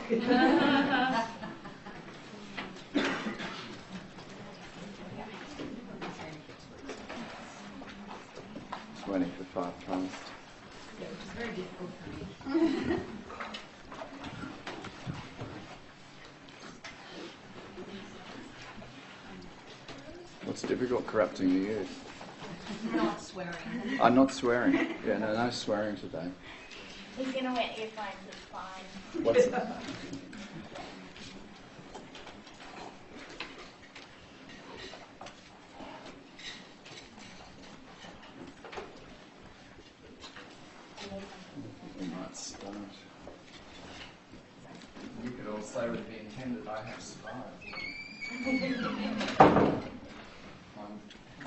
Waiting for 5 times. Yeah, which is very difficult for me. What's difficult? Corrupting the youth. Not swearing. I'm not swearing. Yeah, no swearing today. He's going to wear earphones, it's fine. What's We might start. You could all say with the intent that I have survived. I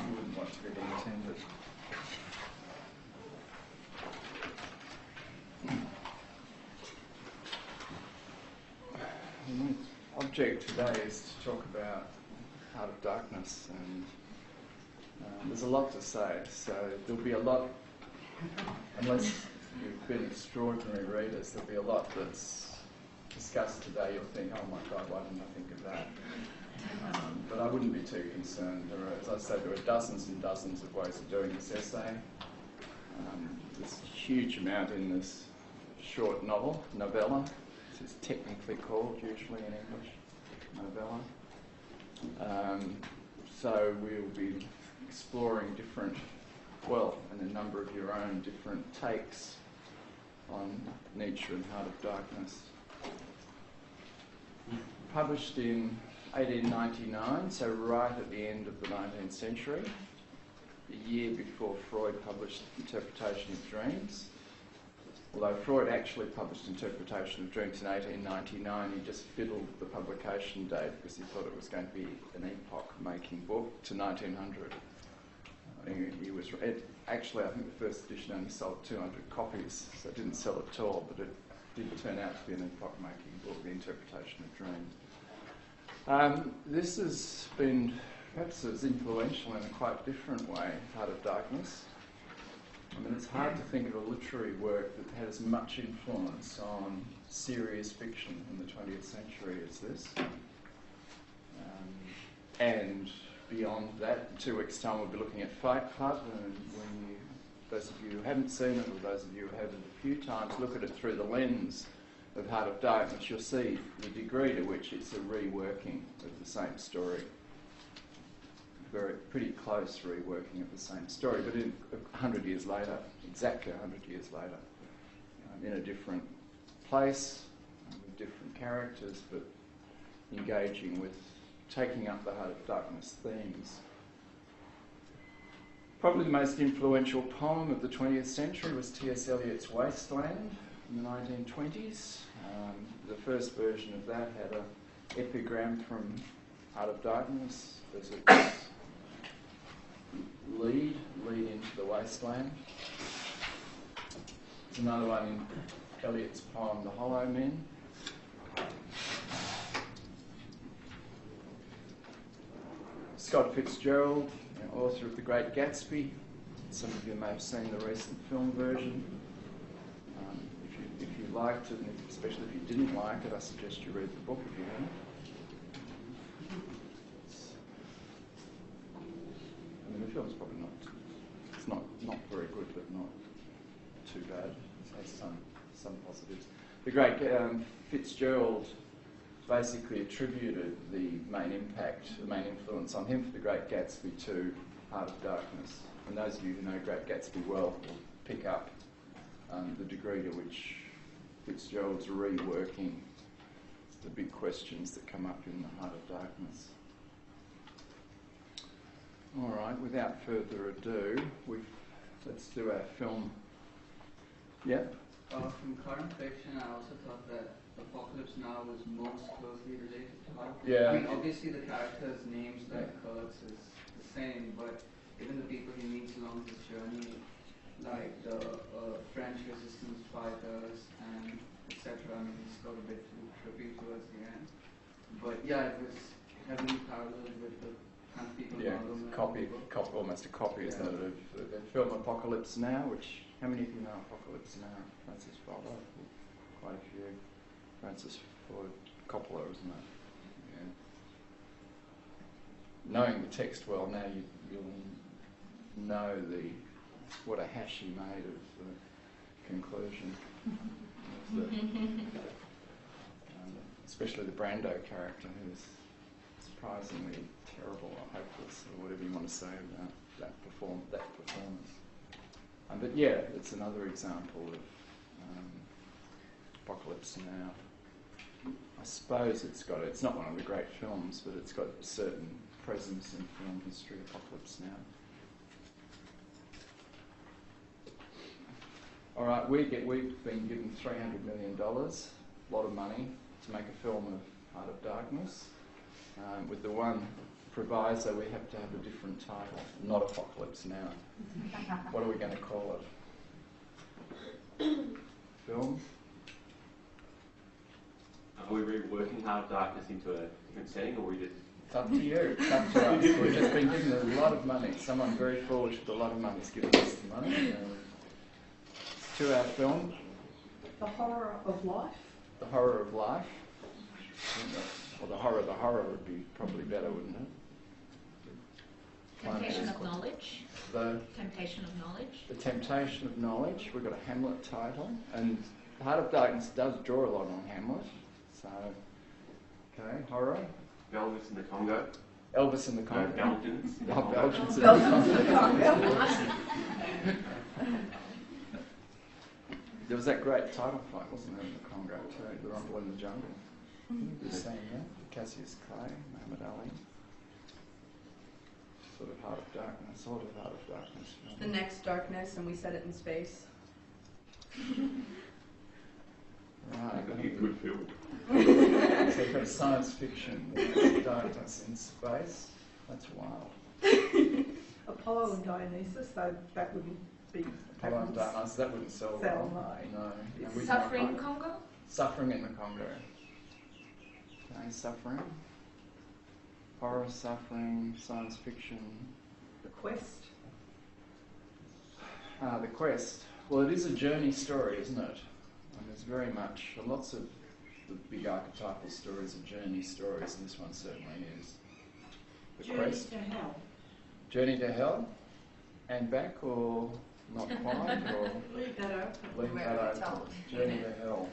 wouldn't want to be the intended. The object today is to talk about Heart of Darkness, and there's a lot to say, so there'll be a lot, unless you've been extraordinary readers, there'll be a lot that's discussed today. You'll think, oh my God, why didn't I think of that? But I wouldn't be too concerned. As I said, there are dozens and dozens of ways of doing this essay. There's a huge amount in this short novella. It's technically called, usually in English, novella. So we'll be exploring different, and a number of your own different takes on Nietzsche and Heart of Darkness. Published in 1899, so right at the end of the 19th century, a year before Freud published Interpretation of Dreams. Although Freud actually published Interpretation of Dreams in 1899, he just fiddled the publication date because he thought it was going to be an epoch-making book to 1900. Actually, I think the first edition only sold 200 copies, so it didn't sell at all, but it did turn out to be an epoch-making book, The Interpretation of Dreams. This has been perhaps as influential in a quite different way, Heart of Darkness. I mean, it's hard to think of a literary work that had as much influence on serious fiction in the 20th century as this. And beyond that, in 2 weeks' time, we'll be looking at Fight Club. And those of you who haven't seen it, or those of you who have it a few times, look at it through the lens of Heart of Darkness, you'll see the degree to which it's a reworking of the same story. Pretty close reworking of the same story, but 100 years later, exactly 100 years later, in a different place, with different characters, but engaging with, taking up the Heart of Darkness themes. Probably the most influential poem of the 20th century was T.S. Eliot's Wasteland in the 1920s. The first version of that had an epigram from Heart of Darkness as its lead into the wasteland. There's another one in Eliot's poem, The Hollow Men. Scott Fitzgerald, author of The Great Gatsby. Some of you may have seen the recent film version. If you liked it, and especially if you didn't like it, I suggest you read the book if you haven't. I mean, the film's probably not very good, but not too bad. It has some positives. The Great Fitzgerald basically attributed the main influence on him for The Great Gatsby to Heart of Darkness. And those of you who know Great Gatsby well will pick up the degree to which Fitzgerald's reworking the big questions that come up in the Heart of Darkness. All right, without further ado, let's do our film. Yep. From current fiction, I also thought that Apocalypse Now was most closely related to Heart. Yeah. I mean, obviously the characters' names like Kurtz is the same, but even the people he meets along his journey, like the French resistance fighters and etc. I mean, it's got a bit too trippy towards the end. But yeah, it was heavily paralleled with the kind of people around him. Almost a copy, isn't it, of the film Apocalypse Now, which, how many of you know Apocalypse Now? Francis Fowler? Quite a few. Francis Ford Coppola, isn't it? Yeah. Knowing the text well, now you'll know what a hash he made of the conclusion. Especially the Brando character, who's surprisingly terrible or hopeless, or whatever you want to say about that performance. But yeah, it's another example of Apocalypse Now. I suppose it's not one of the great films, but it's got a certain presence in film history, Apocalypse Now. All right, we've been given $300 million, a lot of money, to make a film of Heart of Darkness. With the one proviso, we have to have a different title, not Apocalypse Now. What are we going to call it? Film? Are we reworking Heart of Darkness into a different setting, or we just... It's up to you, it's up to us. We've just been given a lot of money. Someone very foolish with a lot of money is giving us the money. It's a 2-hour film. The Horror of Life? The Horror of Life. Or the horror would be probably better, wouldn't it? Temptation of Knowledge. The Temptation of Knowledge. The Temptation of Knowledge. We've got a Hamlet title, and Heart of Darkness does draw a lot on Hamlet. So, okay, horror. Elvis in the Congo? Elvis in the Congo. No, Belgians. Oh, Belgians in Belgians in the the Congo. Congo. There was that great title fight, wasn't there, in the Congo too? The Rumble in the Jungle. You've seen that? Cassius Clay, Muhammad Ali. Sort of Heart of Darkness, The Next Darkness, and we set it in space. Right. That'd be a good film. So you've got science fiction, darkness in space. That's wild. Apollo and Dionysus, so that wouldn't be... Apollo and Dionysus, that wouldn't sell well. No. And we Suffering don't- Congo? Suffering in the Congo. Okay, suffering. Horror, suffering, science fiction. The Quest. The Quest. Well, it is a journey story, isn't it? And there's very much, lots of the big archetypal stories are journey stories, and this one certainly is. The Quest. to Hell. Journey to Hell? And back, or not quite, or Leave that open. leave that open. Journey to Hell.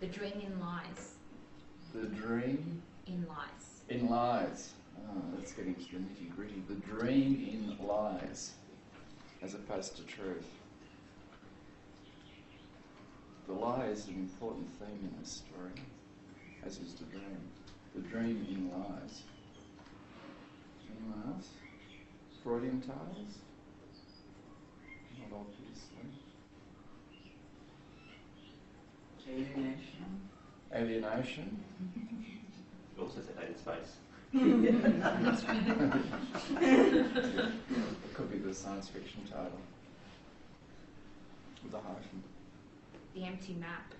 The Dream in Lies. The Dream In Lies. in Lies. Oh, that's getting to the nitty gritty. The Dream in Lies, as opposed to truth. The lie is an important theme in this story, as is the dream. The dream in lies. Anyone else? Freudian titles? Not obviously. Alienation. Alienation. It also said Dead Space. It could be the science fiction title. With a hyphen. The Empty Map.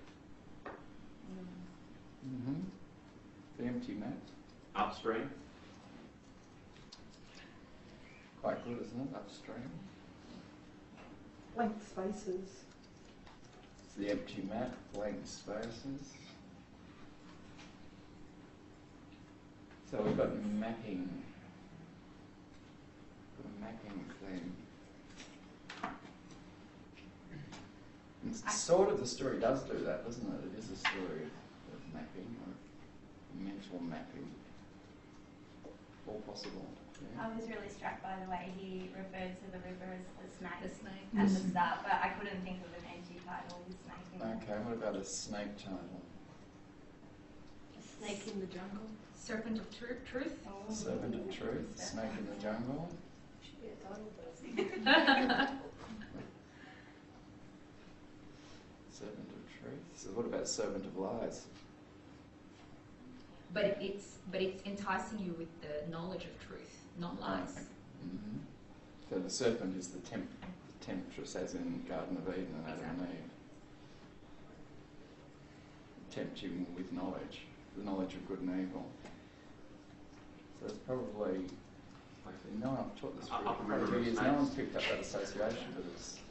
Mm-hmm. The Empty Map. Upstream. Quite good, isn't it? Upstream. Blank Spaces. It's the Empty Map, blank spaces. So we've got mapping. The mapping theme. And sort of the story does do that, doesn't it? It is a story of mapping, or mental mapping. All possible. Yeah. I was really struck by the way he referred to the river as the snake, The snake. at the start, but I couldn't think of an edgy title with snake in it. Okay, what about a snake title? Snake in the Jungle. Serpent of Truth. Oh. Servant of Truth, Snake in the Jungle. Should be a title Servant of Truth. So what about Servant of Lies? But it's enticing you with the knowledge of truth, not lies. Mm-hmm. So the serpent is the temptress, as in Garden of Eden and Adam and Eve. Tempt you with knowledge, the knowledge of good and evil. So it's probably, no one, I've taught this for Up and quite a few River years, Snakes. no one's picked up that association, but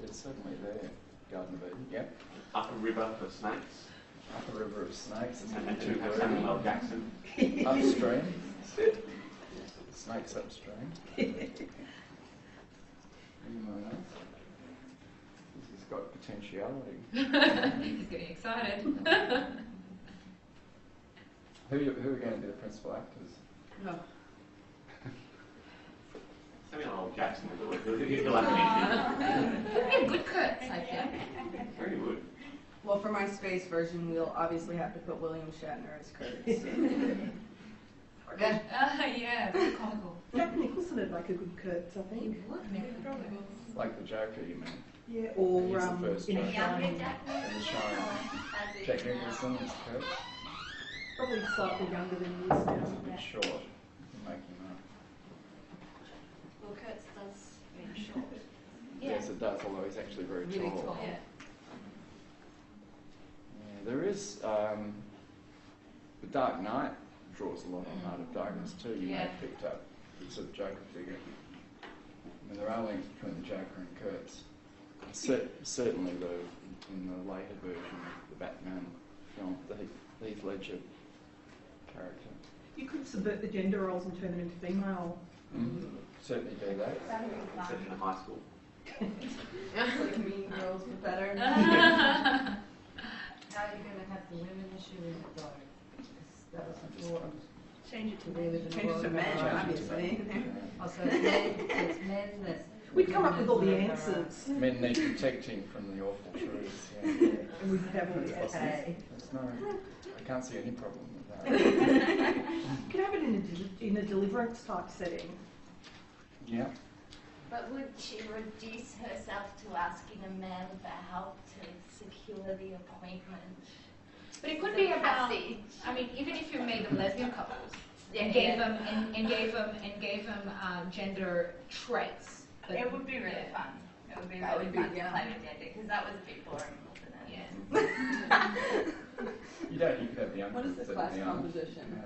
it's certainly there. Garden of Eden, yep. Up a river for snakes. Up a river of snakes, it's And going to be too have wordy. Samuel L. Jackson. Upstream. Snakes upstream. Anyone else? This has got potentiality. He's getting excited. Who are going to be the principal actors? No. Samuel L. Jackson will do it. He'll have an Could be a good Kurtz, I think. Very good. Well, for my space version, we'll obviously have to put William Shatner as Kurtz. Yeah, very comical. Jack Nicholson would make a good Kurtz, I He think. would make a good Kurtz. Like the Joker, you mean? Yeah, or He's the first in a Joker. Younger Shining. Jack In The Shining. Jack Nicholson is Kurt. Probably slightly younger than he is He's a now. bit short. You can make him up. Well, Kurtz does mean short. Yes, it does, although he's actually very Really tall. tall. Yeah. Yeah, there is the Dark Knight draws a lot on Heart of Darkness too. You may Yeah. have picked up the sort of Joker figure. I mean, there are links between the Joker and Kurtz. Certainly, in the later version of the Batman film, the Heath Ledger character. You could subvert the gender roles and turn them into female. Certainly do that. That'd be Except fun. in high school. Like Mean Girls, but better. How are you going to have the women issue in it though? Because that was important. Change it to live in a Change it world to of men, ours. obviously. Also, it's men that... We'd come up with all the women answers. Men need protecting from the awful truths. Yeah. And we'd have all the That's answers. no, I can't see any problem with that. You could have it in a deliverance type setting. Yeah. But would she reduce herself to asking a man for help to secure the appointment? But it could The be about. passage. I mean, even if you made them lesbian couples and Yeah. gave them gender traits. But- It would be really yeah. fun. It would be That really would be, fun to yeah. play with gender because that was a bit boring, wasn't it? Yeah. You could have the young What is the kids class and the young. composition?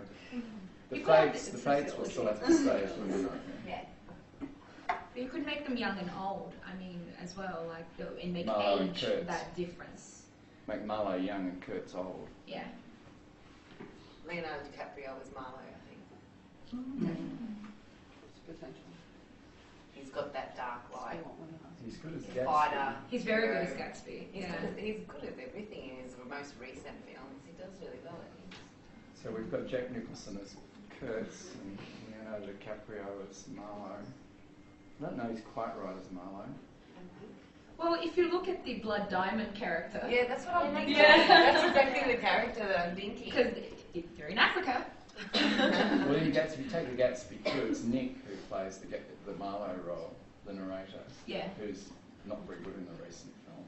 The You could have fates, the- the fates will still have to stay as women, I think. Yeah. But you could make them young and old. I mean, as well, and make Marlowe and age Kurtz. that difference. Make Marlowe young and Kurtz old. Yeah. Leonardo DiCaprio was Marlowe, I think. Potential. He's got that dark light. He's good as Fighter. He's very good as hero. Gatsby. He's, Yeah. he's good at everything in his most recent films. He does really well at things. So we've got Jack Nicholson as Kurtz and Leonardo DiCaprio as Marlowe. I don't know he's quite right as Marlowe. Well, if you look at the Blood Diamond character, Yeah, that's what I'm thinking. Yeah. That's exactly the character that I'm thinking. because they're in Africa. Well, if you take the Gatsby too, it's Nick who plays the Marlowe role, the narrator, Yeah. who's not very good in the recent film.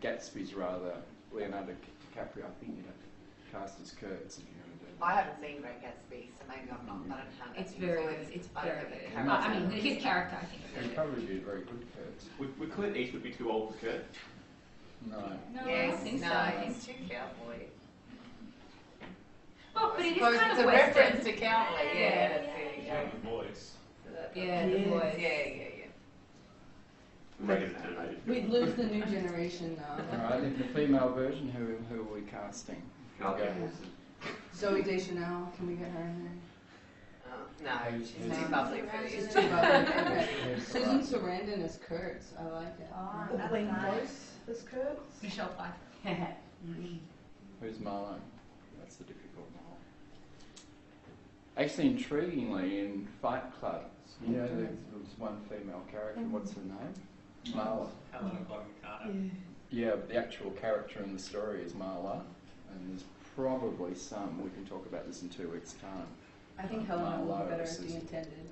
Gatsby's rather Leonardo DiCaprio. I think you'd have to cast as Kurtz if you're going to do that. I haven't seen Great Gatsby, so maybe I'm not. I don't have that It's very influence, good. It's but very the good. character- I mean, his character, I think. Is He'd very probably be a very good Kurtz. Would Clint Eastwood be too old for Kurt? No. good. No, I Yes, don't think no, so. he's too cowboy. Oh, but it is Suppose kind it's of a Western. reference to cowboy. Yeah. Yeah, that's it. The voice. Yeah, the Yes. voice. Yeah. Make it an animated film. We'd lose the new generation though. All right, in the female version, who are we casting? I'll go. Zoe Deschanel, can we get her in there? No, she's Who's- too bubbly for She's this. too bubbly. Okay. Who's Susan Sarandon as Kurtz. I like it. Oh, Or that's Glenn nice. Close as Kurtz. Michelle Pfeiffer. Who's Marlowe? That's the difficult one. Actually, intriguingly, in Fight Club, you know, there was one female character. What's her name? Marla. Helena Bonham Carter. Yeah, but the actual character in the story is Marla, and there's probably some. We can talk about this in 2 weeks' time. I think Helena will Marlowe be better as is- the intended.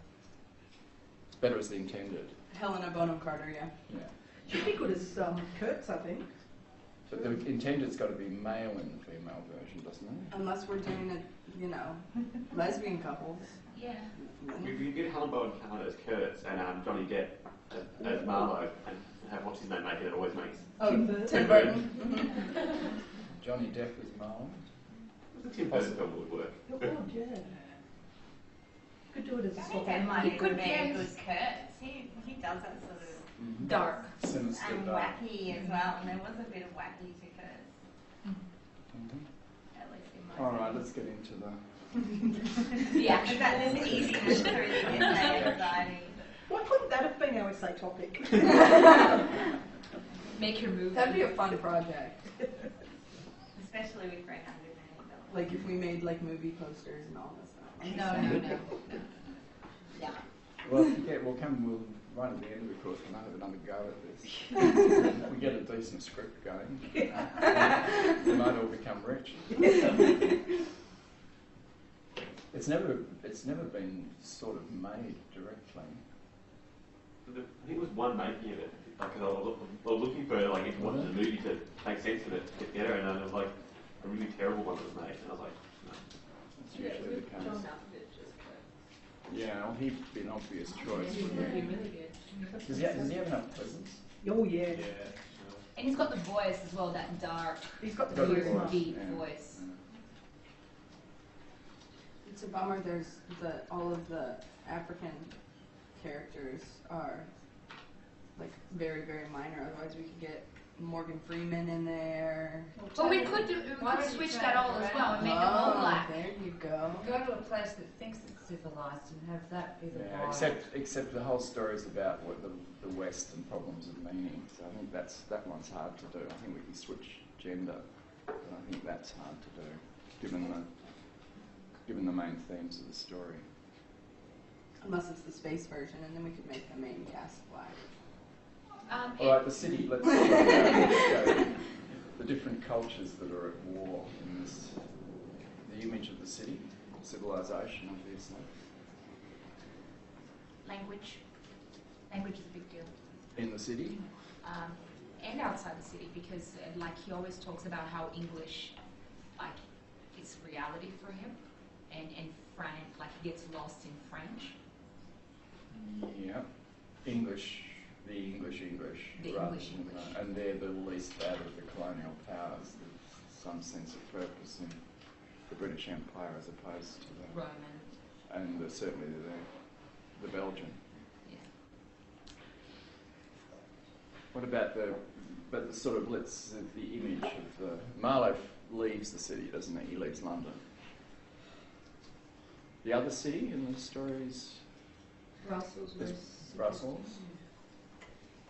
Better as the intended. Helena Bonham Carter, yeah. Yeah, She'd be good as Kurtz, I think. but the intended's got to be male in the female version, doesn't it? Unless we're doing it, lesbian couples. Yeah. We could get Helen Bowen Carter as Kurtz and Johnny Depp as Marlowe and have what's his name make it. It always makes. Oh, Tim Burton. Tim Burton. Johnny Depp as Marla. The Tim Burton film would work. It would, yeah. Could do it as a I stop think that and might You be could very get- good Kurtz. He does that sort of Dark. Sinister and dark. wacky as well. And there was a bit of wacky to Kurtz, Mhm. at least in my All right, opinion. let's get into the. The action. That there's an easiness through the anxiety. Why couldn't that have been our essay topic? Make your move. That'd be a fun project. Especially with Grey Underground. Like if we made like movie posters and all this stuff. No. Yeah. Well, we'll come. We'll right at the end of the course. We'll have another go at this. We get a decent script going. We might all become rich. It's never been sort of made directly. I think it was one making of it. Like, 'cause I was looking for like if you wanted the movie to make sense of it, to get better, and then it was like a really terrible one that was made, and I was like, no. That's usually the case. Yeah, well, he'd be an obvious choice. Really wouldn't good. he? Does he have enough presence? Oh yeah. And he's got the voice as well, that dark, He's got the Got the charisma. voice. deep Yeah. voice. It's a bummer. There's all of the African characters are like very, very minor. Otherwise, we could get Morgan Freeman in there. But we could switch that all as well and make them all black. There you go. Go to a place that thinks it's civilized and have that be the Yeah, vibe. except the whole story is about what the West and problems of meaning. So I think that one's hard to do. I think we can switch gender, but I think that's hard to do, given the main themes of the story. Unless it's the space version, and then we could make the main cast black. All right, the city. Let's talk about the different cultures that are at war in this. The image of the city, civilization, obviously. Language. Language is a big deal. In the city, And outside the city, because like he always talks about how English, like, is reality for him, and French, like he gets lost in French. yeah, English. The English, The rather English than, English. and they're the least bad of the colonial powers. There's some sense of purpose in the British Empire as opposed to the, Roman. and certainly the Belgian. Yeah. What about the sort of the image of the Marlowe leaves the city, doesn't he? He leaves London. The other city in the story is Brussels. Brussels.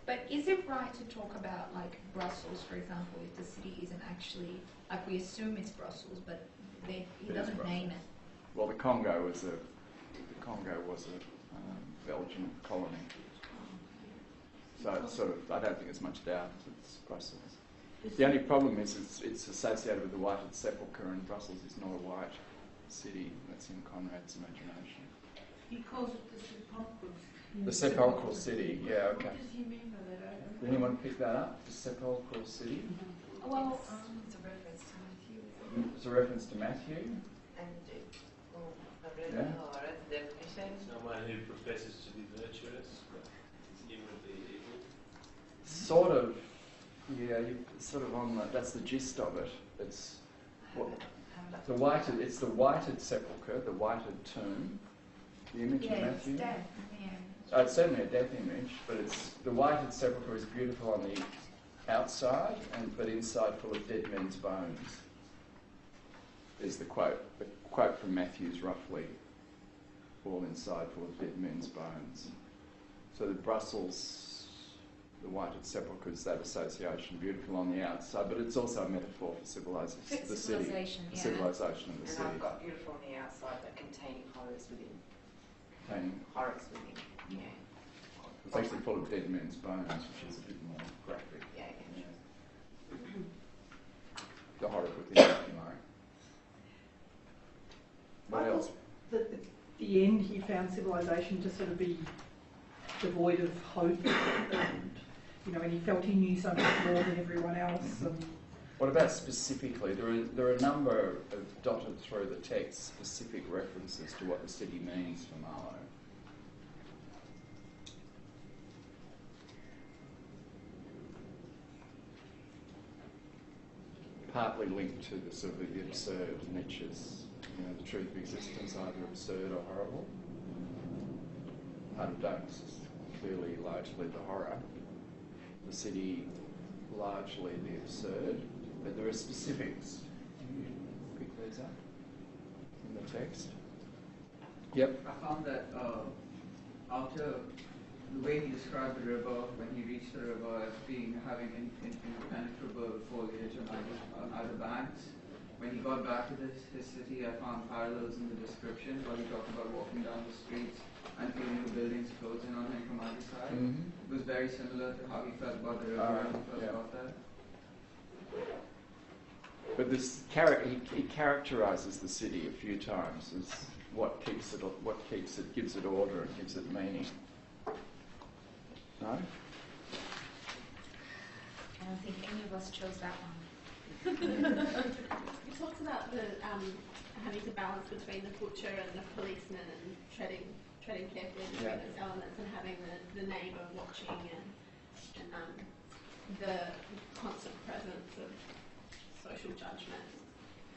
But is it right to talk about like Brussels, for example, if the city isn't actually, like we assume it's Brussels, but he is doesn't Brussels. name it. Well, the Congo was a Belgian colony. So it's sort of, I don't think there's much doubt it's Brussels. The only problem is it's associated with the Whited Sepulchre, and Brussels is not a white city. That's in Conrad's imagination. He calls it the sepulchral. The sepulchral city, yeah, okay. What does he mean by that? Did anyone pick that up? The sepulchral city? Well, It's a reference to Matthew. It's a reference to Matthew. And I read Yeah. Horace's definition. Someone who professes to be virtuous, but is inwardly evil. Sort of, yeah, you sort of on that's the gist of it. It's what, it's the whited sepulchre, the whited tomb, the image of Matthew. it's death. It's certainly a death image, but it's the whited sepulchre is beautiful on the outside, but inside full of dead men's bones. Is the quote. The quote from Matthew's roughly, all inside full of dead men's bones. So the Brussels, the whited sepulchre is that association, beautiful on the outside, but it's also a metaphor for civilization, the city, Civilization, the yeah. civilization of the And city. I've got beautiful on the outside, but containing horrors within. Containing- Horrors within. Yeah. It's actually full of dead men's bones, which is a bit more graphic. Yeah. The horror within, if you like. What I else? thought that at the end he found civilization to sort of be devoid of hope, and he felt he knew so much more than everyone else. And What about specifically? There are a number of dotted through the text specific references to what the city means for Marlowe. Partly linked to the sort of the absurd Nietzsche's, the truth of existence, either absurd or horrible. Heart of Darkness is clearly largely the horror. The city, largely the absurd, but there are specifics. Can you pick those up in the text? Yep. I found that after the way he described the river, when he reached the river as having impenetrable foliage on either banks, when he got back to his city, I found parallels in the description where he talked about walking down the streets and feeling the buildings closing on him from either side. Mm-hmm. It was very similar to how he felt about the river and he felt about that. But this he characterises the city a few times as what keeps it, gives it order and gives it meaning. No? I don't think any of us chose that one. He talks about the having to balance between the butcher and the policeman and treading carefully between those elements and having the neighbour watching and the constant presence of social judgment.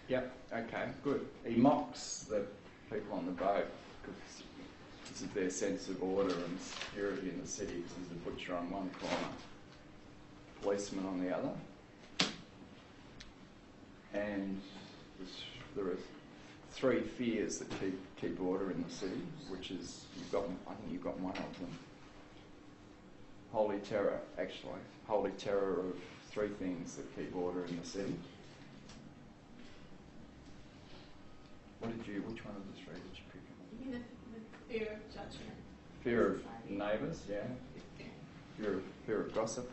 Yep, okay, good. He mocks the people on the boat because of their sense of order and security in the city, because there's a butcher on one corner, policeman on the other. And there are three fears that keep order in the city, which is, I think you've got one of them. Holy terror, actually. Holy terror of three things that keep order in the city. Which one of the three did you pick? You mean the fear of judgment? Fear of neighbours, yeah. Fear of gossip.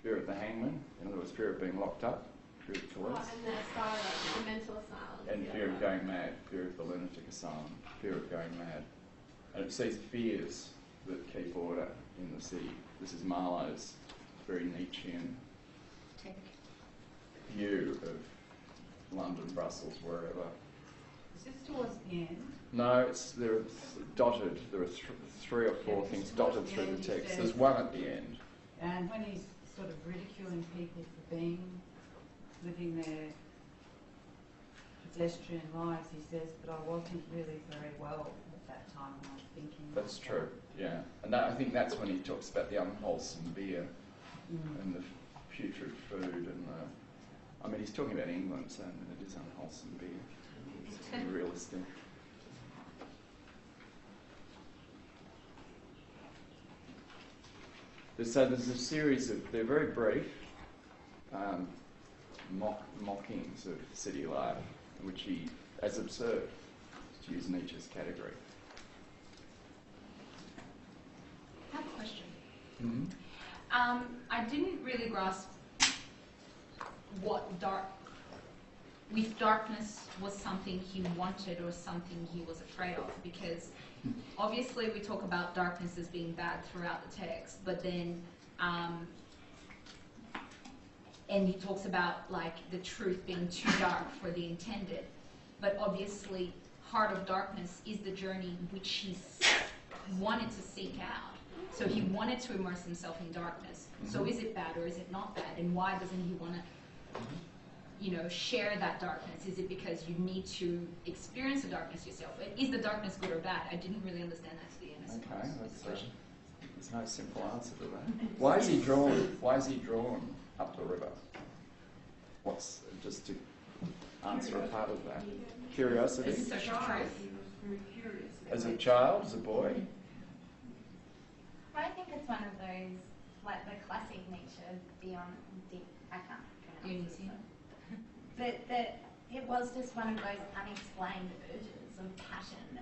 Fear of the hangman, in other words, fear of being locked up, fear of police. And the asylum, the mental asylum. And fear of going mad, fear of the lunatic asylum, fear of going mad. And it's these fears that keep order in the city. This is Marlowe's very Nietzschean view of London, Brussels, wherever. Is this towards the end? No, they're dotted. There are three or four things dotted through the text. There's one at the end. And when he's sort of ridiculing people for living their pedestrian lives, he says, but I wasn't really very well at that time when I was thinking. That's true, yeah. And I think that's when he talks about the unwholesome beer and the putrid food and the... I mean, he's talking about England, so it is unwholesome beer. It's realistic. So there's a series of, they're very brief, mockings of city life, which he, as absurd, to use Nietzsche's category. I have a question. Mm-hmm. I didn't really grasp if darkness was something he wanted or something he was afraid of, because obviously we talk about darkness as being bad throughout the text, but then and he talks about like the truth being too dark for the intended, but obviously Heart of Darkness is the journey which he wanted to seek out. So he wanted to immerse himself in darkness. So is it bad or is it not bad? And why doesn't he want to share that darkness? Is it because you need to experience the darkness yourself? Is the darkness good or bad? I didn't really understand that to the end. Okay, there's no simple answer to that. Why is he drawn up the river? What's, just to answer a part of that? Curiosity? As a child, He was very curious. As a child, as a boy? I think it's one of those, like the classic Nietzsche, beyond deep, I can't pronounce it. But that it was just one of those unexplained urges of passion, and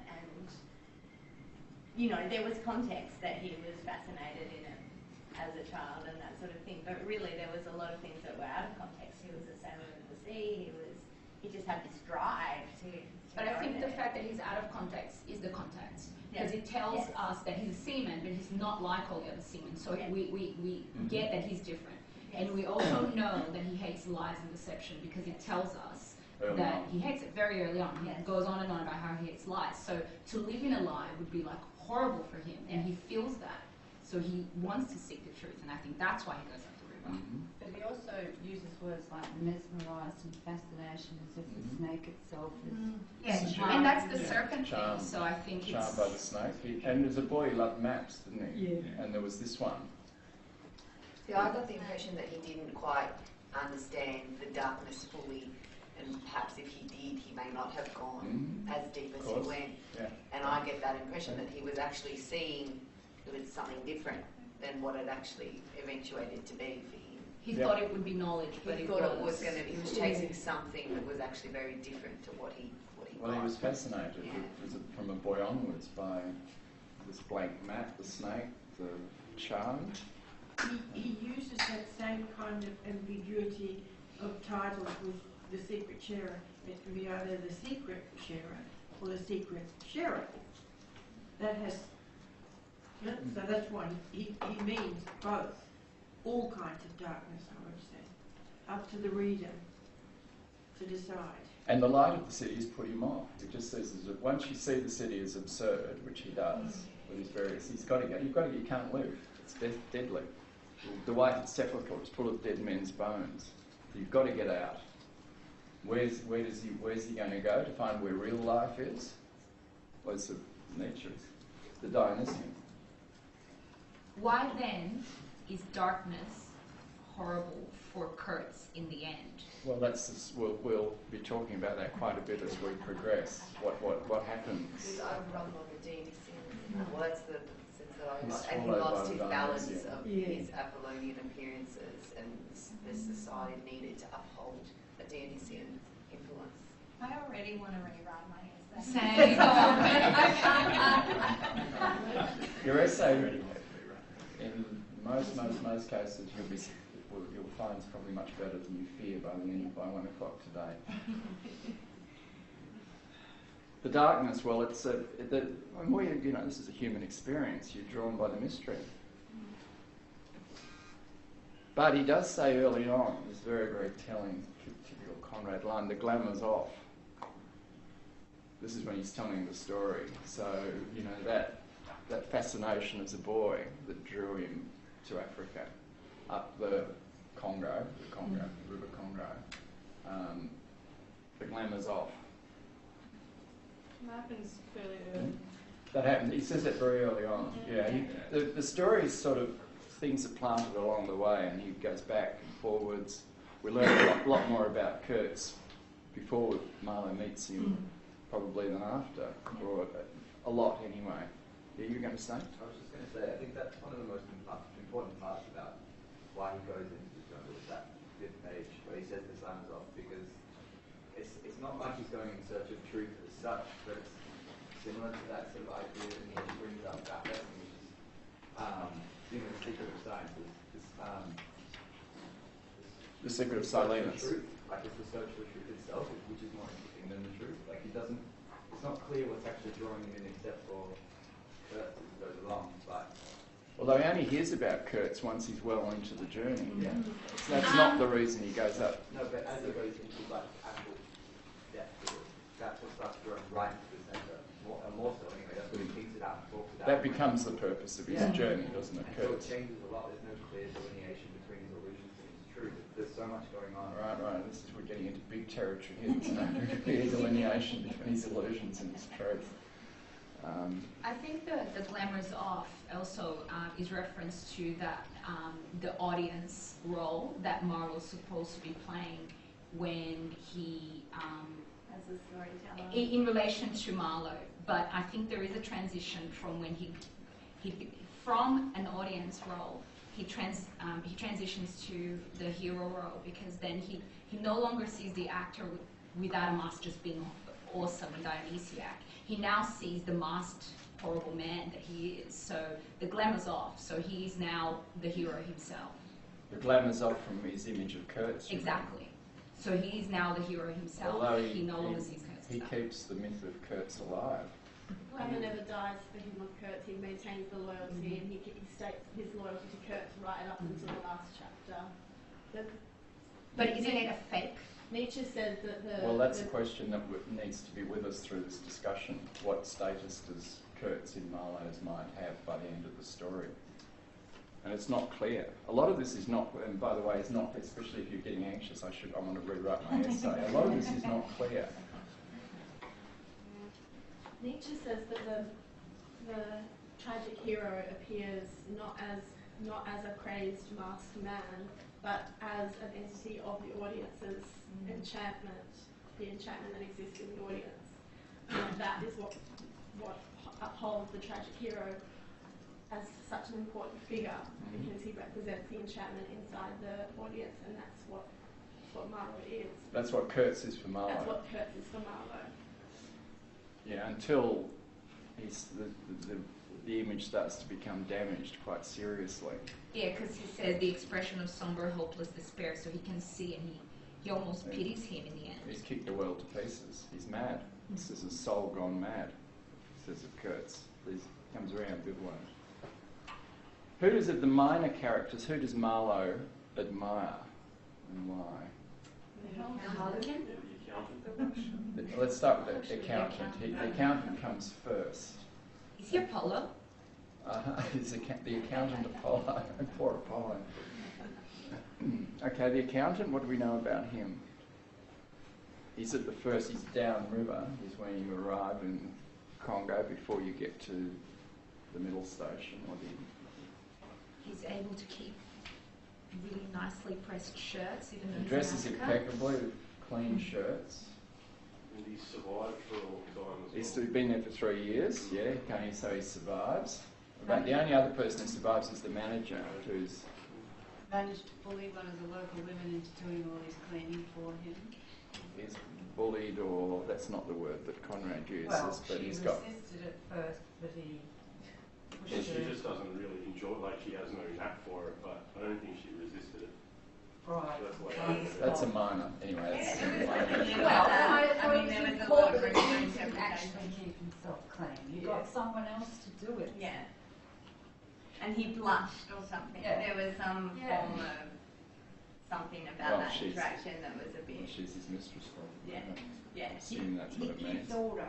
there was context that he was fascinated in it as a child and that sort of thing, but really there was a lot of things that were out of context. He was a sailor in the sea, he just had this drive to but I think there. the fact that he's out of context is the context. Because it Yes. tells us that he's a seaman, but he's not like all the other seamen. So we get that he's different. Yes. And we also know that he hates lies and deception, because it tells us that he hates it very early on. He goes on and on about how he hates lies. So to live in a lie would be like horrible for him, and he feels that. So he wants to seek the truth, and I think that's why he goes up the river. But he also uses words like mesmerised and fascination as if the snake itself is... Yeah, and that's the serpent Charmed. thing, so I think Charmed by the snake. And as a boy, he loved maps, didn't he? Yeah. And there was this one. See, I got the impression that he didn't quite understand the darkness fully, and perhaps if he did, he may not have gone as deep as he went. Yeah. And I get that impression that he was actually seeing it was something different than what it actually eventuated to be for him. he thought it would be knowledge, but He it thought was. it was going to. He was chasing something that was actually very different to what he Well, he got. was fascinated from a boy onwards by this blank map, the snake, the charm. He uses that same kind of ambiguity of titles with the secret sharer. It can be either the secret sharer or the secret sharer. That has, so that's why he means both. All kinds of darkness, I would say. Up to the reader to decide. And the light of the city has put him off. He just says that once you see the city as absurd, which he does with his various, he's got to go. You've got to. You can't live. It's deadly. The whited sepulchre is full of dead men's bones. You've got to get out. Where's he going to go to find where real life is? Well, it's Nietzsche's, the Dionysian. Why then is darkness horrible for Kurtz in the end? Well, we'll be talking about that quite a bit as we progress. What happens? He's overrun on the Dionysian. Well, that's the sense that I got. He's And he swallowed lost by his the balance Dionysian. of his Apollonian appearances, and the society needed to uphold a Dionysian influence. I already want to rewrite my essay. Same. Your essay, in most cases, you'll find it's probably much better than you fear by 1 o'clock today. The darkness, well, this is a human experience. You're drawn by the mystery. But he does say early on, this very, very telling, typical Conrad line, the glamour's off. This is when he's telling the story. So, that fascination as a boy that drew him to Africa, up the Congo, the River Congo, the glamour's off. That happens fairly early. That happened. He says that very early on. Yeah. The story is sort of things are planted along the way, and he goes back and forwards. We learn a lot more about Kurtz before Marlowe meets him, probably than after, or a lot anyway. Yeah, you were going to say? I was just going to say, I think that's one of the most important parts about why he goes into the jungle is that 5th page where he says the sun is off, because it's not like he's going in search of truth as such, but it's similar to that sort of idea that Nietzsche brings up that lesson, which is the secret of science. The secret of silence. Truth, like it's the search for truth itself, which is more interesting than the truth. Like it's not clear what's actually drawing him in except for Kurtz as he goes along, but... Although he only hears about Kurtz once he's well into the journey. Yeah. So that's not the reason he goes up. No, but as he goes into actual depth, that's what starts drawing right into the centre. More so anyway, that's when he thinks it out and talks it out. That becomes the purpose of his journey, doesn't it, And so it Kurtz? changes a lot. There's no clear delineation between his illusions and his truth. There's so much going on. Right. We're getting into big territory here. There's no clear delineation between his illusions and his truth. I think the glamour's off also is reference to that the audience role that Marlowe's supposed to be playing when he As a storyteller. in relation to Marlowe. But I think there is a transition from when he from an audience role he transitions to the hero role, because then he no longer sees the actor without a mask just being awesome and Dionysiac. He now sees the masked horrible man that he is. So the glamour's off. So he's now the hero himself. The glamour's off from his image of Kurtz. Exactly. So he's now the hero himself. Although he no longer sees Kurtz. He keeps the myth of Kurtz alive. Glamour never dies for him of Kurtz. He maintains the loyalty, and he states his loyalty to Kurtz right up until the last chapter. But isn't it a fake? Nietzsche said that Well, that's a question that needs to be with us through this discussion. What status does Kurtz in Marlowe's mind have by the end of the story? And it's not clear. A lot of this is not, and by the way, is not, especially if you're getting anxious, I want to rewrite my essay. A lot of this is not clear. Nietzsche says that the tragic hero appears not as a crazed masked man, but as an entity of the audience's enchantment, the enchantment that exists in the audience. And that is what upholds the tragic hero as such an important figure, because he represents the enchantment inside the audience, and that's what Marlowe is. That's what Kurtz is for Marlowe. That's what Kurtz is for Marlowe. Yeah, until the image starts to become damaged quite seriously. Yeah, because he says the expression of somber, hopeless despair, so he can see, and he almost pities him in the end. He's kicked the world to pieces. He's mad. This is a soul gone mad, says of Kurtz. He comes around with one. Who does the minor characters, who does Marlowe admire and why? Let's start with the accountant. The accountant comes first. Is he Apollo? Is the accountant Apollo? Poor Apollo. Okay, the accountant, what do we know about him? He's at the first, he's downriver. He's when you arrive in Congo before you get to the middle station. He's able to keep really nicely pressed shirts, even though he dresses impeccably with clean shirts. And he survived for a long time as well. He's been there for 3 years, yeah, so he survives. But the only other person who survives is the manager, who's managed to bully one of the local women into doing all his cleaning for him. He's bullied, or that's not the word that Conrad uses, but she he's got... resisted at first, but he... She just doesn't really enjoy it, like she has no knack for it, but I don't think she resisted it. Right. So that's a minor, anyway. That's a minor. Well, I mean, there was a lot of reasons to actually keep himself clean. You got someone else to do it. Yeah. And he blushed or something. Yeah. There was some form of something about that interaction that was a bit... She's his mistress, probably. Yeah. Yeah. I assume that's what it means. He keeps order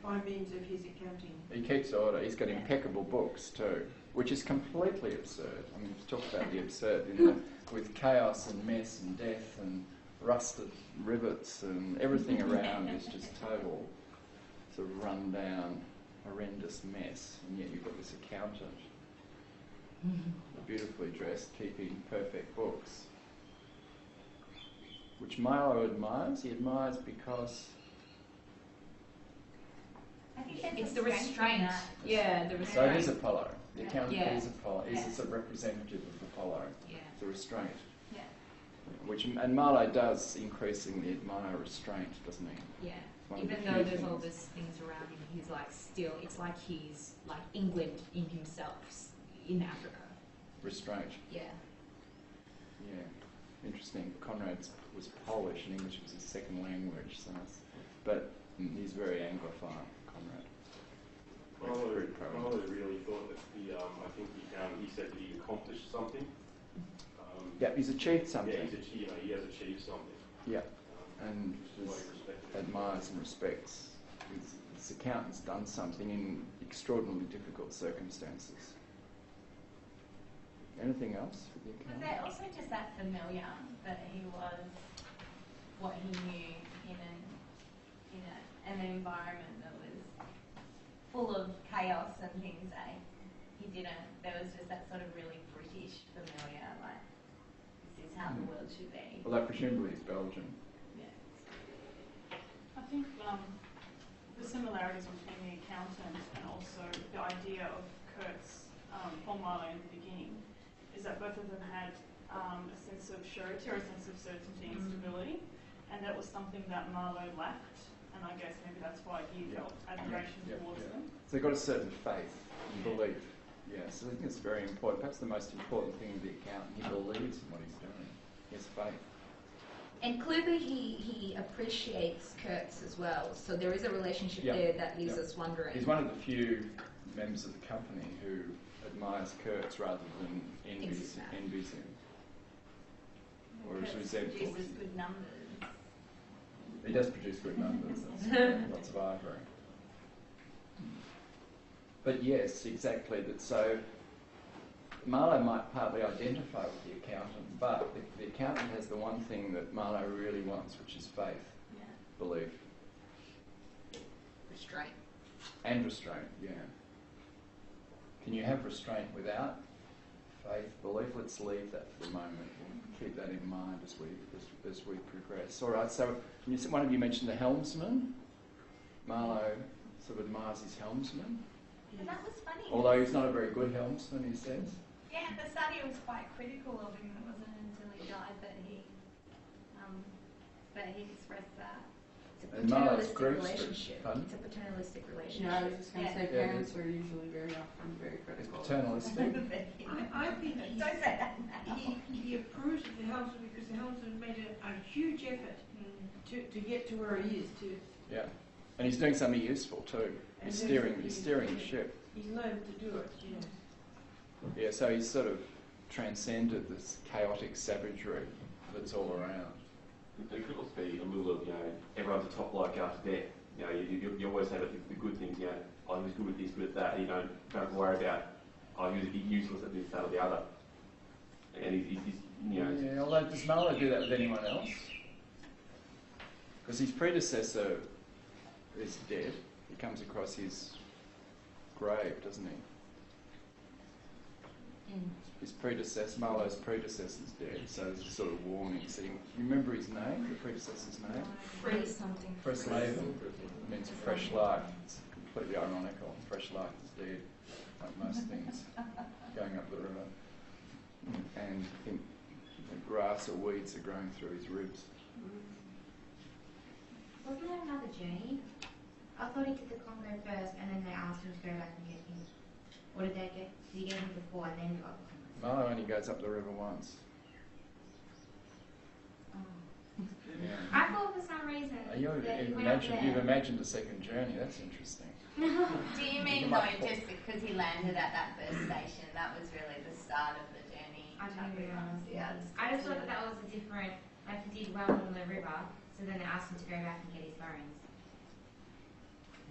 by means of his accounting. He keeps order. He's got impeccable books too, which is completely absurd. I mean, we've talked about the absurd, with chaos and mess and death and rusted rivets and everything around is just total sort of run-down, horrendous mess, and yet you've got this accountant, beautifully dressed, keeping perfect books, which Marlowe admires. He admires because... I think it's the restraint. Yeah, the restraint. So it is Apollo. The accountant is Apollo. Is a representative of Apollo. Yeah. It's a restraint. Yeah. And Marlowe does increasingly admire restraint, doesn't he? Yeah. Even though there's all these things around him, he's like still. It's like he's like England in himself in Africa. Restraint. Yeah. Yeah. Interesting. Conrad was Polish and English was his second language, so but he's very Anglophile. Marlowe really thought that I think he said that he accomplished something. He's achieved something. Yeah, he has achieved something. Yeah, and admires and respects. His accountant's done something in extraordinarily difficult circumstances. Anything else for the accountant? Was there also just that familiar that he was what he knew in an environment that was full of chaos and things that there was just that sort of really British familiar, like, this is how the world should be. Although presumably he's Belgian. Yeah. I think the similarities between the accountant and also the idea of Kurtz, Paul Marlowe in the beginning, is that both of them had a sense of surety or a sense of certainty and stability, and that was something that Marlowe lacked. And I guess maybe that's why he felt admiration towards them. So they've got a certain faith and belief. Yeah, so I think it's very important. Perhaps the most important thing of the accountant, he believes in what he's doing. He has faith. And clearly he appreciates Kurtz as well. So there is a relationship there that leaves us wondering. He's one of the few members of the company who admires Kurtz rather than envies him. Or is resentful. Produces good numbers. He does produce good numbers. That's lots of ivory. But yes, exactly. So Marlowe might partly identify with the accountant, but the accountant has the one thing that Marlowe really wants, which is faith, belief. Restraint. And restraint, yeah. Can you have restraint without faith, belief? Let's leave that for the moment. We'll keep that in mind as we progress. All right, so one of you mentioned the helmsman. Marlowe sort of admires his helmsman. And that was funny. Although he's not a very good helmsman, he says. Yeah, at the start he was quite critical of him. It wasn't until he died that he expressed that. It's a paternalistic relationship. It's a paternalistic relationship. Yeah, I was just going to say parents are usually very often very critical. It's paternalistic. I think Don't say that. he approves of the helmsman because the helmsman made a huge effort to get to where he is. Yeah, and he's doing something useful too. He's steering the ship. He's learned to do it, yes. Yeah, so he's sort of transcended this chaotic savagery that's all around. It could also be a little of, everyone's a top bloke after death. You always have the good things, oh, he was good at this, good at that. You don't worry about, oh, he was a bit useless at this, that or the other. And he's Yeah, although does Marlowe do that with anyone else? Because his predecessor is dead. He comes across his grave, doesn't he? His predecessor, Marlowe's predecessor's dead, so there's a sort of warning. So you remember his name, the predecessor's name? Free something. Fresh life. It means fresh life. It's completely ironical. Fresh life is dead, like most things going up the river. And I think the grass or weeds are growing through his ribs. Wasn't there another journey? I thought he did the Congo first, and then they asked him to go back and get him. Or did they get? Did he get him before and then he got the Congo? Marlowe only goes up the river once. Oh. Yeah. I thought for some reason You've imagined a second journey. That's interesting. Do you mean though just because he landed at that first station, that was really the start of the journey? I didn't realise. Yeah. I just thought that was a different, like he did well on the river, so then they asked him to go back and get his bones.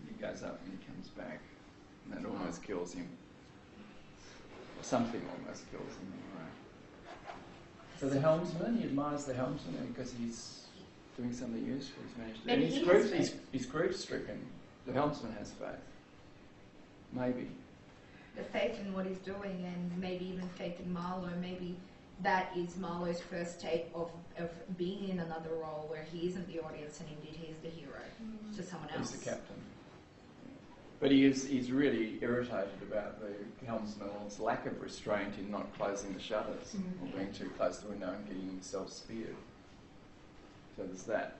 He goes up and he comes back. And that almost kills him. Something almost kills him anyway. So the helmsman, he admires the helmsman because he's doing something useful. He's managed to. And he's grief-stricken. The helmsman has faith. Maybe. The faith in what he's doing, and maybe even faith in Marlowe. Maybe that is Marlowe's first take of being in another role where he isn't the audience and indeed he's the hero to someone else. He's the captain. But he's really irritated about the helmsman's lack of restraint in not closing the shutters or being too close to the window and getting himself speared. So there's that.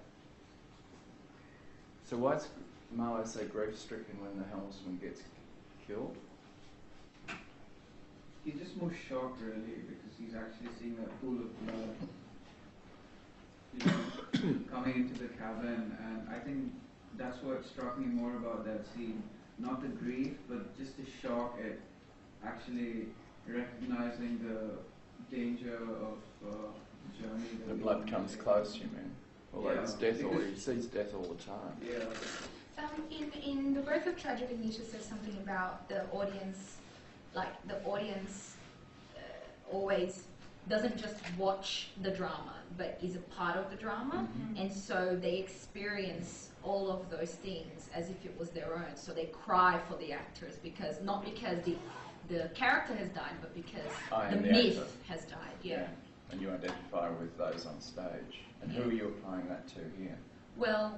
So why is Marlowe so grief-stricken when the helmsman gets killed? He's just more shocked really because he's actually seeing that pool of blood coming into the cabin, and I think that's what struck me more about that scene. Not the grief, but just the shock at actually recognizing the danger of the journey. The blood comes close, you mean? Although there's death, he sees death all the time. Yeah. In The Birth of Tragedy, Nietzsche says something about the audience, like the audience always doesn't just watch the drama, but is a part of the drama, and so they experience all of those things as if it was their own. So they cry for the actors because not because the character has died, but because the myth has died. Yeah. And you identify with those on stage. And who are you applying that to here? Well,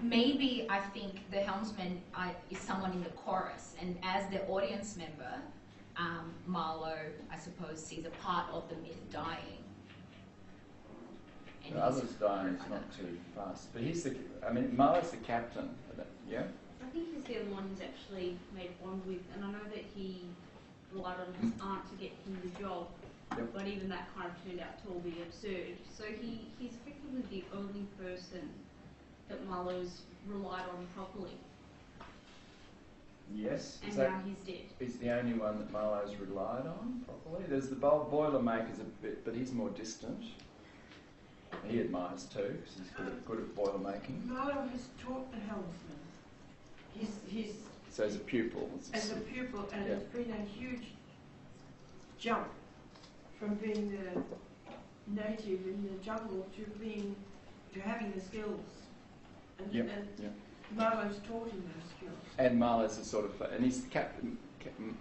maybe I think the helmsman is someone in the chorus, and as the audience member, Marlowe, I suppose, sees a part of the myth dying. The others dying is not too fast. But Marlowe's the captain, yeah? I think he's the only one who's actually made bond with, and I know that he relied on his aunt to get him the job, but even that kind of turned out to all be absurd. So he's effectively the only person that Marlowe's relied on properly. Yes. And now he's dead. He's the only one that Marlowe's relied on properly. There's the Boilermaker's a bit, but he's more distant. He admires too, because he's good at boiler making. Marlowe has taught the helmsman. So as a pupil. As a pupil, and it's been a huge jump from being the native in the jungle to having the skills. And, Marlowe's taught him those skills. And Marlowe's a sort of, and he's the captain.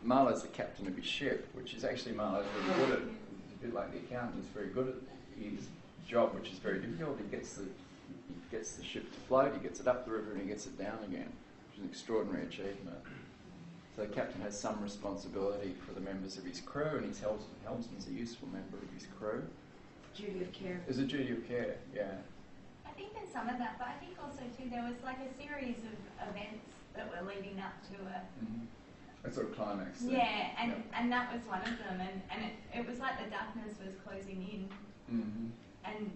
Marlowe's the captain of his ship, which is actually Marlowe's very good at. He's a bit like the accountant. He's very good at his job, which is very difficult. He gets the ship to float. He gets it up the river and he gets it down again, which is an extraordinary achievement. So the captain has some responsibility for the members of his crew, and his helmsman's a useful member of his crew. Duty of care. There's a duty of care, yeah. I think there's some of that, but I think also too there was like a series of events that were leading up to a a sort of climax. Yeah, and that was one of them, and it was like the darkness was closing in, and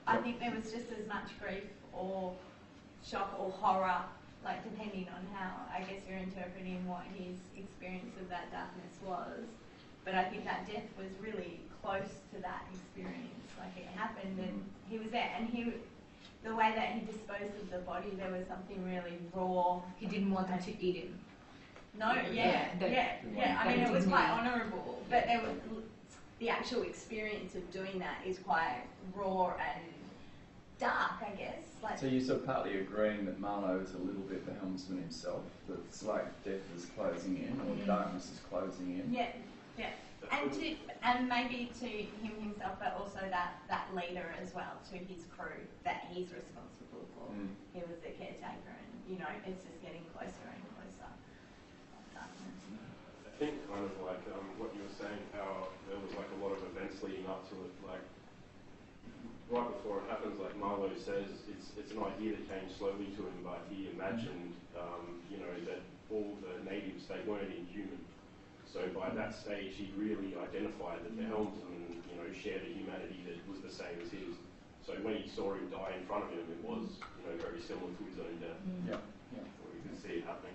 I think there was just as much grief or shock or horror, like depending on how I guess you're interpreting what his experience of that darkness was. But I think that death was really close to that experience. Like it happened and he was there, and the way that he disposed of the body, there was something really raw. He didn't want them to eat him. No, I mean, it was quite honourable, but there was, the actual experience of doing that is quite raw and dark, I guess. Like, so you're sort of partly agreeing that Marlowe is a little bit the helmsman himself, that it's like death is closing in, or darkness is closing in. Yeah. And maybe to him himself, but also that leader as well, to his crew that he's responsible for. He was the caretaker, and it's just getting closer and closer. I think kind of like what you were saying, how there was like a lot of events leading up to it, like right before it happens, like Marlowe says, it's an idea that came slowly to him, but he imagined, that all the natives, they weren't inhuman. So by that stage, he really identified that the helmsman, shared a humanity that was the same as his. So when he saw him die in front of him, it was, very similar to his own death. Yeah. So you could see it happening.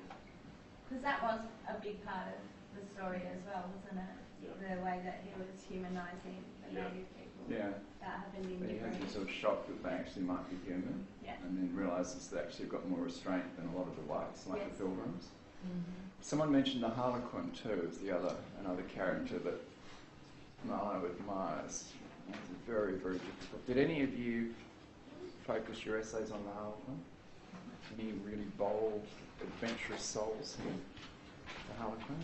Because that was a big part of the story as well, wasn't it? Yeah. The way that he was humanising the native people. Yeah. That happened in He has different... this sort of shock that they actually might be human, and then realises they actually got more restraint than a lot of the whites, like the Pilgrims. Someone mentioned the Harlequin too as another character that Marlowe admires. It's very, very difficult. Did any of you focus your essays on the Harlequin? Any really bold, adventurous souls here? The Harlequin?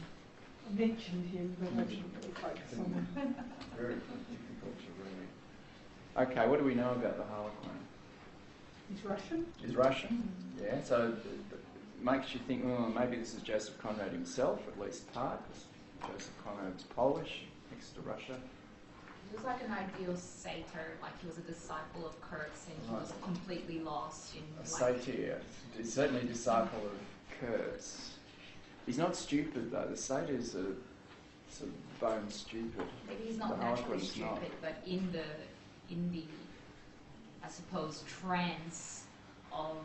I mentioned him, but I didn't really focus on him. Very difficult to read. Okay, what do we know about the Harlequin? He's Russian. He's Russian, yeah. So makes you think, maybe this is Joseph Conrad himself, at least part, because Joseph Conrad was Polish, next to Russia. He was like an ideal satyr, like he was a disciple of Kurtz, and he was completely lost in... A satyr, he's certainly a disciple of Kurtz. He's not stupid though, the satyrs are sort of bone stupid. Maybe he's not naturally stupid, but in the, I suppose, trance of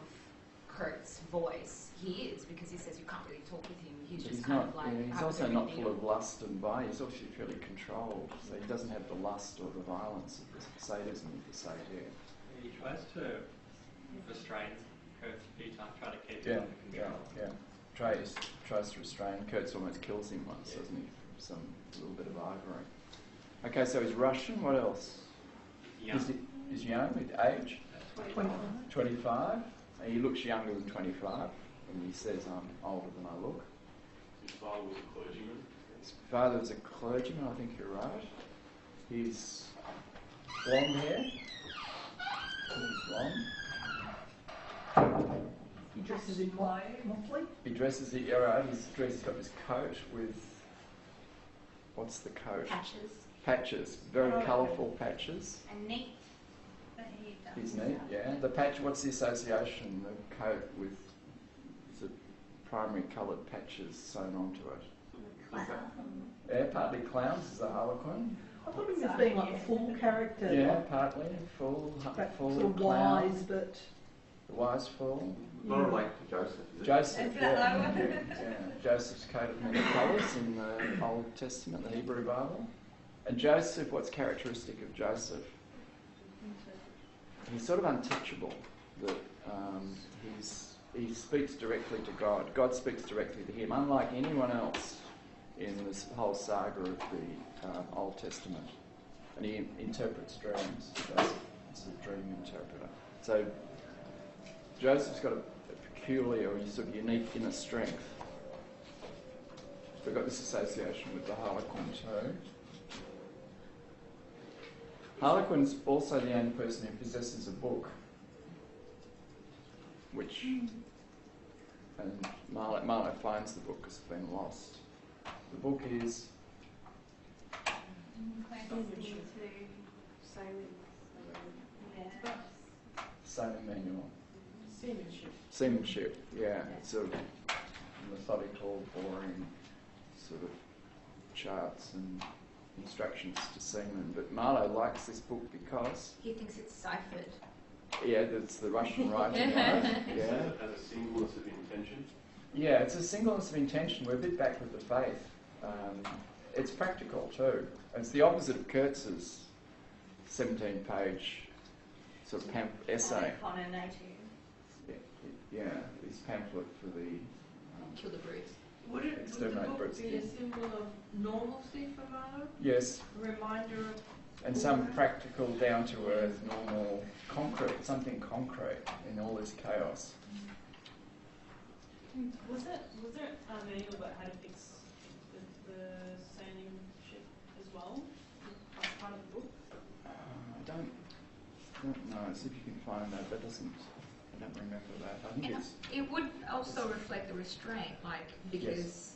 Kurt's voice, he is, because he says you can't really talk with him. He's just kind of like... he's also not full of lust and vice. He's actually fairly controlled. So he doesn't have the lust or the violence of the sadism of the satyr. He tries to restrain Kurtz a few times, try to keep him under control. Tries to restrain. Kurtz almost kills him once, doesn't he? From some little bit of ivory. Okay, so he's Russian. What else? He's young with age? 25. He looks younger than 25. And he says, I'm older than I look. His father was a clergyman. His father was a clergyman, I think you're right. He's blonde hair. He's blonde. He dresses in motley. He dresses in, right, he's got this coat with, what's the coat? Patches. Very colourful patches. And neat. He's neat, yeah. The patch, what's the association? The coat with primary coloured patches sewn onto it. Yeah, partly clowns is the Harlequin. I thought he was being like a full character. Yeah, partly full sort of wise, but the wise fool. Not related to Joseph, is it? Joseph, yeah. Joseph's coat of many colours in the Old Testament, the Hebrew Bible. And Joseph, what's characteristic of Joseph? He's sort of untouchable. That he speaks directly to God. God speaks directly to him. Unlike anyone else in this whole saga of the Old Testament, and he interprets dreams. He's a dream interpreter. So Joseph's got a peculiar, or sort of unique inner strength. We've got this association with the Harlequin too. Harlequin's also the only person who possesses a book, which, and Marlowe finds the book because it's been lost. The book is Sailing Manual. Seamanship, yeah. It's sort of methodical, boring sort of charts and instructions to seamen. But Marlowe likes this book because he thinks it's ciphered. Yeah, that's the Russian writing on it. Yeah. And a singleness of intention. Yeah, it's a singleness of intention. We're a bit back with the faith. It's practical too. It's the opposite of Kurtz's 17-page sort of essay. Yeah, his pamphlet for the Kill the Brutes. Would the book be a symbol of normalcy for Marlowe? Yes. A reminder of... And some practical, down-to-earth, normal, concrete, something concrete in all this chaos. Was there a manual about how to fix the sailing ship as well, as part of the book? I don't know. See if you can find that. I don't remember that. I think it would also reflect the restraint, because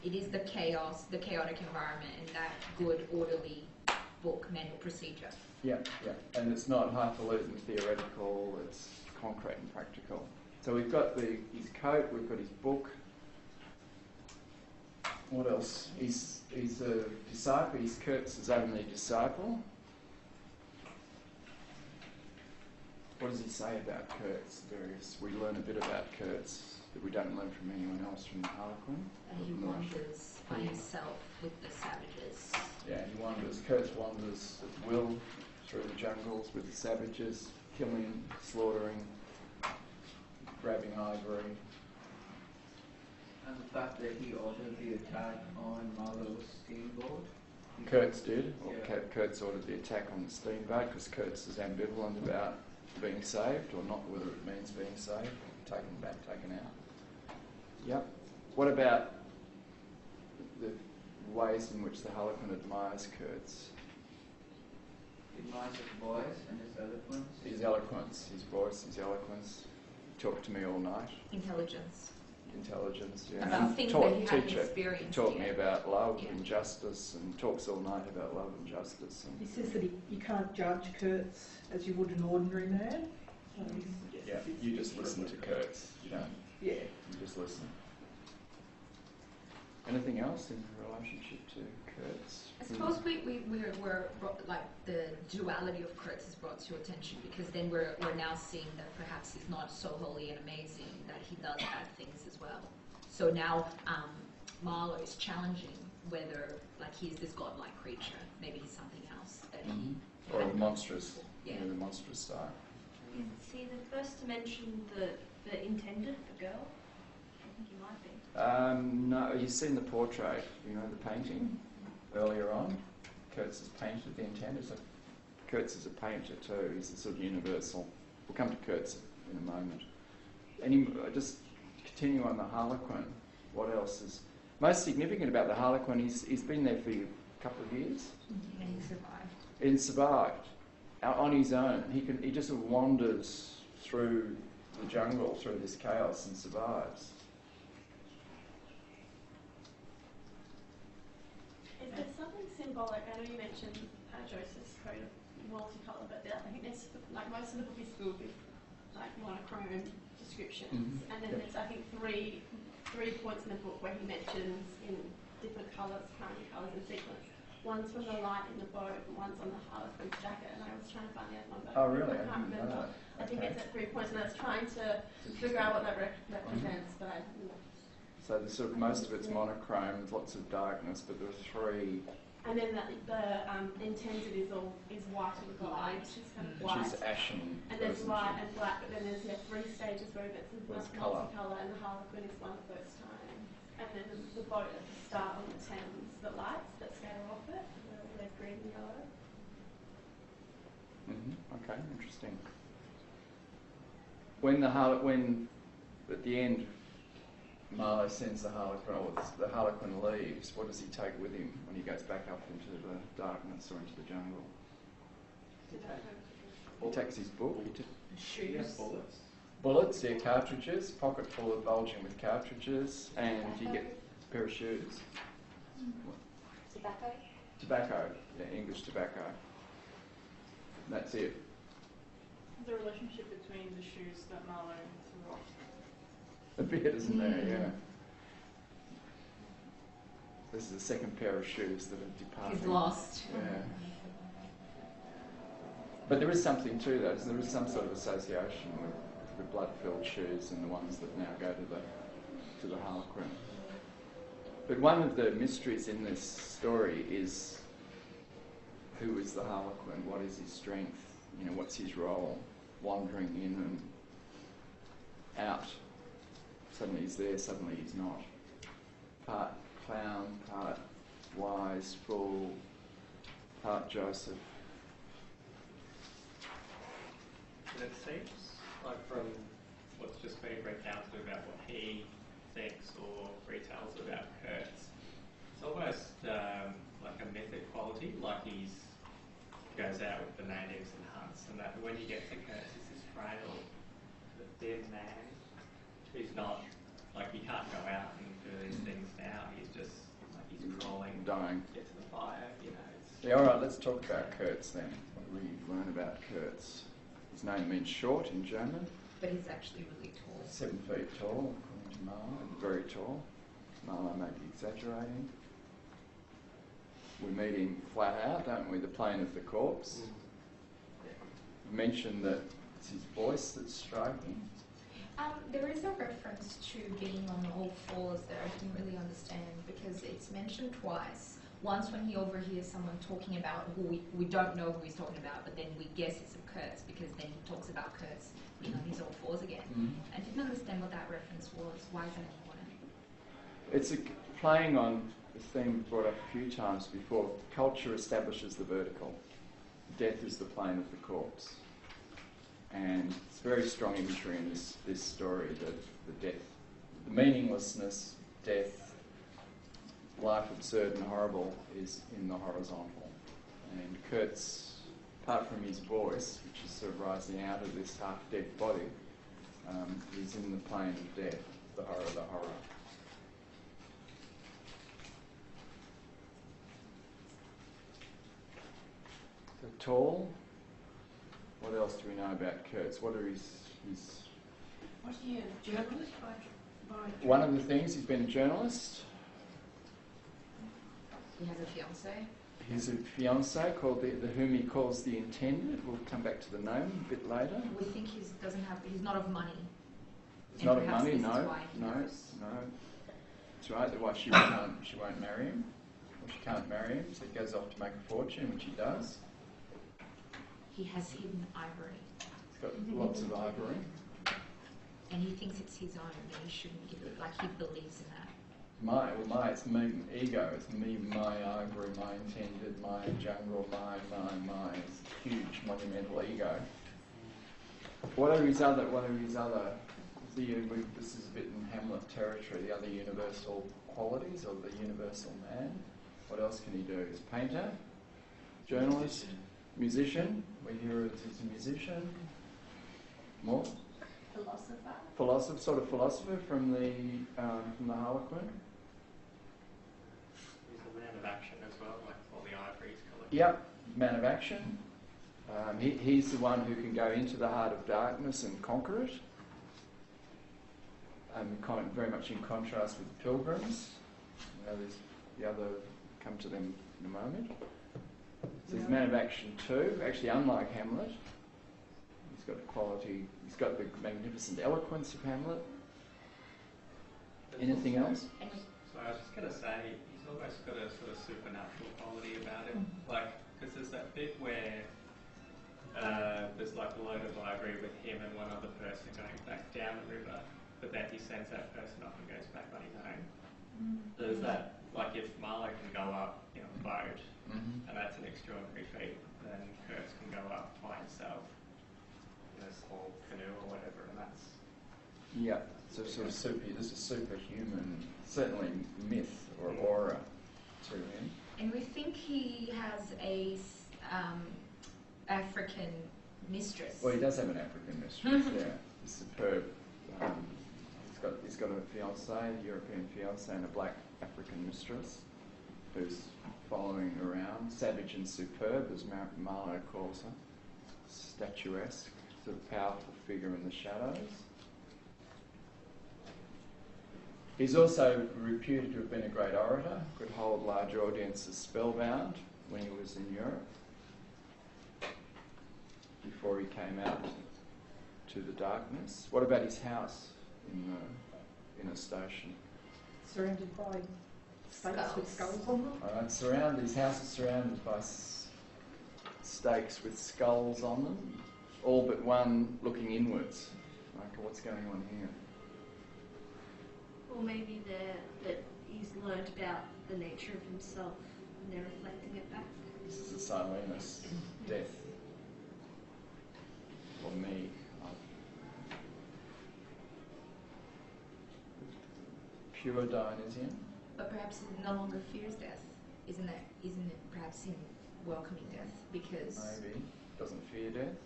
it is the chaos, the chaotic environment, and that good, orderly book, manual procedure. Yeah, and it's not highfalutin theoretical, it's concrete and practical. So we've got his coat, we've got his book. What else? He's a disciple, he's Kurtz's only disciple. What does he say about Kurtz? We learn a bit about Kurtz that we don't learn from anyone else from the Harlequin. And he wanders by himself with the savages. Yeah, he wanders. Kurtz wanders at will through the jungles with the savages, killing, slaughtering, grabbing ivory. And the fact that he ordered the attack on Marlowe's steamboat. Kurtz did. Kurtz ordered the attack on the steamboat because Kurtz is ambivalent about being saved, or not whether it means being saved, taken back, taken out. Yep. What about the ways in which the Harlequin admires Kurtz? He admires his voice and his eloquence. His eloquence, his voice, his eloquence. Talk to me all night. Intelligence, yeah. About things that you haven't experienced. He taught me about love and justice, and talks all night about love and justice. And he says that you can't judge Kurtz as you would an ordinary man. So you just listen to Kurtz. You don't. Yeah. You just listen. Anything else in relationship to Kurtz? I suppose we're like the duality of Kurtz is brought to attention, because then we're now seeing that perhaps he's not so holy and amazing, that he does bad things as well. So now Marlowe is challenging whether he's this godlike creature, maybe he's something else that he or a monstrous, the monstrous side. Is he the first to mention the intended, the girl? I think he might be. No, you've seen the portrait, the painting earlier on. Kurtz has painted the intended. So Kurtz is a painter too. He's a sort of universal. We'll come to Kurtz in a moment. Just continue on the Harlequin. What else is most significant about the Harlequin? He's been there for a couple of years. And he survived. And survived on his own. He just sort of wanders through the jungle, through this chaos, and survives. Is there something symbolic? I know you mentioned Joseph's coat of multicolour, but I think there's most of the book is filled with monochrome descriptions, and then there's I think three points in the book where he mentions in different colours, primary colours and sequence. One's from the light in the boat, and one's on the Harlequin's jacket, and I was trying to find the other one, but I can't remember. I think it's at 3 points, and I was trying to figure out what that represents, but I didn't know. So most of it's monochrome, there's lots of darkness, but there are three. And then the intended is white and gold, which is kind of white. Which is ashen. And there's light and black, but then there's 3 stages where it's multicolour, and the Harlequin is one of those times. and then the boat at the start on the Thames, the lights that scatter off it, the red, green, and yellow. Okay, interesting. When at the end Marlowe sends the Harlequin, or the Harlequin leaves, what does he take with him when he goes back up into the darkness or into the jungle? He takes his book. Shoes. Bullets. Bullets, yeah, cartridges, pocket full of bulging with cartridges, and you get a pair of shoes. Tobacco? Tobacco, yeah, English tobacco. That's it. The relationship between the shoes that Marlowe threw off. A bit, isn't there? Yeah. This is the second pair of shoes that have departed. He's lost. Yeah. But there is something to that. There is some sort of association with the blood-filled shoes and the ones that now go to the Harlequin. But one of the mysteries in this story is who is the Harlequin? What is his strength? You know, what's his role? Wandering in and out. Suddenly he's there, suddenly he's not. Part clown, part wise, fool, part Joseph. And it seems like from what's just been recounted about what he thinks or retells about Kurtz, it's almost like a mythic quality, like he goes out with the natives and hunts, and that when you get to Kurtz, he's this frail, thin man. He's not, like, he can't go out and do these things now. He's just, like, he's crawling, dying. Get to the fire, you know. Yeah, all right, let's talk about Kurtz then. What do we learn about Kurtz? His name means short in German. But he's actually really tall. 7 feet tall, according to Marlowe. Very tall. Marlowe may be exaggerating. We meet him flat out, don't we? The plane of the corpse. You mentioned that it's his voice that's striking. There is a reference to being on all fours that I didn't really understand, because it's mentioned twice. Once when he overhears someone talking about who we don't know who he's talking about, but then we guess it's Kurtz, because then he talks about Kurtz being on his all fours again. I didn't understand what that reference was. Why is that important? It's playing on the theme brought up a few times before. Culture establishes the vertical. Death is the plane of the corpse. And it's very strong imagery in this story, the death, the meaninglessness, death, life absurd and horrible is in the horizontal. And Kurtz, apart from his voice, which is sort of rising out of this half-dead body, is in the plane of death, the horror of the horror. So tall. What else do we know about Kurtz? What are his Was he a journalist by one of the things, he's been a journalist. He has a fiancée. He has a fiancée called whom he calls the intended. We'll come back to the name a bit later. We think he's not of money. He's not of money, no. That's right, that's why she won't marry him. Well, she can't marry him, so he goes off to make a fortune, which he does. He has hidden ivory. He's got lots of ivory. And he thinks it's his own, that he shouldn't give it, like he believes in that. It's me, ego, it's me, my ivory, my intended, my jungle, my, it's a huge monumental ego. What are his other, this is a bit in Hamlet territory, the other universal qualities, or the universal man? What else can he do? He's a painter, journalist, musician. We hear he's a musician. More? Philosopher from the Harlequin. He's a man of action as well, like all the ivories collected. Yep, man of action. He's the one who can go into the heart of darkness and conquer it. Very much in contrast with the pilgrims. There's the other, come to them in a moment. So he's a man of action too, actually unlike Hamlet. He's got the quality, he's got the magnificent eloquence of Hamlet. Anything else? So I was just going to say, he's almost got a sort of supernatural quality about him. Like, because there's that bit where there's like a load of ivory with him and one other person going back down the river, but then he sends that person off and goes back on his own. There's that, like if Marlowe can go up in a boat, and that's an extraordinary feat, then Kurtz can go up by himself in a small canoe or whatever, and that's... Yeah, so sort of this is superhuman, certainly myth or aura to him. And we think he has a African mistress. Well, he does have an African mistress, yeah. He's superb. He's got a fiancée, a European fiancée, and a black African mistress who's following around, savage and superb, as Marlowe calls her. Statuesque, sort of powerful figure in the shadows. He's also reputed to have been a great orator, could hold large audiences spellbound when he was in Europe, before he came out to the darkness. What about his house in a station? Surrounded by stakes with skulls on them? All right, his house is surrounded by stakes with skulls on them, all but one looking inwards. Like, what's going on here? Or maybe that he's learned about the nature of himself and they're reflecting it back. This is a Silenus death. Or me. Pure Dionysian. But perhaps he no longer fears death. Isn't it perhaps him welcoming death? Because maybe. Doesn't fear death.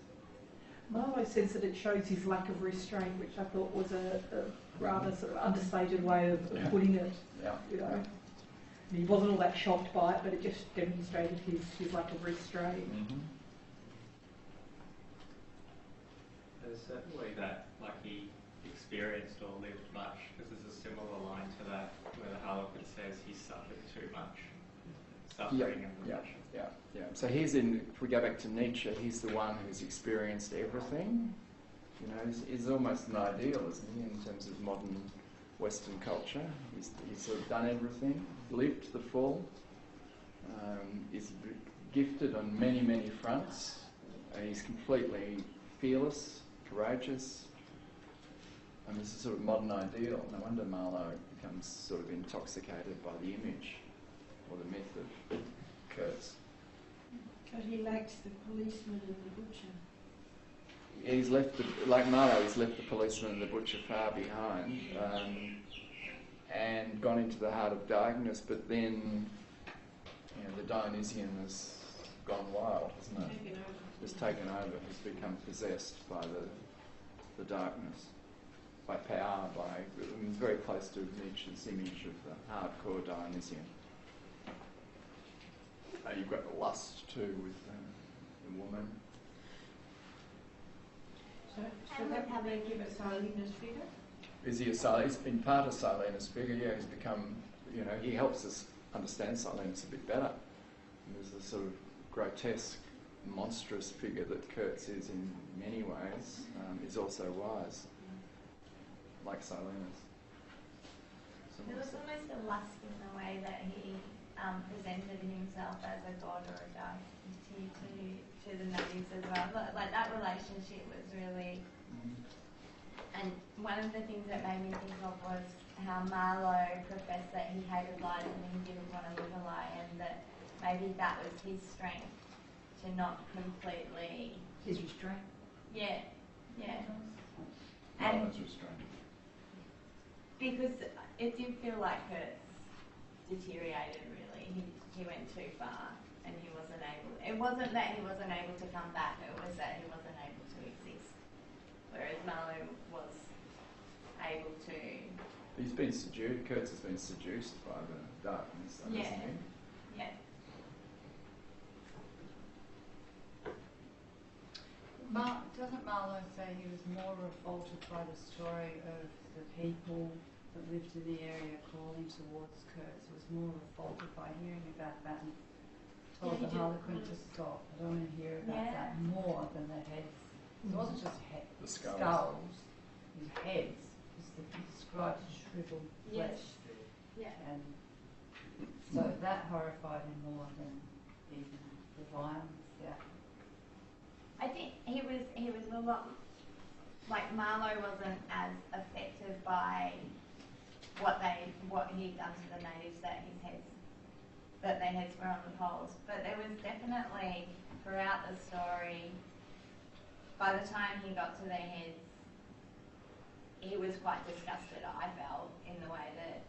Marlowe says that it shows his lack of restraint, which I thought was a rather sort of understated way of putting it. Yeah. You know, he wasn't all that shocked by it, but it just demonstrated his lack of restraint. There's certainly that, like he experienced or lived much, because there's a similar line to that where the Harlequin says he suffered too much. Suffering and rejection. Yeah. So if we go back to Nietzsche, he's the one who's experienced everything. You know, he's almost an ideal, isn't he, in terms of modern Western culture. He's sort of done everything, lived the full, is gifted on many, many fronts. He's completely fearless, courageous, and this is sort of modern ideal. No wonder Marlowe becomes sort of intoxicated by the image or the myth of Kurtz. But he lacks the policeman and the butcher. He's left, like Marlowe, he's left the policeman and the butcher far behind, and gone into the heart of darkness. But then, the Dionysian has gone wild, hasn't it? Has taken over. Has become possessed by the darkness, by power, it's very close to Nietzsche's image of the hardcore Dionysian. You've got the lust too with the woman. So that would make him a Silenus figure? Is he he's been part of Silenus figure, yeah. He's become, he helps us understand Silenus a bit better. And there's a sort of grotesque, monstrous figure that Kurtz is in many ways, is also wise, like Silenus. There was almost a lust in the way that he presented himself as a god or a deity to the natives as well. Like that relationship was really... And one of the things that made me think of was how Marlowe professed that he hated lies and he didn't want to live a lie, and that maybe that was his strength, to not completely... His restraint? Yeah. Marlowe's restraint. Because it did feel like Kurtz deteriorated, really. He went too far and he wasn't able... It wasn't that he wasn't able to come back, it was that he wasn't able to exist. Whereas Marlowe was able to... He's been seduced, Kurtz has been seduced by the darkness, hasn't he? Yeah. Doesn't Marlowe say he was more revolted by the story of the people that lived in the area crawling towards Kurtz? He was more revolted by hearing about that and told the Harlequin to stop. I don't want to hear about that more than the heads. It wasn't just the skulls, his heads. He described shriveled flesh. Yeah. And so that horrified him more than even the violence. Yeah. I think he was a lot... Like, Marlowe wasn't as affected by what he'd done to the natives, that their heads were on the poles. But there was definitely, throughout the story, by the time he got to their heads, he was quite disgusted, I felt, in the way that,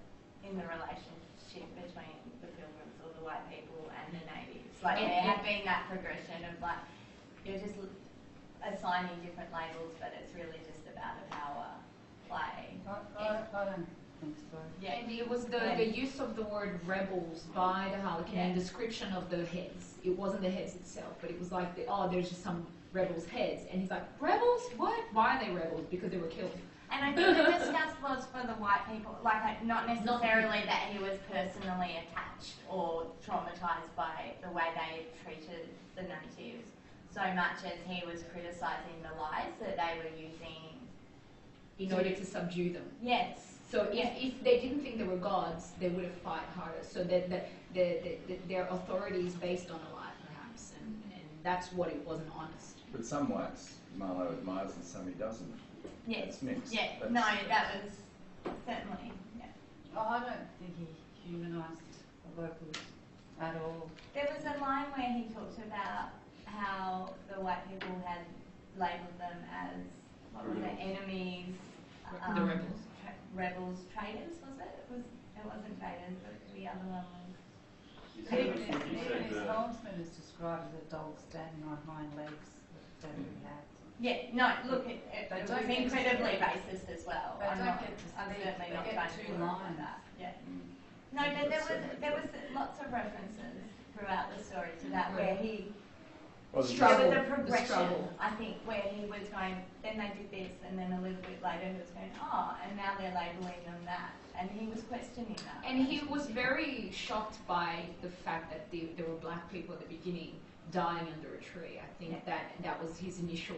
in the relationship between the Pilgrims or the white people and the natives. Like, there had been that progression of, like, you're just assigning different labels, but it's really just about a power play. I don't think so. Yeah, and it was the use of the word rebels by the Harlequin and description of the heads. It wasn't the heads itself, but it was like, there's just some rebels' heads. And he's like, rebels? What? Why are they rebels? Because they were killed. And I think the disgust was for the white people, like not necessarily that he was personally attached or traumatised by the way they treated the natives, so much as he was criticising the lies that they were using in order to subdue them. Yes. So if they didn't think they were gods, they would have fought harder. So that their authority is based on a lie, perhaps, and that's what it wasn't honest. But some whites Marlowe admires and some he doesn't. Yes. It's mixed. Yeah. That's That was certainly. Yeah. Oh, I don't think he humanised the locals at all. There was a line where he talked about how the white people had labelled them as what were the enemies. The rebels. Rebels, traitors, was it? It wasn't traitors, but the other one was. Even his helmsman is described as a dog standing on hind legs that he had. Yeah, no, look, it was incredibly racist as well. They I'm don't get to certainly speak. not They trying get to two glorify lines. that. Yeah. No, but there was lots of references throughout the story to that where he. Well, there was a progression, I think, where he was going, then they did this, and then a little bit later he was going, and now they're labelling them that. And he was questioning that. And he was very shocked by the fact that there were black people at the beginning dying under a tree. I think that was his initial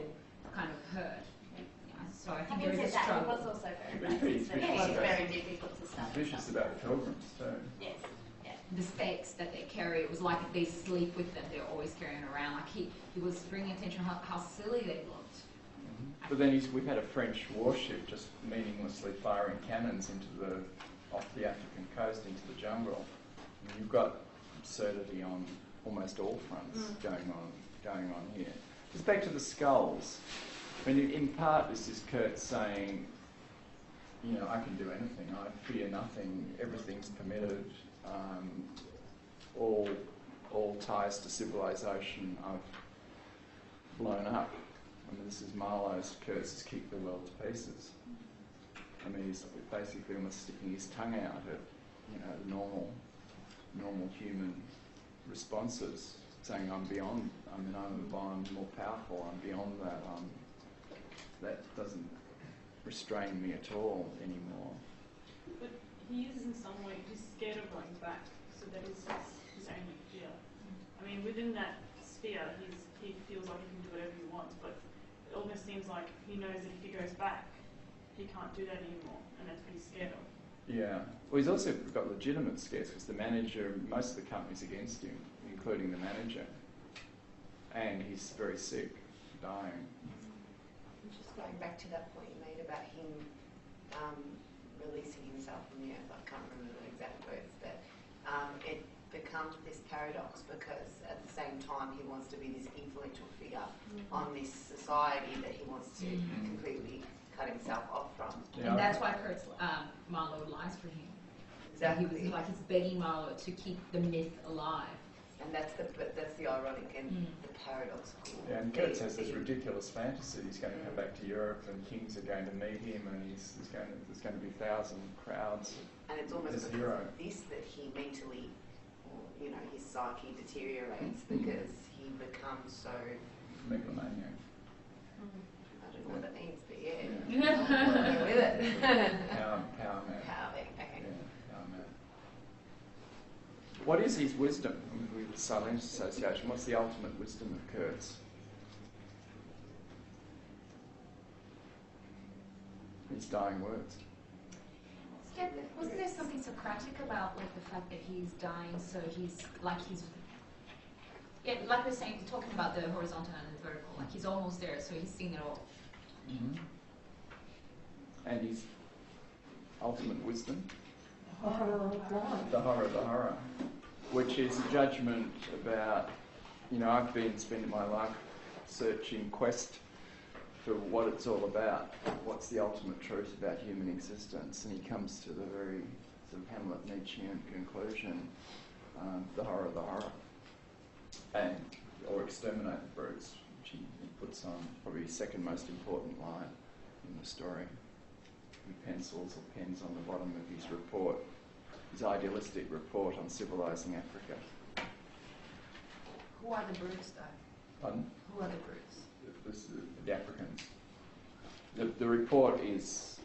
kind of hurt. Yeah, so I think there is a struggle. He was also very racist. It was very difficult to start. He's vicious about pilgrims too. Yes. The stakes that they carry, it was like they sleep with them, they're always carrying around. Like he was bringing attention how silly they looked. But then we've had a French warship just meaninglessly firing cannons off the African coast into the jungle. And you've got absurdity on almost all fronts going on here. Just back to the skulls. I mean, in part, this is Kurt saying, I can do anything. I fear nothing. Everything's permitted. All ties to civilization I've blown up. I mean, this is Marlowe's curse has kicked the world to pieces. I mean, he's basically almost sticking his tongue out at, the normal human responses, saying I'm beyond. I mean, I'm more powerful. I'm beyond that. That doesn't restrain me at all anymore. But he is in some way, he's scared of going back, so that is his only fear. I mean, within that sphere, he feels like he can do whatever he wants, but it almost seems like he knows that if he goes back, he can't do that anymore, and that's what he's scared of. Yeah. Well, he's also got legitimate scares because the manager, most of the company's against him, including the manager, and he's very sick, dying. Just going back to that point you made about him releasing himself from the earth, I can't remember the exact words, but it becomes this paradox because at the same time he wants to be this influential figure on this society that he wants to completely cut himself off from. And that's why Marlowe lies for him. Exactly. He's begging Marlowe to keep the myth alive. And that's the ironic and the paradoxical. Yeah, and Kurtz has this ridiculous fantasy. He's going to come back to Europe, and kings are going to meet him, and there's going to be 1,000 crowds. And it's almost as because hero. of this that he mentally, his psyche deteriorates because he becomes so megalomaniac. I don't know what that means, but yeah. Well, with it. Power mad. Power mad. Okay. Yeah, power mad. What is his wisdom with the Silence Association? What's the ultimate wisdom of Kurtz? His dying words. Yeah, wasn't there something Socratic about the fact that he's dying, so like we're saying, talking about the horizontal and the vertical, like he's almost there, so he's seen it all. And his ultimate wisdom? horror of life. The horror, which is a judgment about, I've been spending my life searching, quest for what it's all about. What's the ultimate truth about human existence? And he comes to the very sort of Hamlet Nietzschean conclusion, the horror, or exterminate the brutes, which he puts on probably his second most important line in the story. He pencils or pens on the bottom of his report, his idealistic report on civilising Africa. Who are the brutes, though? Pardon? Who are the brutes? The Africans. The report is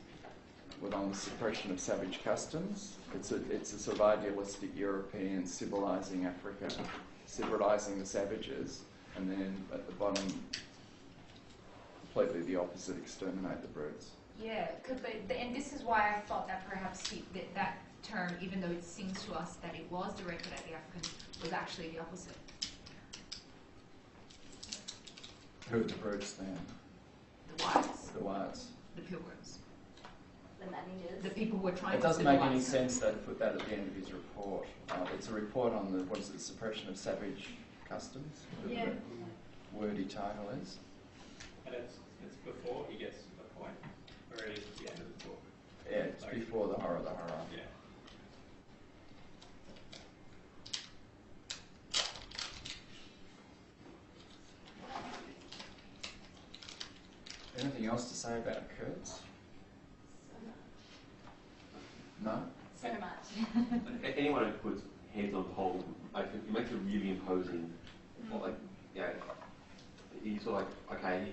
on the suppression of savage customs. It's a sort of idealistic European civilising Africa, civilising the savages, and then at the bottom, completely the opposite, exterminate the brutes. Yeah, and this is why I thought that perhaps that term, even though it seems to us that it was directed at the Africans, was actually the opposite. Who are the brutes then? The whites. The whites. The pilgrims. The managers. The people who were trying It to doesn't make any civilize sense though to put that at the end of his report. It's a report on the suppression of savage customs. Yeah. The wordy title is. And it's before he gets to the point where it is at the end of the book. Yeah, it's before the horror. Yeah. Anything else to say about Kurtz? No? So much. Anyone who puts heads on poles, it makes a really imposing, he's sort of like, okay,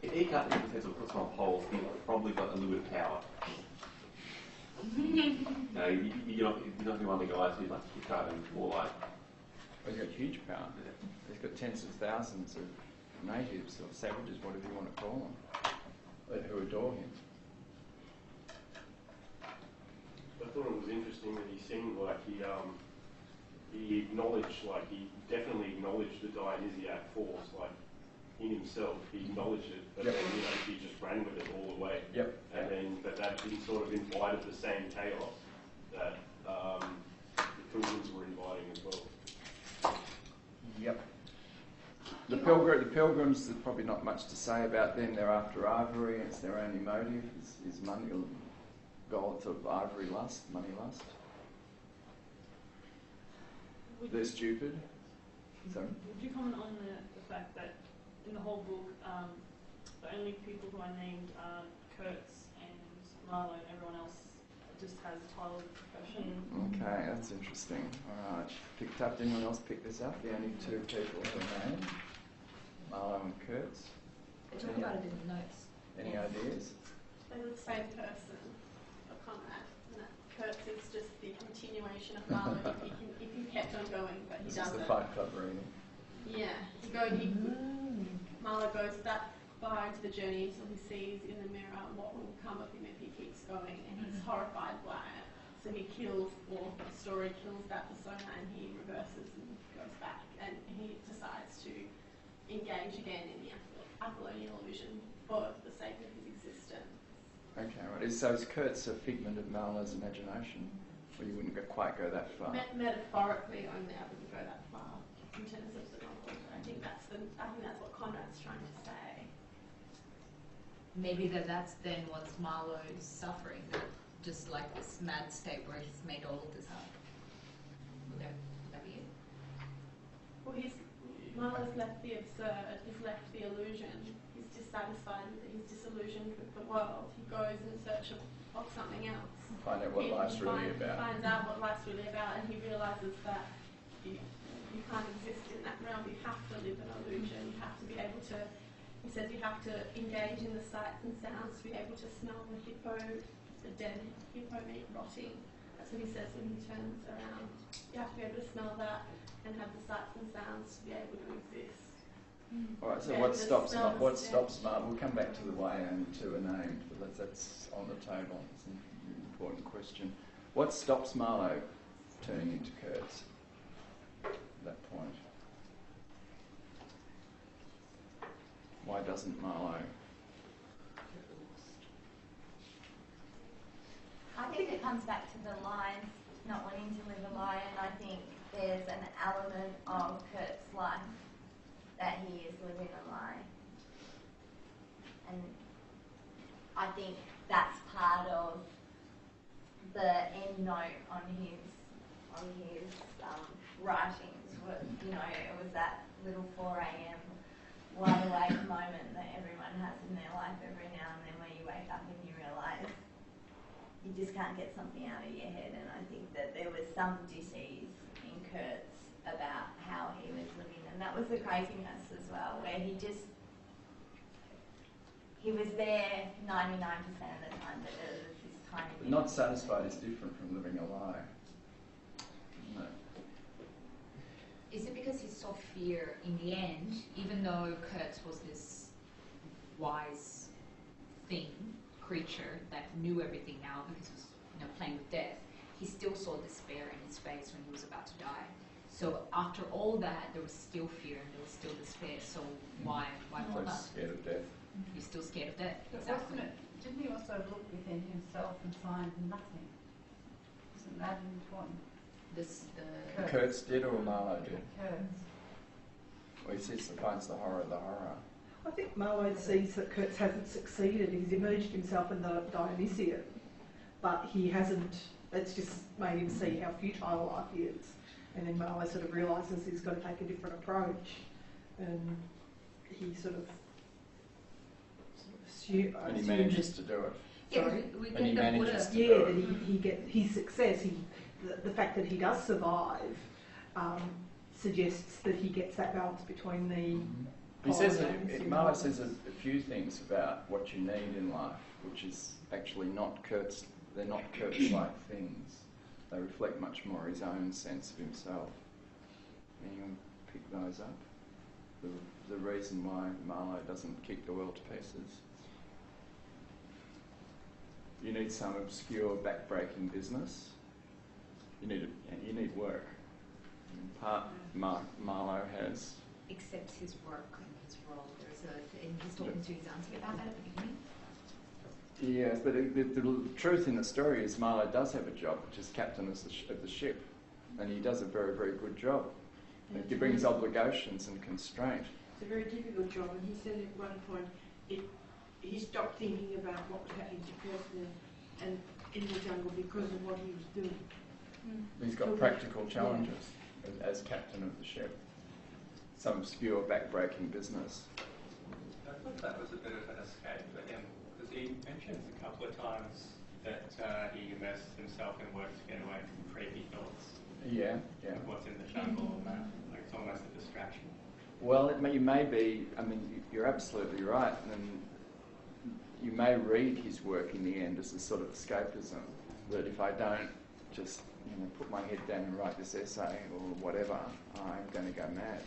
if he can't put heads on poles, he's probably got a little bit of power. You're not going to be one of the guys who's like kickstarting more like. Well, he's got huge power. He's got tens of thousands of natives or savages, whatever you want to call them, who adore him. I thought it was interesting that he seemed like he acknowledged, he definitely acknowledged the Dionysiac force, in himself. He acknowledged it, but then he just ran with it all the way. Yep. And then, but that sort of invited the same chaos that the pilgrims were inviting as well. Yep. The pilgrims, there's probably not much to say about them. They're after ivory. It's their only motive is money, gold, sort of ivory lust, money lust. They're stupid. Would you comment on the fact that in the whole book, the only people who are named are Kurtz and Marlowe, and everyone else just has a title of profession? Okay, that's interesting. All right, picked up. Anyone else pick this up? The only two people who are named, Marlowe and Kurtz. They talk about it in the notes. Any ideas? They're the same person, of Conrad, and that Kurtz is just the continuation of Marlowe if he kept on going, but he This doesn't. is the Fight Club reading. Yeah, Marlowe goes that far into the journey until he sees in the mirror what will come of him if he keeps going, and he's horrified by it. So he kills, or the story kills that persona, and he reverses and goes back, and he decides to engage again in the Apollonian illusion for the sake of his existence. Okay, right. So is Kurtz a figment of Marlowe's imagination? Or you wouldn't quite go that far? Metaphorically, only I wouldn't go that far in terms of the novel. I think that's what Conrad's trying to say. Maybe that's then what's Marlowe's suffering, just like this mad state where he's made all of this up. Would that be it? Well, Marlowe's left the absurd, he's left the illusion, he's dissatisfied with it, he's disillusioned with the world. He goes in search of something else. Find out what life's really about. He finds out what life's really about, and he realises that you can't exist in that realm. You have to live an illusion. You have to be able to, he says you have to engage in the sights and sounds to be able to smell the hippo, the dead hippo meat rotting. That's what he says when he turns around. You have to be able to smell that and have the sights and sounds to be able to exist. All right. So what stops Marlowe? We'll come back to the way only two are named, but that's on the table. It's an important question. What stops Marlowe turning into Kurtz at that point? Why doesn't Marlowe? I think it comes back to the lines not wanting to live a lie, and I think there's an element of Kurt's life that he is living a lie. And I think that's part of the end note on his writings. Was, you know, it was that little 4 a.m. wide awake moment that everyone has in their life every now and then, where you wake up and you realise you just can't get something out of your head. And I think that there was some dis-ease in Kurt's about how he was living, and that was the craziness as well, where he was there 99% of the time, but there was this tiny bit. Not satisfied is different from living a lie. No. Is it because he saw fear in the end, even though Kurtz was this wise creature that knew everything now because he was, you know, playing with death, he still saw despair in his face when he was about to die. So after all that, there was still fear and there was still despair. So why bother? Scared of death. You're still scared of death. But Exactly. didn't he also look within himself and find nothing? Isn't that important? Kurtz did, or Marlowe did? Kurtz. Well, he finds the horror of the horror. I think Marlowe sees that Kurtz hasn't succeeded. He's immersed himself in the Dionysian, but he hasn't. It's just made him see how futile life is. And then Marlowe sort of realises he's got to take a different approach, and he sort of And he manages to do it. Yeah, we get the that he gets his success. The fact that he does survive suggests that he gets that balance between the. He says Marlowe says a few things about what you need in life, which is actually not Kurtz. They're not Kurtz-like things. They reflect much more his own sense of himself. Anyone pick those up? The reason why Marlowe doesn't kick the world to pieces. You need some obscure, back-breaking business. You need work. Part Marlowe has. Accepts his work and his role. And he's talking to his auntie about that at the beginning. Yes, but the truth in the story is Marlowe does have a job, which is captain of the ship, and he does a very, very good job. It brings obligations and constraint. It's a very difficult job, and he said at one point he stopped thinking about what was happening to Kurtz and in the jungle because of what he was doing. He's got practical challenges as captain of the ship. Some obscure, back-breaking business. I thought that was a bit of an escape for him, because he mentions a couple of times that he immerses himself in work to get away from creepy thoughts. Yeah. Of what's in the jungle and that. Like, it's almost a distraction. Well, you may be, I mean, you're absolutely right, and you may read his work in the end as a sort of escapism, that if I don't just put my head down and write this essay or whatever, I'm going to go mad.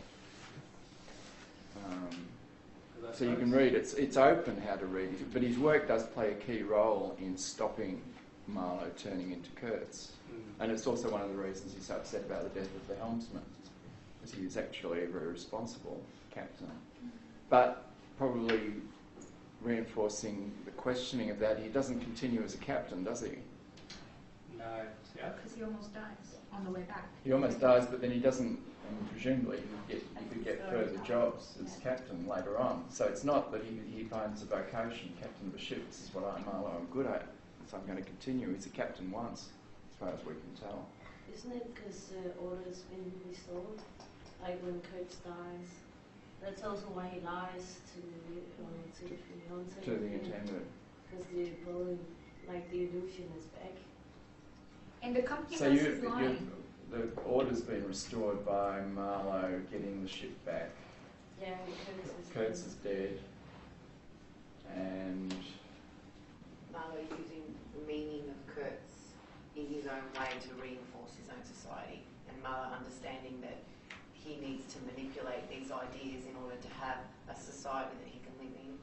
So you can read, it's open how to read it, but his work does play a key role in stopping Marlowe turning into Kurtz. And it's also one of the reasons he's so upset about the death of the helmsman, because he was actually a very responsible captain. But probably reinforcing the questioning of that, he doesn't continue as a captain, does he? No. Because he almost dies on the way back. He almost dies, but then he doesn't, and presumably he could get further jobs as captain later on. So it's not that he finds a vocation, captain of a ship, this is what Marlowe I'm good at, so I'm going to continue. He's a captain once, as far as we can tell. Isn't it because order's been restored? Like when Kurtz dies? That's also why he lies to the fiancé. To the intended. Because the illusion is back. And the company so is lying. The order's been restored by Marlowe getting the ship back. Yeah, Kurtz is dead. And Marlowe using the meaning of Kurtz in his own way to reinforce his own society, and Marlowe understanding that he needs to manipulate these ideas in order to have a society that he can live in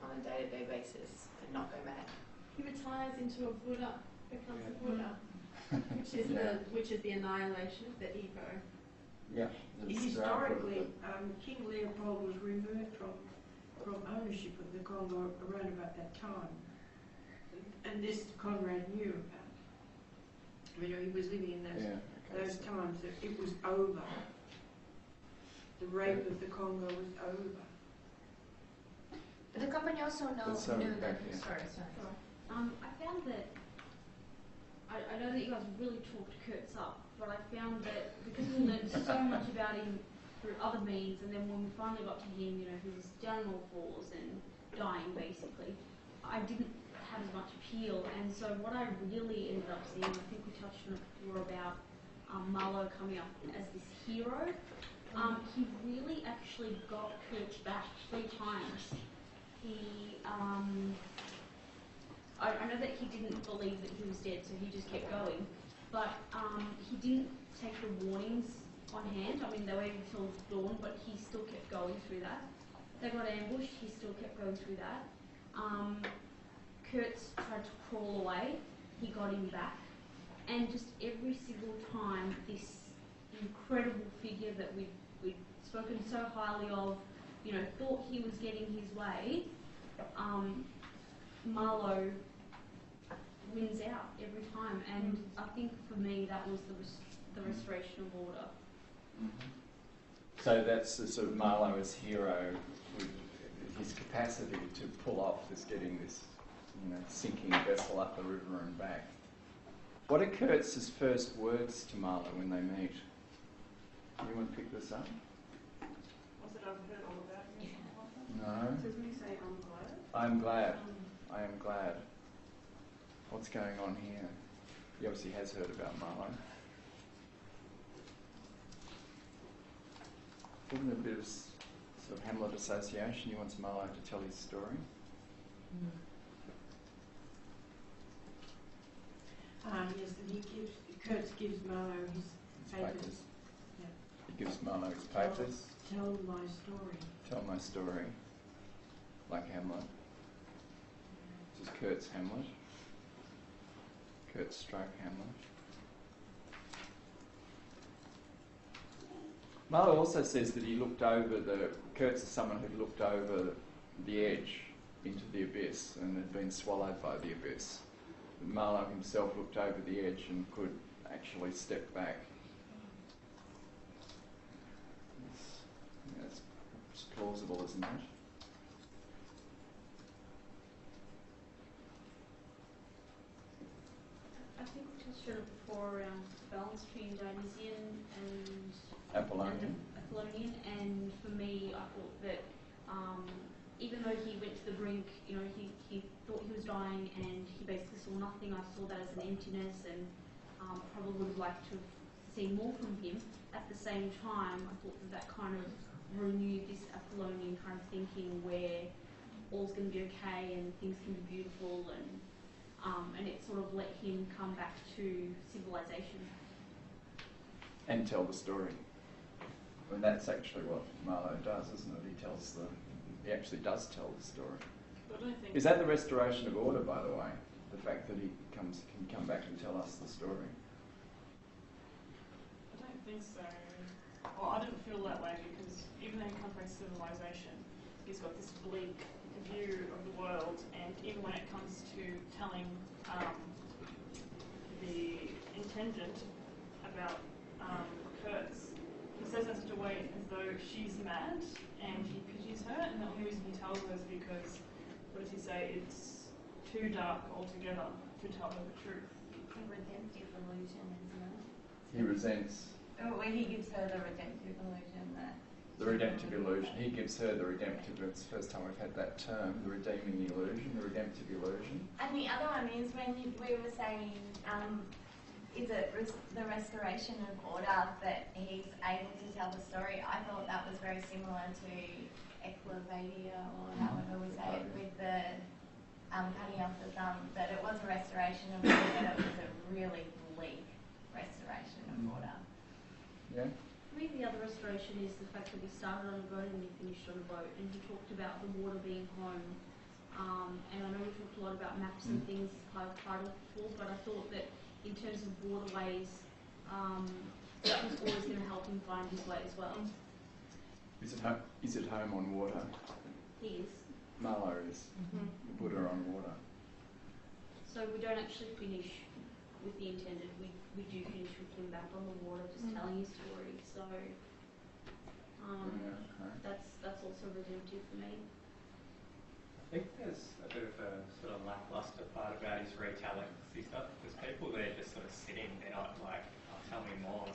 on a day-to-day basis and not go mad. He retires into a Buddha, becomes a Buddha, which is the annihilation of the ego. Yeah. Historically, King Leopold was removed from ownership of the Congo around about that time, and this Conrad knew about. You know, he was living in those, those so times that it was over. The rape of the Congo was over. But the company also knew that. Sorry. I found that I know that you guys really talked Kurtz up, but I found that because we learned so much about him through other means, and then when we finally got to him, you know, he was down on all fours and dying basically, I didn't have as much appeal. And so what I really ended up seeing, I think we touched on it before about Marlowe coming up as this hero. He really actually got Kurtz back 3 times. He, I know that he didn't believe that he was dead, so he just kept going. But he didn't take the warnings on hand. I mean, they waited until dawn, but he still kept going through that. They got ambushed, he still kept going through that. Kurtz tried to crawl away, he got him back. And just every single time, this incredible figure that we'd spoken so highly of, you know, thought he was getting his way, Marlowe wins out every time. And I think for me that was the restoration of order. So that's the sort of Marlowe as hero, with his capacity to pull off this, getting this, you know, sinking vessel up the river and back. What are Kurtz's first words to Marlowe when they meet? Anyone pick this up? Was it I've heard all about you? No. Doesn't he say I'm glad? I'm glad. I am glad. What's going on here? He obviously has heard about Marlowe. Isn't it a bit of sort of Hamlet association? He wants Marlowe to tell his story. Yes, and Kurtz gives Marlowe his papers. Yeah. He gives Marlowe his papers. Tell my story. Tell my story. Like Hamlet. This is Kurtz Hamlet. Kurtz stroke Hamlet. Marlowe also says that he looked over Kurtz is someone who looked over the edge into the abyss and had been swallowed by the abyss. But Marlowe himself looked over the edge and could actually step back. It's plausible, isn't it? I think we touched on it before around balance between Dionysian and Apollonian. And for me, I thought that even though he went to the brink, you know, he thought he was dying and he basically saw nothing. I saw that as an emptiness and probably would have liked to have seen more from him. At the same time, I thought that kind of renewed this Apollonian kind of thinking where all's going to be okay and things can be beautiful, and it sort of let him come back to civilization. And tell the story. I mean, that's actually what Marlowe does, isn't it? He actually does tell the story. But I don't think Is that the restoration of order, by the way? The fact that he can come back and tell us the story? I don't think so. Well, I didn't feel that way because even though he comes back to civilization, he's got this bleak view of the world, and even when it comes to telling the intendant about Kurtz, he says it in such a way as though she's mad and he pities her, and the only reason he tells her is because, what does he say, it's too dark altogether to tell her the truth. The redemptive illusion, isn't it? He resents. Where he gives her the redemptive illusion that... The redemptive illusion. He gives her the redemptive. It's the first time we've had that term, the redeeming illusion, the redemptive illusion. And the other one is when we were saying, is it the restoration of order that he's able to tell the story? I thought that was very similar to Eclovadia, or however we say it, with the cutting off the thumb, that it was a restoration of order, but it was a really bleak restoration of order. Yeah? For me, the other restoration is the fact that we started on a boat and we finished on a boat, and he talked about the water being home. And I know we talked a lot about maps and things as part of title before, but I thought that in terms of waterways, that was always going to help him find his way as well. Is it home on water? He is. Marlowe is. The Buddha on water. So we don't actually finish with the intended, we do finish with him back on the water, just telling his story. So that's also redemptive for me. I think there's a bit of a sort of lackluster part about his retelling. There's people there just sort of sitting. They're not like, oh, tell me more.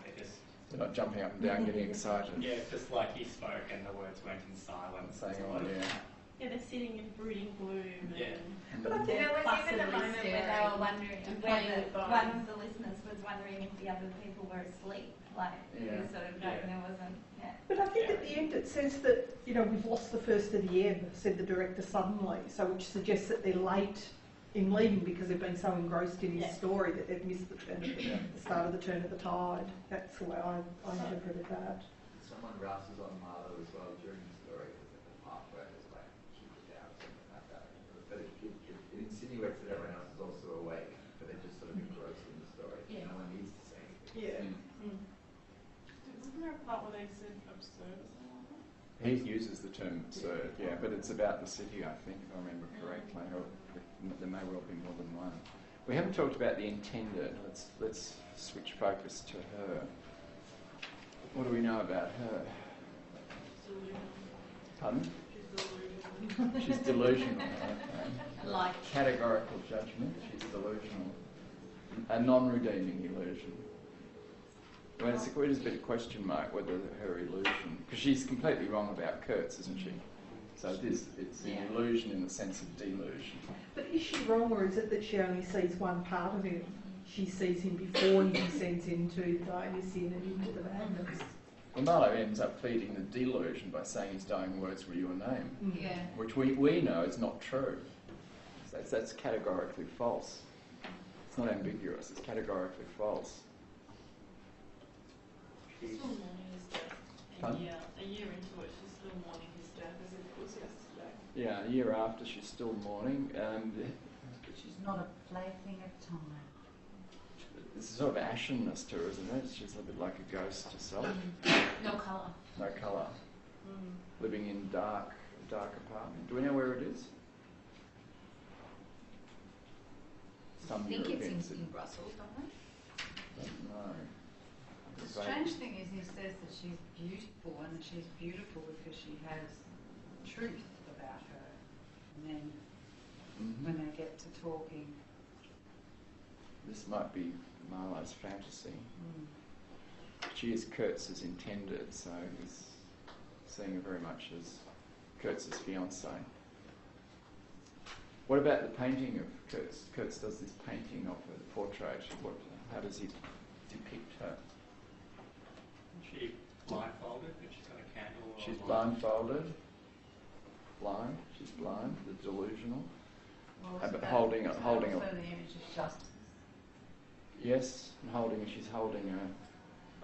They're not jumping up and down, getting excited. Yeah, it's just like he spoke and the words went in silence. Saying, oh, yeah. Yeah, they're sitting in brooding gloom. Yeah. But I think there was even a moment where they were wondering, one of the listeners was wondering if the other people were asleep. Like, it was sort of going, there wasn't, But I think at the end it says that, we've lost the first of the ebb, said the director suddenly, so which suggests that they're late in leaving because they've been so engrossed in his story that they've missed the turn of the start of the turn of the tide. That's the way I interpreted that. Someone rouses on Marlowe as well during the story, at the part where it's like, keep it down, something like that. But it insinuates that everyone else is also awake, but they're just sort of engrossed in the story. Yeah. No one needs to say anything. Yeah. Wasn't there a part where they said absurd or something like that? He uses the term absurd, yeah, but it's about the city, I think, if I remember correctly, or there may well be more than one. We haven't talked about the intended. Let's switch focus to her. What do we know about her? Pardon? She's delusional. Okay. Like categorical judgment. She's delusional. A non-redeeming illusion. Well, it's a bit of question mark whether her illusion, because she's completely wrong about Kurtz, isn't she? So it's an illusion in the sense of delusion. But is she wrong, or is it that she only sees one part of him? She sees him before he descends into the Dionysian and into the madness. Well, Marlowe ends up feeding the delusion by saying his dying words were your name, Yeah. which we know is not true. So that's categorically false. It's not ambiguous, it's categorically false. She's still mourning his death. Pardon? A year into it, she's still mourning his death as if it was yesterday. Yeah, a year after she's still mourning. She's not a plaything of time. There's a sort of ashenness to her, isn't it? She's a bit like a ghost herself. No colour. No colour. Living in dark apartment. Do we know where it is? I think it's in Brussels, don't we? No. The strange thing is he says that she's beautiful, and she's beautiful because she has truth about her. And then when they get to talking... This might be Marlowe's fantasy. She is Kurtz's intended, so he's seeing her very much as Kurtz's fiancée. What about the painting of Kurtz? Kurtz does this painting of her, the portrait. How does he depict her? She blindfolded, but she's got a candle. She's blindfolded. Blind. She's blind. The delusional. Well, holding a. the image of justice. Yes, and she's holding her.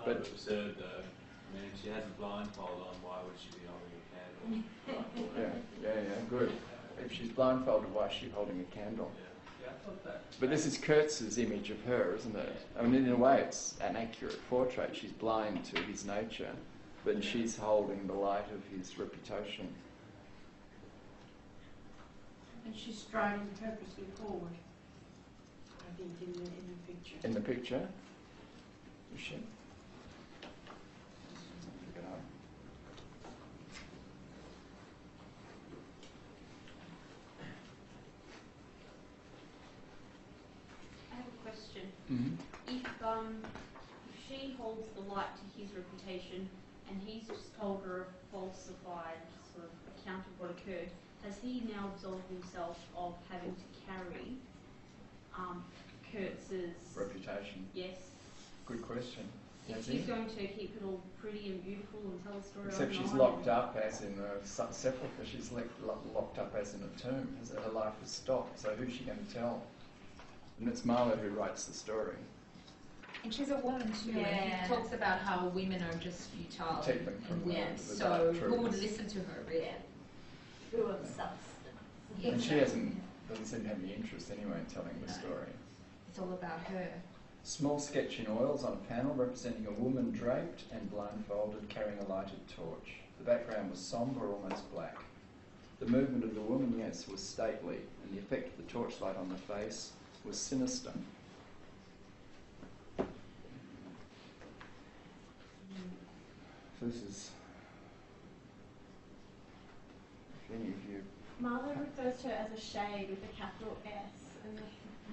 But absurd though. I mean, if she has a blindfold on, why would she be holding a candle? Yeah, good. If she's blindfolded, why is she holding a candle? Yeah, I thought that. But this is Kurtz's image of her, isn't it? I mean, in a way, it's an accurate portrait. She's blind to his nature, but she's holding the light of his reputation. And she's striding purposely forward, I think, in the picture. In the picture? Is she? Look it up. I have a question. Mm-hmm. If she holds the light to his reputation and he's just told her a falsified sort of account of what occurred, has he now absolved himself of having to carry Kurtz's reputation? Yes. Good question. If she's going to keep it all pretty and beautiful and tell a story Except she's locked up as in a sepulchre. She's locked up as in a tomb. Her life has stopped. So who's she going to tell? And it's Marlowe who writes the story. And she's a woman too, and he talks about how women are just futile. Protect them from the so dark who would truths. listen to her, really? Who of substance. And she doesn't seem to have any interest anyway in telling the story. It's all about her. Small sketch in oils on a panel representing a woman draped and blindfolded carrying a lighted torch. The background was sombre, almost black. The movement of the woman, yes, was stately, and the effect of the torchlight on the face was sinister. This is, if any of you. Marlowe refers to her as a shade with a capital S, and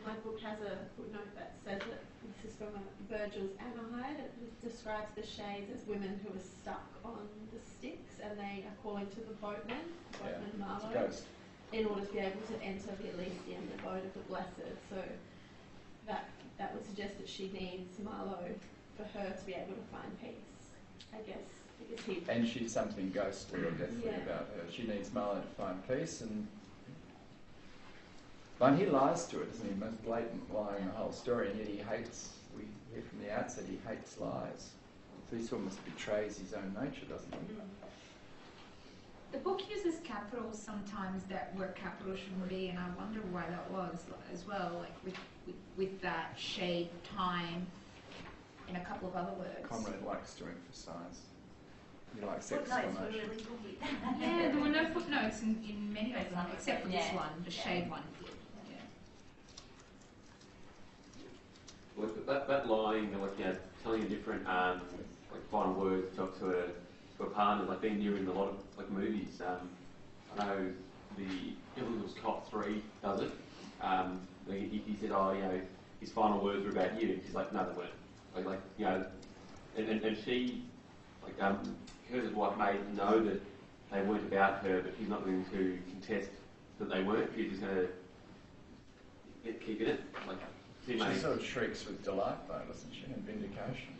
my book has a footnote that says that this is from Virgil's Aeneid. It describes the shades as women who are stuck on the sticks, and they are calling to the boatman Marlowe, in order to be able to enter the Elysium, the abode of the blessed. So that would suggest that she needs Marlowe for her to be able to find peace, I guess. Because he and she's something ghostly or deathly about her. She needs Marlowe to find peace, but he lies to her, doesn't he? Most blatant lie in the whole story, and yet he hates. We hear from the outset he hates lies. So he almost betrays his own nature, doesn't he? The book uses capitals sometimes that where capitals shouldn't be, and I wonder why that was as well, like with that shade, time, and a couple of other words. Conrad likes to emphasise. He likes Footnotes were exclamation. really good. Yeah, there were no footnotes in many of them, except for this one, the shade one did. Yeah. Well, that line, telling a different final words to talk to a partner, like being near in a lot of movies. I know the Illegal's Cop 3 does it. He said, his final words were about you. She's like, no, they weren't. And she, his wife may know that they weren't about her, but she's not going to contest that they weren't. She's just going to keep in it. She sort of shrieks with delight, though, doesn't she, and vindication.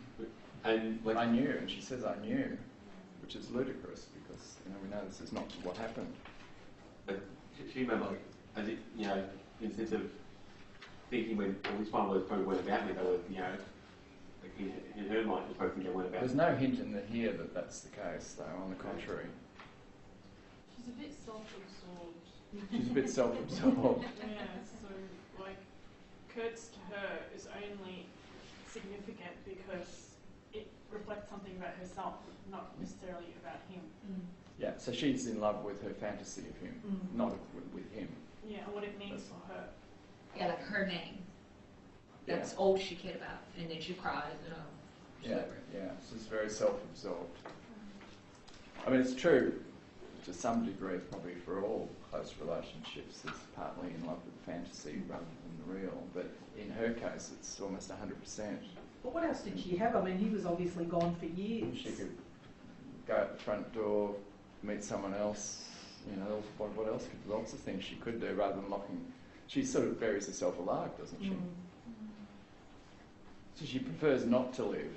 And I knew, and she says, I knew, which is ludicrous because we know this is not what happened. But she remember, in the sense of thinking when all these final words probably weren't about me, they were, in her mind, she probably think they weren't about me. There's no hint in here that that's the case, though. On the contrary, She's a bit self-absorbed. She's a bit self-absorbed. Yeah, so Kurtz to her is only significant because it reflects something about herself, not necessarily about him. Yeah, so she's in love with her fantasy of him, not with him. Yeah, and what it means for her. Yeah, like her name. That's all she cared about, and then she cries. She's very self-absorbed. I mean, it's true to some degree, probably for all close relationships. It's partly in love with fantasy rather than the real, but in her case, it's almost 100%. But what else did she have? I mean, he was obviously gone for years. She could go out the front door, meet someone else. What else? Lots of things she could do rather than locking. She sort of buries herself alive, doesn't she? So she prefers not to live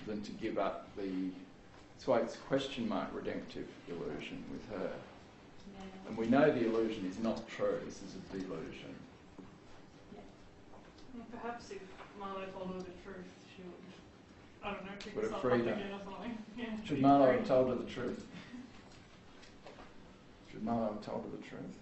than to give up the. That's why it's question mark redemptive illusion with her. Yeah. And we know the illusion is not true. This is a delusion. Well, perhaps if Marlowe told her the truth, she would, I don't know, pick would have herself up freed her. again or something. Yeah, Should Marlowe have told her the truth? Should Marlowe have told her the truth?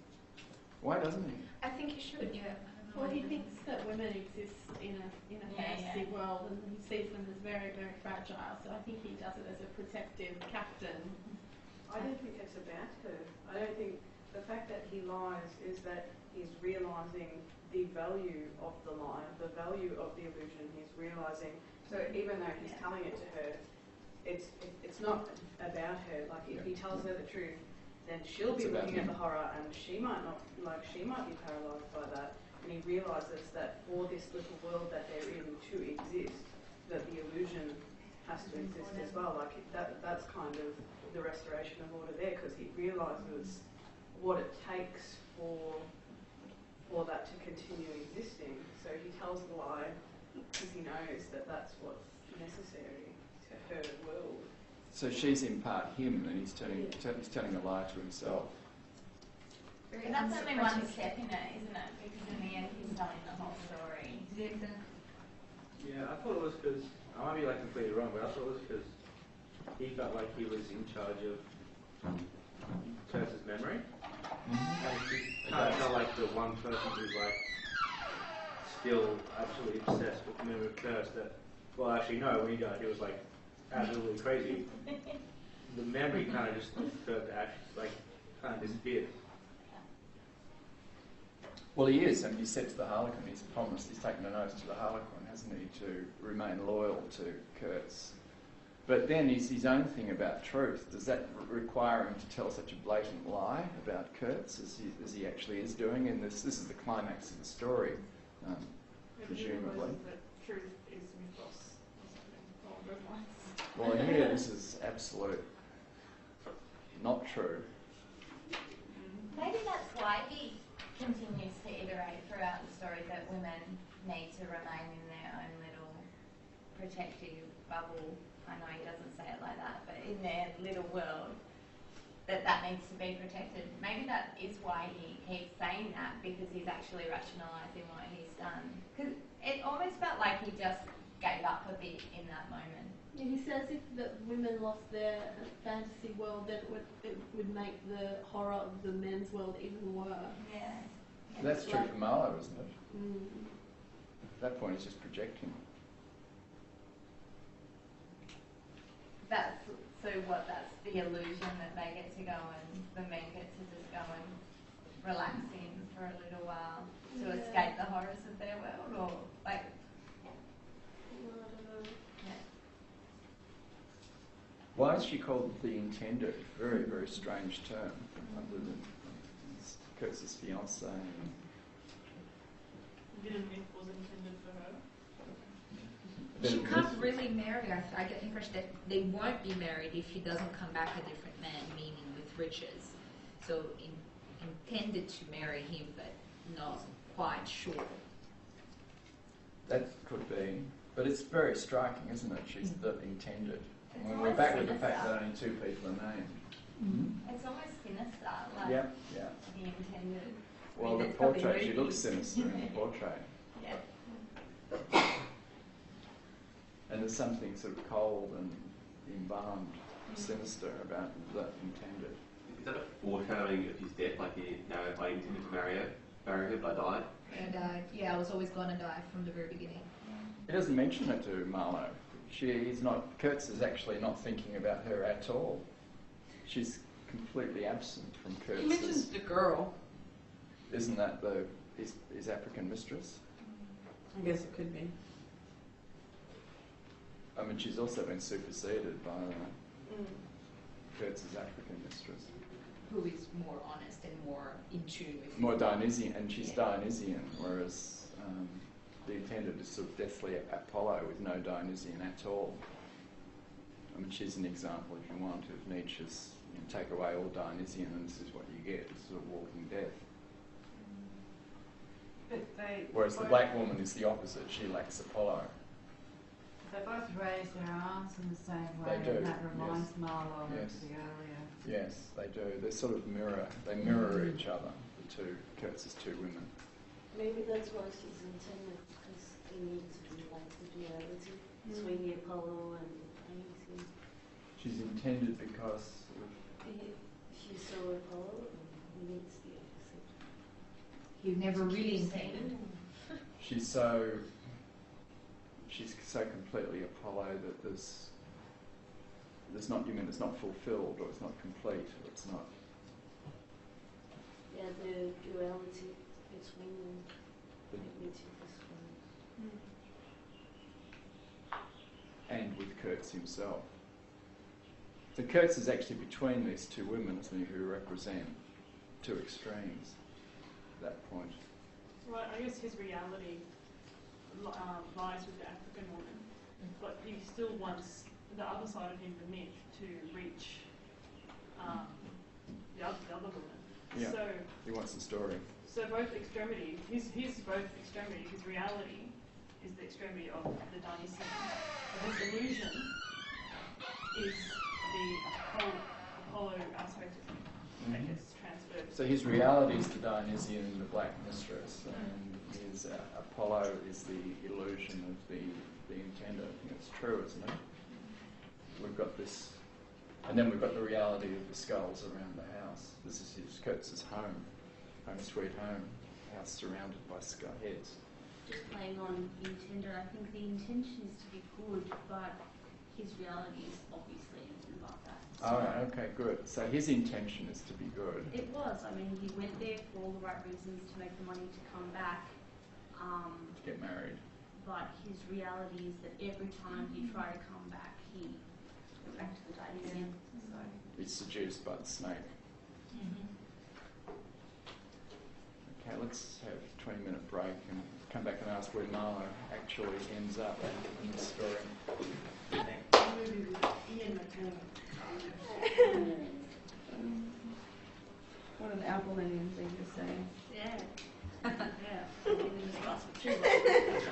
Why doesn't he? I think he should, yeah. Well, he thinks that women exist in a fantasy world, and he sees them as very, very fragile. So I think he does it as a protective captain. I don't think it's about her. I don't think the fact that he lies is that he's realising the value of the lie, the value of the illusion. He's realising. So even though he's telling it to her, it's not about her. Like if he tells her the truth, then she'll be looking at the horror, and she might not she might be paralysed by that. And he realises that for this little world that they're in to exist, that the illusion has to exist as well. Like that's kind of the restoration of order there, because he realises what it takes for that to continue existing. So he tells the lie because he knows that that's what's necessary to her world. So she's in part him, and he's telling a lie to himself. And that's only one step in it, isn't it? Because in the end, he's telling the whole story. Yeah, I thought it was because, I might be completely wrong, but I thought it was because he felt like he was in charge of Kurtz's memory. And he kind of felt like the one person who's still absolutely obsessed with the memory of Kurtz. That, well, actually, no, when he died, he was absolutely crazy. The memory kind of just Kurt actually kind of disappeared. Well, he is, and he said to the Harlequin, he's taken an oath to the Harlequin, hasn't he, to remain loyal to Kurtz. But then his own thing about truth, does that require him to tell such a blatant lie about Kurtz as he actually is doing in this? This is the climax of the story, presumably. That truth is mythos or something along those lines. Well, here this is absolute, not true. Maybe that's why he continues to iterate throughout the story that women need to remain in their own little protective bubble. I know he doesn't say it like that, but in their little world, that needs to be protected. Maybe that is why he keeps saying that, because he's actually rationalising what he's done. Because it almost felt like he just gave up a bit in that moment. Yeah, he says if the women lost their fantasy world, then it would make the horror of the men's world even worse. Yeah. That's true for Marlowe, isn't it? Mm. At that point, he's just projecting. That's the illusion that they get to go and the men get to just go and relax in for a little while to escape the horrors of their world, or like. I don't know. Yeah. Why is she called the intended? Very, very strange term, other than Kurtz's fiancée. Didn't think was intended for her. She can't really marry. I get the impression that they won't be married if he doesn't come back a different man, meaning with riches. So intended to marry him, but not quite sure. That could be. But it's very striking, isn't it? She's the intended. And we're back with the fact that only 2 people are named. It's almost sinister, like Yeah. the intended. Well, the portrait, she looks sinister in the portrait. Yeah. And there's something sort of cold and embalmed, sinister about the intended. Is that a foreshadowing of his death? Like, I intended to marry her, but I died? I died. Yeah, I was always going to die from the very beginning. He doesn't mention it to Marlowe. Kurtz is actually not thinking about her at all. She's completely absent from Kurtz. He mentions the girl. Isn't that his African mistress? I guess it could be. I mean, she's also been superseded by Kurtz's African mistress. Who is more honest and more in tune with... More Dionysian, and she's Dionysian, whereas the intended is sort of deathly Apollo with no Dionysian at all. I mean, she's an example, if you want, of Nietzsche's take away all Dionysian and this is what you get, it's sort of walking death. Whereas the black woman is the opposite, she lacks Apollo. They both raise their arms in the same way, They do, and that reminds yes. Marlowe Yes. of the earlier. Yes, they do. They sort of mirror each other, Kurtz's 2 women. Maybe that's why she's intended, because they need to be like the duality between the Apollo and Dionysian. She's intended because She saw Apollo and he needs the opposite. He never really intended. she's so completely Apollo that there's not fulfilled, or it's not complete, or it's not. Yeah, the duality between them. And with Kurtz himself. So Kurtz is actually between these 2 women, isn't he, who represent 2 extremes at that point. Well, I guess his reality lies with the African woman, but he still wants the other side of him, the myth, to reach the other woman. Yeah, So he wants the story. So both extremities, his both extremities, his reality is the extremity of the Dionysian. But his illusion is the Apollo aspect of him, that gets transferred. So his reality is the Dionysian, the black mistress, and his Apollo is the illusion of the intended. I think it's true, isn't it? We've got this, and then we've got the reality of the skulls around the house. This is Kurtz's home sweet home, house surrounded by skull heads. Just playing on intended, I think the intention is to be good, but his reality is obviously not that. So Oh, okay, good. So his intention is to be good. it was. I mean, he went there for all the right reasons to make the money to come back. To get married. But his reality is that every time he tried to come back, he back to the Dionysian. So. It's seduced by the snake. Okay, let's have a 20-minute break and come back and ask where Marlowe actually ends up in the story. What an Apollonian thing to say. Yeah. Yeah. I've been in this class for 2 months.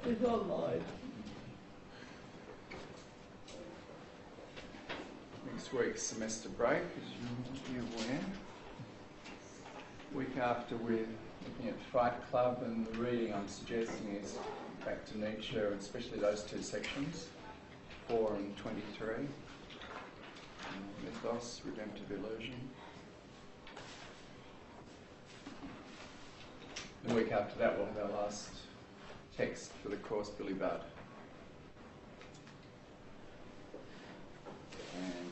It's not live. Next week's semester break, as you're aware. Week after, we're looking at Fight Club, and the reading I'm suggesting is back to Nietzsche, and especially those 2 sections, 4 and 23. Mythos, redemptive illusion. The week after that, we'll have our last text for the course, Billy Budd. And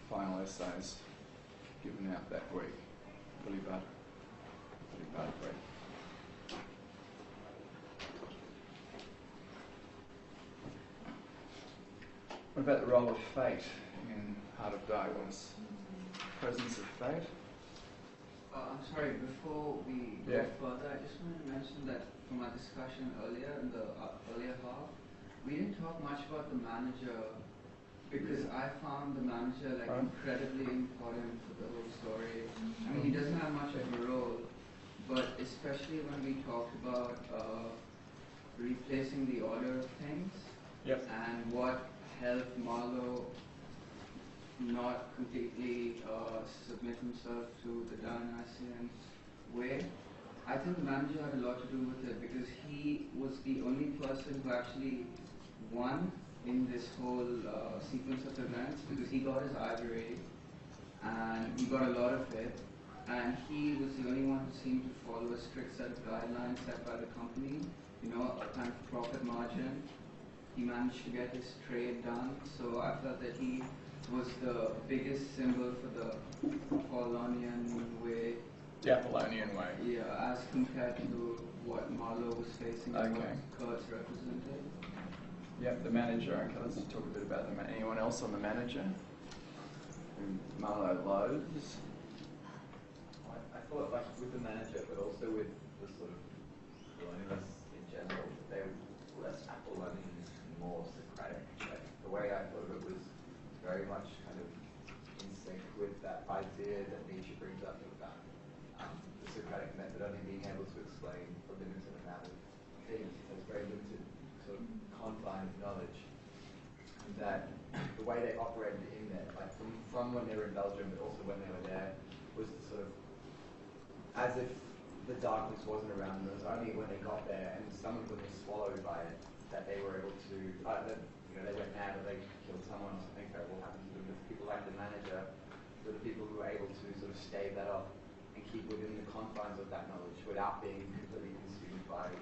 final essays given out that week. Billy Budd week. What about the role of fate in Heart of Darkness? Presence of fate? I'm sorry, before we go further, I just wanted to mention that from our discussion earlier, in the earlier half, we didn't talk much about the manager, because I found the manager incredibly important for the whole story. I mean, he doesn't have much of a role, but especially when we talked about replacing the order of things, and what helped Marlowe not completely submit himself to the Dionysian way. I think the manager had a lot to do with it, because he was the only person who actually won in this whole sequence of events, because he got his ivory and he got a lot of it, and he was the only one who seemed to follow a strict set of guidelines set by the company, a kind of profit margin. He managed to get his trade done, so I felt that he was the biggest symbol for the Apollonian way. The Apollonian way. Yeah, as compared to what Marlowe was facing and what Kurtz represented. Yep, the manager. Okay, let's talk a bit about the manager. Anyone else on the manager? Marlowe loathes? I thought, with the manager, but also with the sort of colonialists in general, they were less Apollonian and more Socratic. The way I thought of it was very much kind of in sync with that idea that Nietzsche brings up about the Socratic method only being able to explain a limited amount of things. It has very limited sort of confine of knowledge. And that the way they operated in there, from when they were in Belgium, but also when they were there, was to sort of, as if the darkness wasn't around them. It was only when they got there, and some of them were swallowed by it, that they were able to, they went mad or they killed someone or something terrible happened to them. But people like the manager were the people who were able to sort of stave that off and keep within the confines of that knowledge without being completely consumed by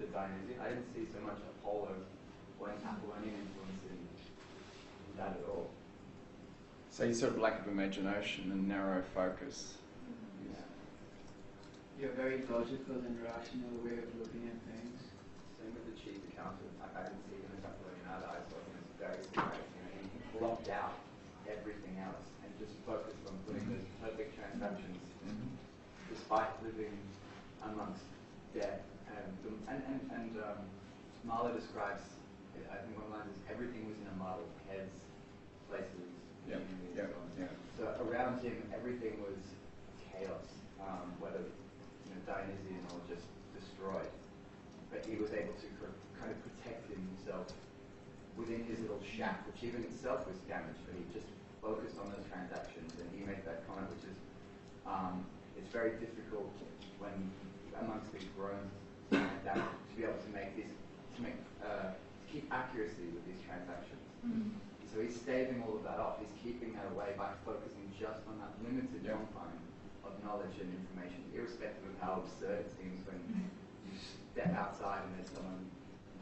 the Dionysian. I didn't see so much Apollo or an Apollonian influence in that at all. So you sort of lack of imagination and narrow focus. Yeah, very logical and rational way of looking at things. Same with the chief accountant. I didn't see him as Apollonian either. I saw him as very Socratic. He blocked out everything else and just focused on putting those perfect transactions, despite living amongst death. And Marlowe describes, I think one line is, everything was in a muddle. Heads, places, So around him, everything was chaos, whether Dionysian or just destroyed. But he was able to kind of protect himself within his little shack, which even itself was damaged, but he just focused on those transactions. And he made that comment, which is, it's very difficult when amongst these groans to be able to make this, keep accuracy with these transactions. So he's staving all of that off. He's keeping that away by focusing just on that limited confine of knowledge and information, irrespective of how absurd it seems when you step outside and there's someone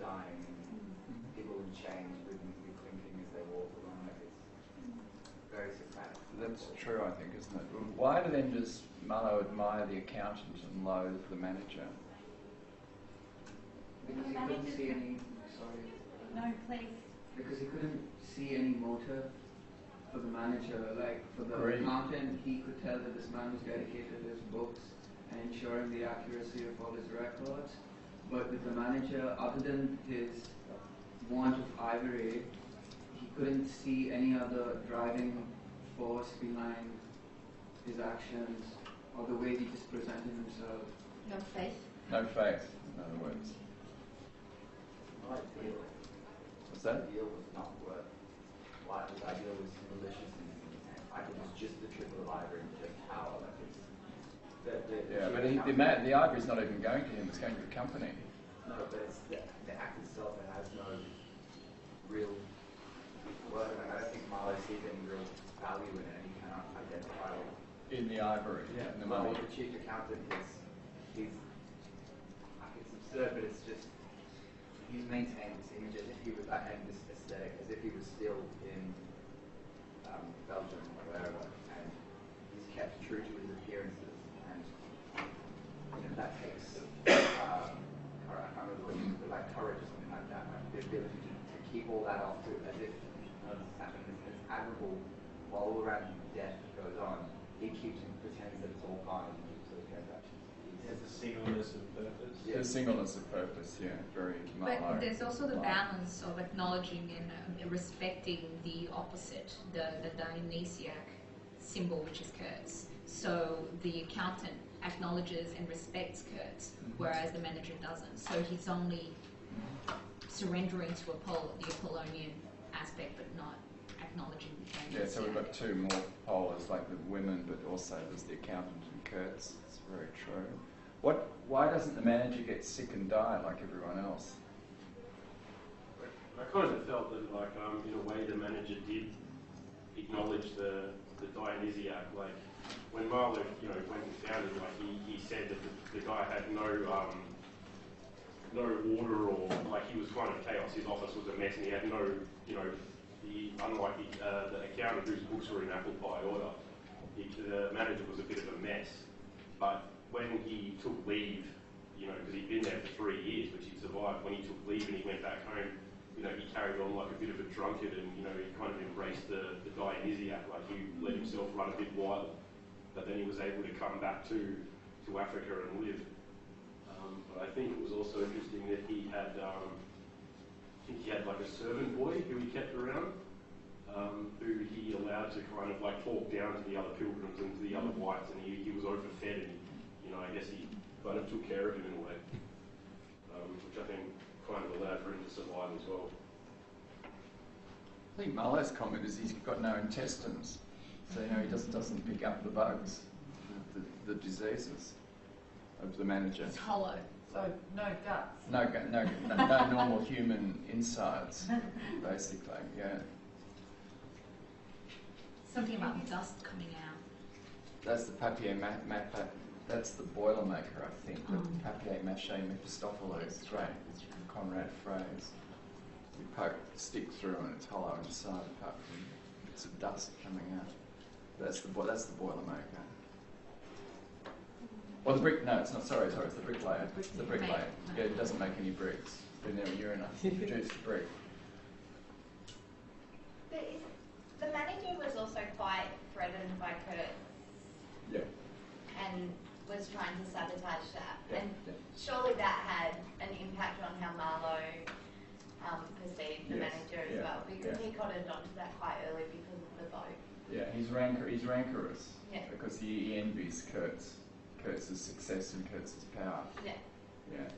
dying and people in chains rhythmically clinking as they walk along. It's very Socratic. That's true, I think, isn't it? Why do then does Marlowe admire the accountant and loathe the manager? Because he couldn't see any. Sorry. No, please. Because he couldn't see any motive for the manager. Like for the Great. accountant, he could tell that this man was dedicated to his books and ensuring the accuracy of all his records. But with the manager, other than his want of ivory, he couldn't see any other driving force behind his actions or the way he just presented himself. No faith. No faith, in other words. My ideal. What's that? Ideal was not worth. Why his ideal was malicious and like it was just the triple of ivory and just power. Like it's Yeah, but the ivory's not even going to him, it's going to the company. No, but it's the act itself that has no real worth. Like, I don't think Marlowe sees any real value in it. He cannot identify it. In the ivory, Yeah, in the well, money. the chief accountant he's like it's absurd, but it's just he's maintained this image as if he was and this aesthetic as if he was still in Belgium or wherever, and he's kept true to his appearances, and that takes I can't remember what you but like courage or something like that, like the ability to keep all that off to as if none of this happened. It's admirable while all around death goes on. He keeps and pretends that it's all fine and keeps those transactions. There's a singleness of purpose. The singleness of purpose, yeah, very Marlowe. But there's also the balance of acknowledging and respecting the opposite, the Dionysiac symbol, which is Kurtz. So the accountant acknowledges and respects Kurtz, whereas the manager doesn't. So he's only surrendering to the Apollonian aspect, but not acknowledging the Dionysiac. Yeah, so we've got two more polars, like the women, but also there's the accountant and Kurtz. It's very true. Why doesn't the manager get sick and die like everyone else? I kind of felt that, like, in a way, the manager did acknowledge the Dionysiac. Like, when Marlowe, went and found it, like, he said that the guy had no order, or like he was kind of chaos. His office was a mess, and he had no, unlike the accountant whose books were in apple pie order, the manager was a bit of a mess. But when he took leave, because he'd been there for 3 years, which he'd survived, when he took leave and he went back home, he carried on like a bit of a drunkard, and he kind of embraced the Dionysiac, like he let himself run a bit wild. But then he was able to come back to Africa and live. But I think it was also interesting that he had, like a servant boy who he kept around, who he allowed to kind of like talk down to the other pilgrims and to the other whites, and he was overfed, and I guess he kind of took care of him in a way, which I think kind of allowed for him to survive as well. I think Marlowe's comment is he's got no intestines, so he doesn't pick up the bugs, the diseases of the manager. It's hollow. So no guts. No normal human insides, basically. Yeah. Something about dust coming out. That's the papier that's the Boilermaker, I think. The papier mâché Mephistopheles. Great. Conrad phrase. You poke the stick through and it's hollow inside, apart from bits of dust coming out. That's the Boilermaker. Or the brick? No, it's not. Sorry, it's the bricklayer. It's the bricklayer. Yeah, it doesn't make any bricks. Been there a year enough to produce the brick. The manager was also quite threatened by Kurtz. Yeah. And was trying to sabotage that. Yeah. And surely that had an impact on how Marlowe perceived the manager as well, because he cottoned onto that quite early because of the vote. Yeah, he's rancorous. Yeah. Because he envies Kurtz's success and Kurtz's power. Yeah. Yeah.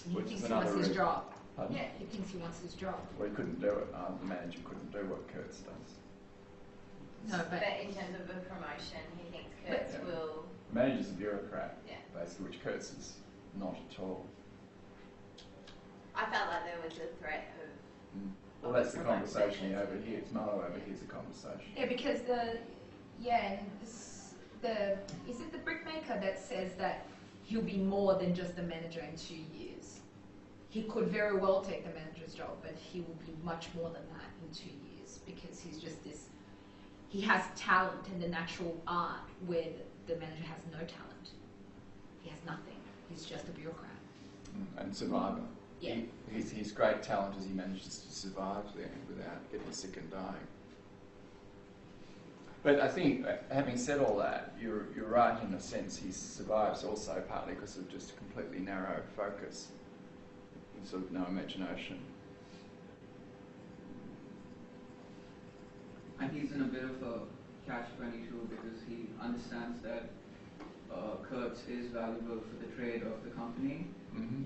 He Which thinks is he wants another his reason. job. Pardon? Yeah, he thinks he wants his job. Well, he couldn't do it. The manager couldn't do what Kurtz does. No, but in terms of a promotion, he thinks Kurtz will... The manager's a bureaucrat, Yeah. basically, which Kurtz is not at all. I felt like there was a threat of... Well, that's the conversation he overhears. Marlowe overhears the conversation. yeah, because is it the brickmaker that says that he'll be more than just the manager in 2 years? He could very well take the manager's job, but he will be much more than that in 2 years, because he's just this. he has talent and the natural art, where the manager has no talent. He has nothing. He's just a bureaucrat. And survivor. Yeah. His great talent is he manages to survive there without getting sick and dying. But I think, having said all that, you're right in a sense. He survives also partly because of just a completely narrow focus, and sort of no imagination. And he's in a bit of a catch-22 because he understands that Kurtz is valuable for the trade of the company,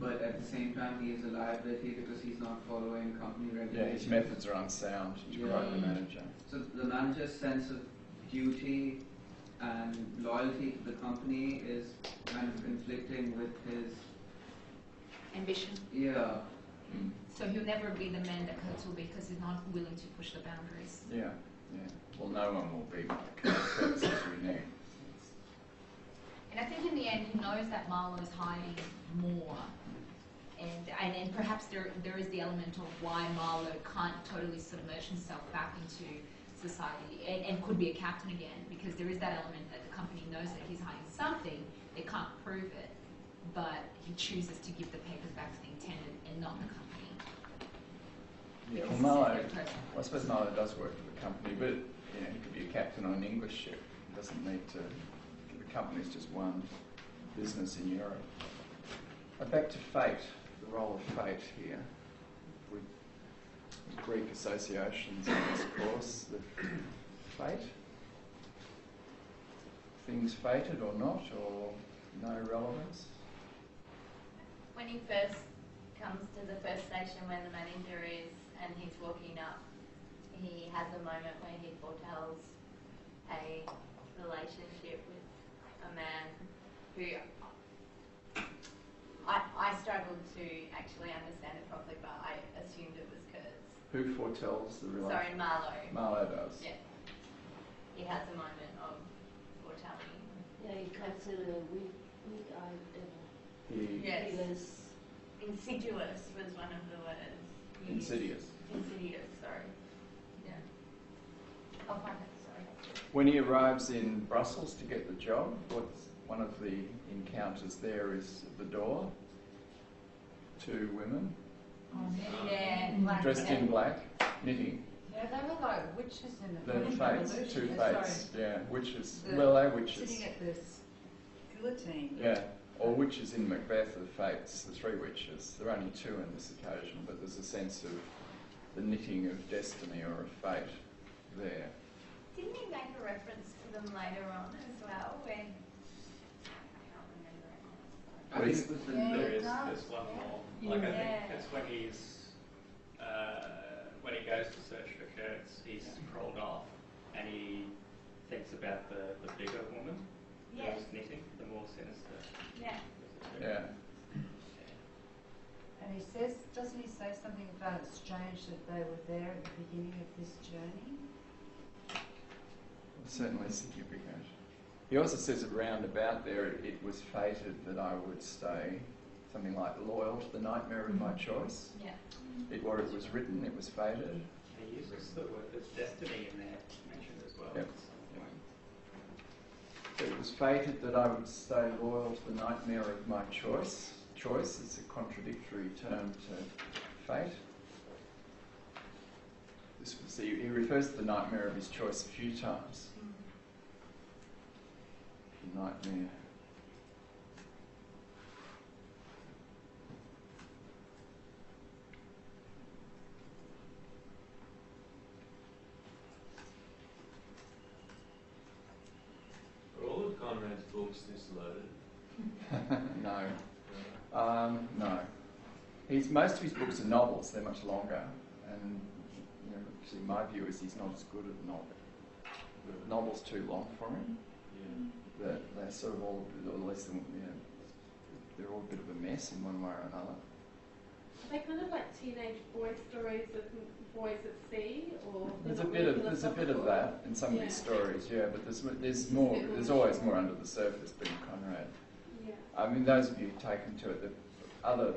but at the same time he is a liability because he's not following company regulations. Yeah, his methods are unsound, to quote the manager. So the manager's sense of duty and loyalty to the company is kind of conflicting with his ambition. Yeah. So he'll never be the man that Kurtz will be because he's not willing to push the boundaries. Yeah, yeah. Well, no one will be Kurtz as we know. And I think in the end he knows that Marlowe's hiding more. And perhaps there is the element of why Marlowe can't totally submerge himself back into society and could be a captain again, because there is that element that the company knows that he's hiding something, they can't prove it, but he chooses to give the papers back to the intendant and not the company. Yeah, well, Marlowe, I suppose Marlowe does work for the company, but you know, he could be a captain on an English ship. He doesn't need to. The company's just one business in Europe. Back to fate, the role of fate here. With Greek associations in this course, the fate. Things fated or not, or no relevance. When he first comes to the first station where the manager is and he's walking up, he has a moment where he foretells a relationship with a man who I struggled to actually understand it properly, but I assumed it was Kurtz. Who foretells the relationship? Sorry, Marlowe. Marlowe does. Yeah. He has a moment of foretelling. Yeah, he calls it a weak-eyed devil. Yes. Because insidious was one of the words. Insidious. Insidious, sorry. Yeah. I'll find it, sorry. When he arrives in Brussels to get the job, one of the encounters there is at the door. Two women. Yeah, dressed in black, knitting. Yeah, they were like witches in it. The fates, two fates, yeah, witches. The, well, they're witches. Sitting at this guillotine. Yeah, or witches in Macbeth are the fates, the three witches. There are only two in this occasion, but there's a sense of the knitting of destiny or of fate there. Didn't he make a reference to them later on as well? When I think it was the There's one more. Like I think it's when he goes to search for Kurtz, he's crawled off and he thinks about the bigger woman who was knitting, the more sinister. Yeah. Yeah. And he says, doesn't he say something about it's strange that they were there at the beginning of this journey? Certainly significant. He also says around about there, it was fated that I would stay, something like loyal to the nightmare of my choice. Yeah. Or it was written, it was fated. He uses the word destiny in there mentioned as well. Yep. So it was fated that I would stay loyal to the nightmare of my choice. Choice is a contradictory term to fate. This was, he refers to the nightmare of his choice a few times. The nightmare. Are all of Conrad's books this loaded? No. No. Most of his books are novels. They're much longer, and you know, actually my view is he's not as good at novel. The novel's too long for him. Yeah. They're sort of all, or at least they're all a bit of a mess in one way or another. Are they kind of like teenage boy stories of boys at sea, or There's a bit of that in some of his stories, yeah. But there's more. There's always more under the surface than Conrad. Yeah. I mean, those of you who've taken to it, the other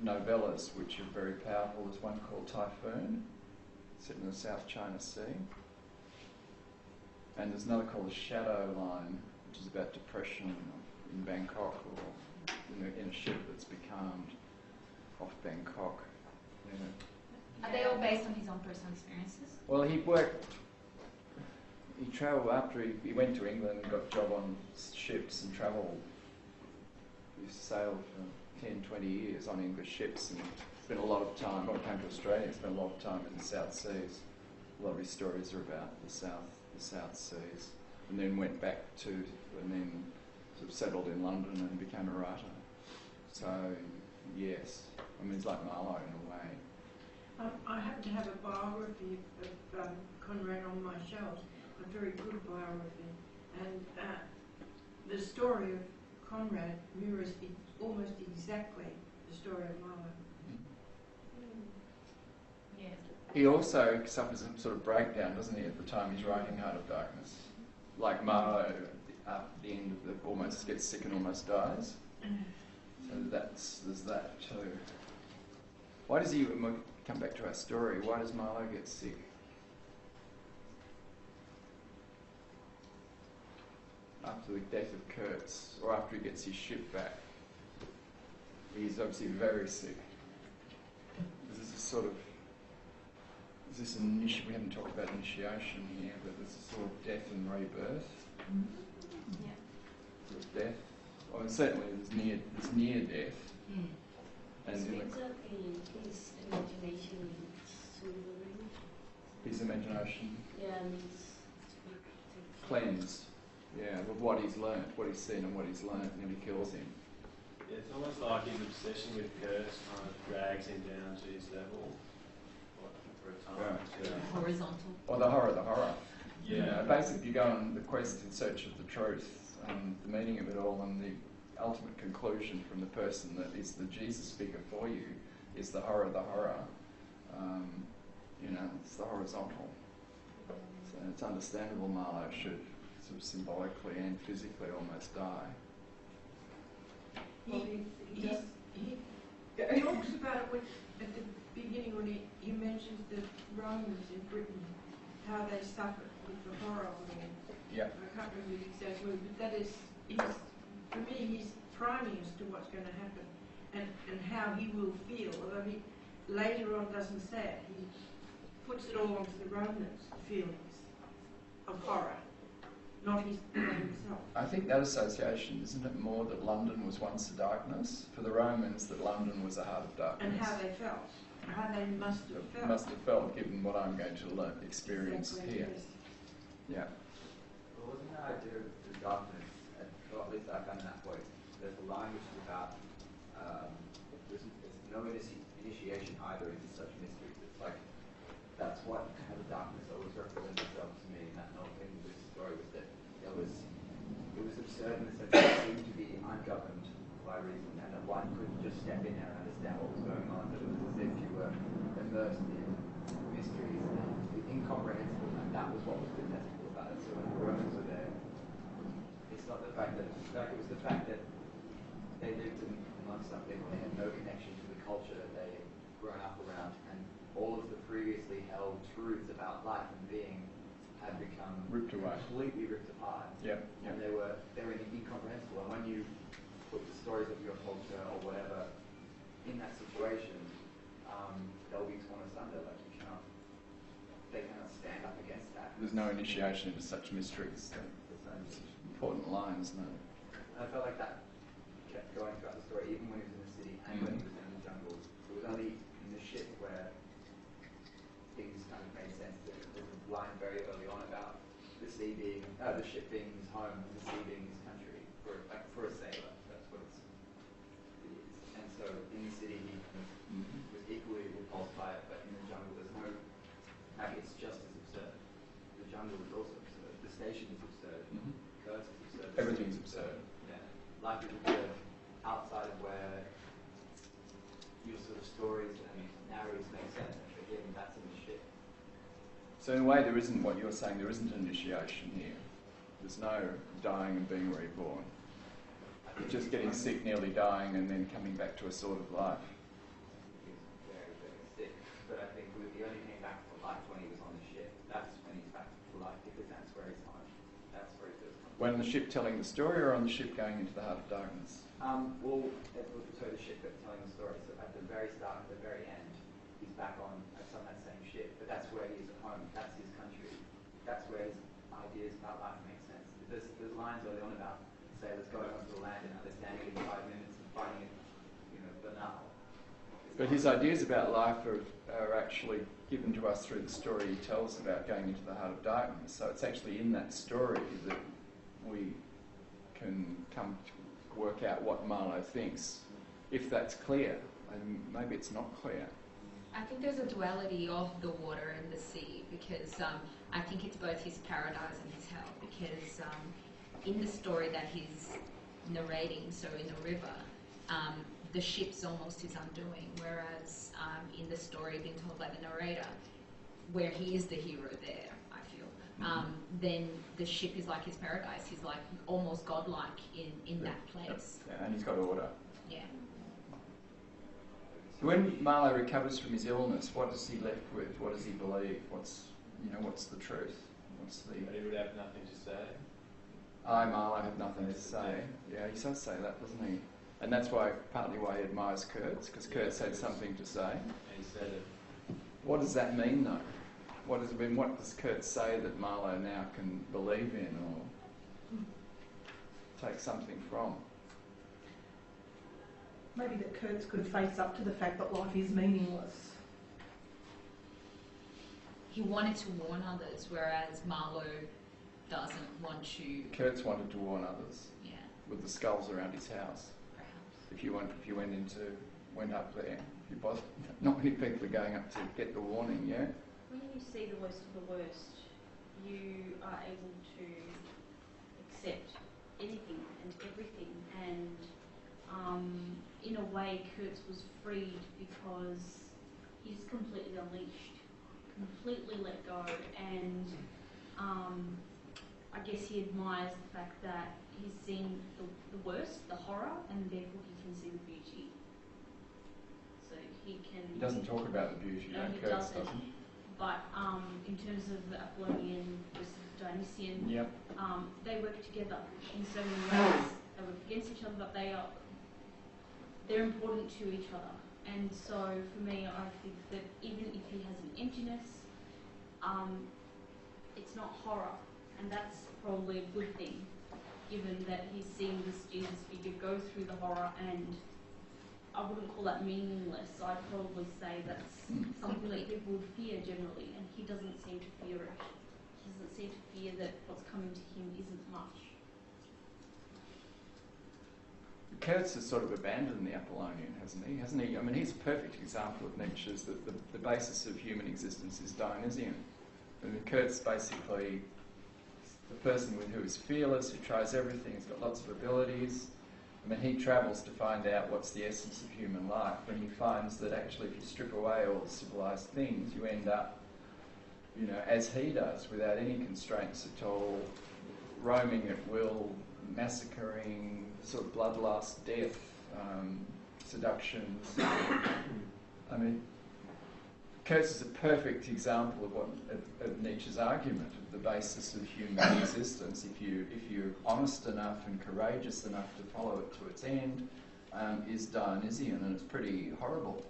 novellas which are very powerful. There's one called Typhoon, set in the South China Sea. And there's another called The Shadow Line, which is about depression in Bangkok, or in a ship that's becalmed off Bangkok. Yeah. Are they all based on his own personal experiences? Well, he travelled after he went to England and got a job on ships and travelled. He sailed for 10, 20 years on English ships and spent a lot of time, when he came to Australia, he spent a lot of time in the South Seas. A lot of his stories are about the South Seas. And then went back and then sort of settled in London and became a writer. So, yes, I mean, it's like Marlowe in a way. I happen to have a biography of Conrad on my shelves, a very good biography, and the story of Conrad mirrors almost exactly the story of Marlowe. Yeah. He also suffers some sort of breakdown, doesn't he, at the time he's writing Heart of Darkness? Like Marlowe, at the end of almost gets sick and almost dies. So there's that too. Why does he, when we come back to our story, why does Marlowe get sick? After the death of Kurtz, or after he gets his ship back. He's obviously very sick. This is a sort of, we haven't talked about initiation here, but this is sort of death and rebirth. Mm-hmm. Yeah. Sort of death. Well, certainly there's near death. Mm. And speaks of his imagination soldering. His imagination? Yeah, and cleansed. Yeah, with what he's learnt, what he's seen and what he's learnt, and then he kills him. Yeah, it's almost like his obsession with Kurtz kind of drags him down to his level for a time. Yeah. Horizontal. Or the horror. Yeah. You know, basically, you go on the quest in search of the truth, the meaning of it all, and the ultimate conclusion from the person that is the Jesus figure for you is the horror. You know, it's the horizontal. So it's understandable Marlowe should sort of symbolically and physically almost die. He talks about it at the beginning when he mentions the Romans in Britain, how they suffered with the horror of it all. Yeah. I can't remember the exact word, but that is, for me, he's priming us to what's going to happen and how he will feel. Although he later on doesn't say it, he puts it all onto the Romans' feelings of horror, not himself. I think that association, isn't it more that London was once a darkness? For the Romans, that London was a heart of darkness. And how they felt. How they must have felt. Must have felt, given what I'm going to experience exactly, here. yes. Yeah. Well, wasn't that idea of the darkness, or at least I found that point, there's a line which is about, there's no initiation either into such mysteries. It's like, that's what how the darkness always represented itself to me in that whole thing with this story, was that it was absurd in the sense that it seemed to be ungoverned by reason, and that one couldn't just step in there and understand what was going on, that it was as if you were immersed in mysteries and incomprehensible, and that was what was detestable about it. So when the Romans were there, it's not the fact that, it was the fact that they lived amongst something, they had no connection to the culture that they had grown up around, and all of the previously held truths about life and being had become ripped away, completely ripped apart. Yep. And they were incomprehensible. And when you put the stories of your culture or whatever in that situation, they'll be torn asunder. Like they cannot stand up against that. There's no initiation into such mysteries. Important line, isn't it? I felt like that kept going throughout the story, even when he was in the city and when he was in the jungle. It was only in the ship where things kind of made sense. There's a line very early on about the sea being, the ship being his home, and the sea being his country for a sailor. That's what it is. And so in the city he kind of was equally repulsed by it, but in the jungle there's no, it's just as absurd. The jungle is also absurd. The station is absurd. Kurtz is absurd. Everything's absurd. Yeah. Life is absurd outside of where your sort of stories and narratives make sense, and for him that's in the ship. So in a way, there isn't what you're saying. There isn't initiation here. There's no dying and being reborn. Just getting sick, nearly dying, and then coming back to a sort of life. He was very, very sick, but I think he only came back to life when he was on the ship. That's when he's back to life, because that's where his heart When the ship telling the story, or on the ship going into the heart of darkness? Well, so the ship that's telling the story. So at the very start, at the very end, he's back on that same ship, but that's where he is at home. That's his country. That's where his ideas about life make sense. There's lines early on about sailors going onto the land and understanding it in 5 minutes and finding it, banal. But his ideas about life are actually given to us through the story he tells about going into the heart of darkness. So it's actually in that story that we can come to work out what Marlowe thinks, if that's clear. And maybe it's not clear. I think there's a duality of the water and the sea, because I think it's both his paradise and his hell, because in the story that he's narrating, so in the river, the ship's almost his undoing, whereas in the story being told by the narrator, where he is the hero there, I feel, then the ship is like his paradise. He's like almost godlike in that place. Yeah, and he's got order. Yeah. When Marlowe recovers from his illness, what is he left with? What does he believe? What's the truth? But he would have nothing to say. Marlowe have nothing to say. Yeah, he does say that, doesn't he? And that's partly why he admires Kurtz, because Kurtz had something to say. And he said it. What does that mean, though? What does Kurtz say that Marlowe now can believe in or take something from? Maybe that Kurtz could face up to the fact that life is meaningless. He wanted to warn others, whereas Marlowe doesn't want to. Kurtz wanted to warn others. Yeah. With the skulls around his house. Perhaps. If you went up there, if you bothered, not many people are going up to get the warning. Yeah. When you see the worst of the worst, you are able to accept anything and everything, and in a way, Kurtz was freed because he's completely unleashed, completely let go, and I guess he admires the fact that he's seen the worst, the horror, and therefore he can see the beauty. So he can. He doesn't talk about the beauty, no, he Kurtz doesn't. But in terms of the Apollonian versus Dionysian, yep. They work together in so many ways. They work against each other, but they're important to each other. And so for me, I think that even if he has an emptiness, it's not horror, and that's probably a good thing, given that he's seen this Jesus figure go through the horror, and I wouldn't call that meaningless. I'd probably say that's something that people would fear generally, and he doesn't seem to fear it. He doesn't seem to fear that what's coming to him isn't much. Kurtz has sort of abandoned the Apollonian, hasn't he? I mean, he's a perfect example of Nietzsche's that the basis of human existence is Dionysian. I mean, Kurtz basically the person who is fearless, who tries everything, has got lots of abilities. I mean, he travels to find out what's the essence of human life, and he finds that actually if you strip away all the civilised things, you end up, as he does, without any constraints at all, roaming at will, massacring, sort of bloodlust, death, seductions. I mean, Kurtz is a perfect example of Nietzsche's argument of the basis of human existence. If you're honest enough and courageous enough to follow it to its end, is Dionysian, and it's pretty horrible.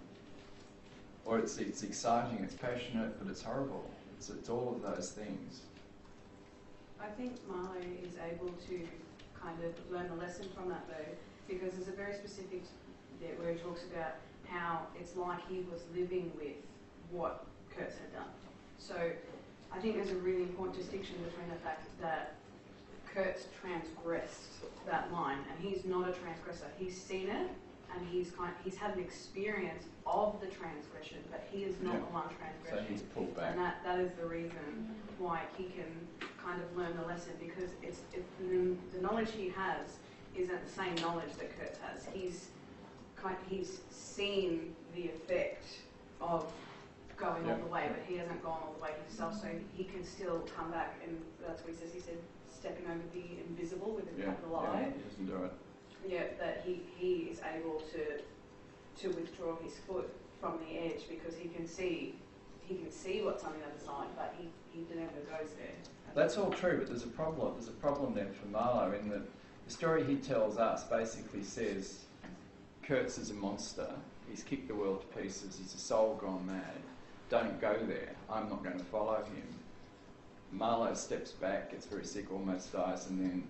Or it's exciting, it's passionate, but it's horrible. It's all of those things. I think Marlowe is able to kind of learn a lesson from that though, because there's a very specific bit where he talks about how it's like he was living with what Kurtz had done. So I think there's a really important distinction between the fact that Kurtz transgressed that line, and he's not a transgressor. He's seen it, and he's had an experience of the transgression, but he is not the one transgressing. So he's pulled back. And that is the reason why he can kind of learn the lesson, because the knowledge he has isn't the same knowledge that Kurtz has. He's seen the effect of going all the way, but he hasn't gone all the way himself, so he can still come back, and that's what he says. He said, stepping over the invisible with a capital I. He doesn't do it. Yeah, that he is able to withdraw his foot from the edge, because he can see see what's on the other side, but he never goes there. That's all true, but there's a problem. There's a problem there for Marlowe in that the story he tells us basically says Kurtz is a monster. He's kicked the world to pieces. He's a soul gone mad. Don't go there. I'm not going to follow him. Marlowe steps back, gets very sick, almost dies, and then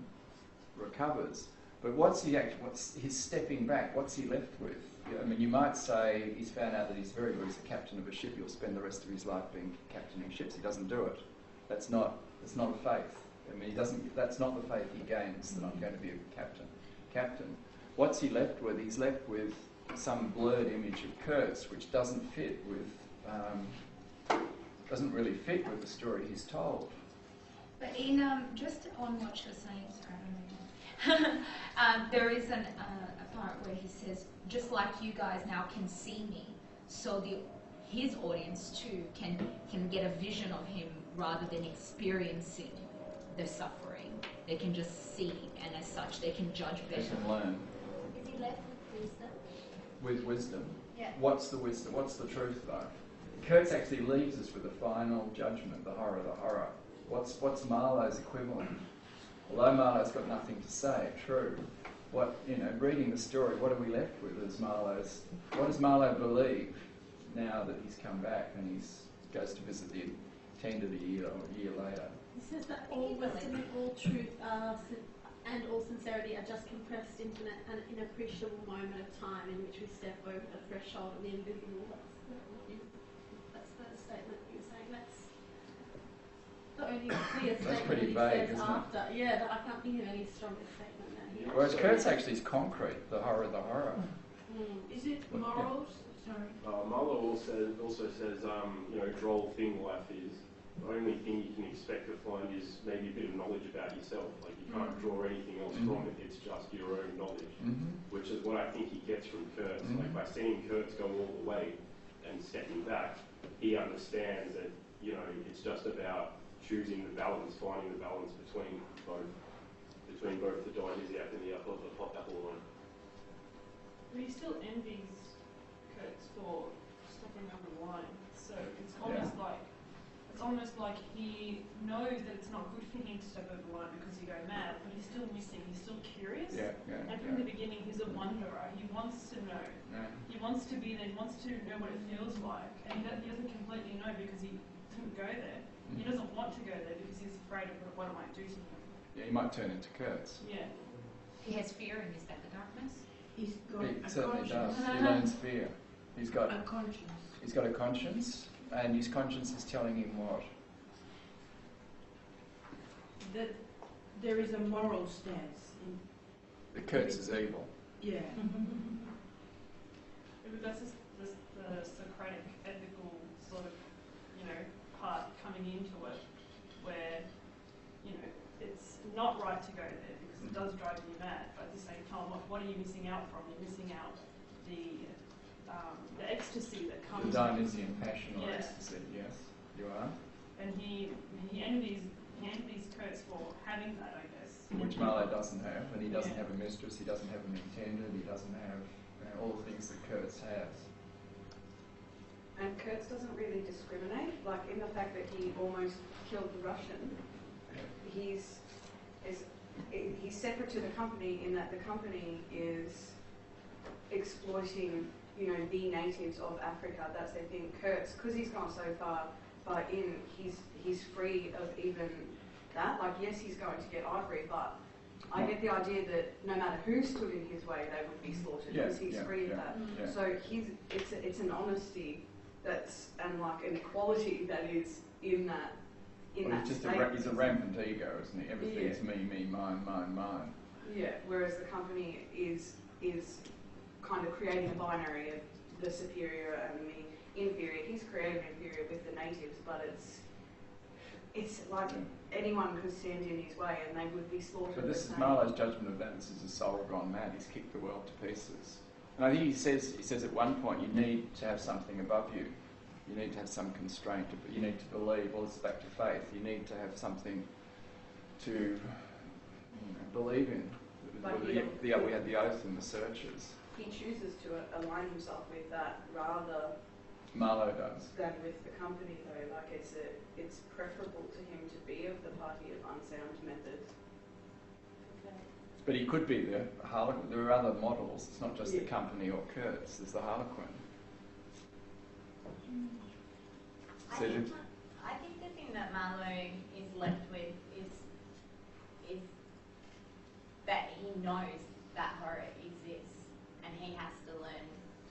recovers. But what's his stepping back? What's he left with? I mean, you might say he's found out that he's very good as a captain of a ship. He'll spend the rest of his life being captaining ships. He doesn't do it. That's not a faith. I mean, he doesn't. That's not the faith he gains. That I'm going to be a captain. What's he left with? He's left with some blurred image of Kurtz, which doesn't fit with. Doesn't really fit with the story he's told. But in just on what you're saying, sorry, I don't know. There is a part where he says, just like you guys now can see me, so his audience too can get a vision of him rather than experiencing the suffering. They can just see, and as such, they can judge better. They can learn. Is he left with wisdom? With wisdom. Yeah. What's the wisdom? What's the truth, though? Kurtz actually leaves us with a final judgment, the horror. What's Marlowe's equivalent? Although Marlowe's got nothing to say, true. Reading the story, what are we left with what does Marlowe believe now that he's come back and he goes to visit the intended a year later? He says that all wisdom and all truth and all sincerity are just compressed into an inappreciable moment of time in which we step over the threshold of the invisible. That's the statement you're saying. That's the only clear statement pretty he vague, says isn't after. It? Yeah, I can't think of any stronger statement than he Whereas Kurtz actually is concrete, the horror. Is it morals? Sorry. Marlowe also says, droll thing life is. The only thing you can expect to find is maybe a bit of knowledge about yourself. Like you can't draw anything else from it. It's just your own knowledge, which is what I think he gets from Kurtz. Like by seeing Kurtz go all the way and stepping back, he understands that it's just about choosing the balance, finding the balance between both the Dionysiac and the Apollyon. But he still envies Kurtz for stepping over the line. So it's almost like he knows that it's not good for him to step over the line because he go mad, but he's still missing, he's still curious. And from the beginning he's a wanderer. He wants to know. He wants to be there, he wants to know what it feels like. And he doesn't completely know because he didn't go there. He doesn't want to go there because he's afraid of what it might do to him. Yeah, he might turn into Kurtz. Yeah. He has fear, and is that the darkness? He certainly does. He learns fear. He's got a conscience. He's got a conscience, and his conscience is telling him what? That there is a moral stance. The Kurtz is evil. Yeah. But that's just the Socratic ethical sort of, part coming into it, where, it's not right to go there because it does drive you mad, but at the same time, what are you missing out from? You're missing out the ecstasy that comes the Dionysian passion or yeah. ecstasy, yes, you are. And he envies Kurtz for having that, I guess. Which Marlowe doesn't have, and he doesn't have a mistress, he doesn't have an intended, he doesn't have all the things that Kurtz has. And Kurtz doesn't really discriminate, like in the fact that he almost killed the Russian. He's separate to the company in that the company is exploiting, the natives of Africa. That's their thing. Kurtz, because he's gone so far in, he's free of even that. Like, yes, he's going to get ivory, but I get the idea that no matter who stood in his way, they would be slaughtered because he's free of that. Yeah. So it's an honesty and like an equality that is in that. He's a rampant ego, isn't he? Everything's me, mine. Yeah. Whereas the company is kind of creating a binary of the superior and the inferior. He's creating inferior with the natives, but it's like anyone could stand in his way and they would be slaughtered. But this is Marlowe's judgment of that. This is a soul gone mad. He's kicked the world to pieces. And I think he says at one point, you need to have something above you. You need to have some constraint. You need to believe. Well, it's back to faith. You need to have something to believe in. We had the oath and the searches. He chooses to align himself with that rather Marlowe does. than with the company, though. Like, it's preferable to him to be of the party of unsound method. But he could be the Harlequin. There are other models. It's not just the company or Kurtz. There's the Harlequin. I think the thing that Marlowe is left with is that he knows that horror exists and he has to learn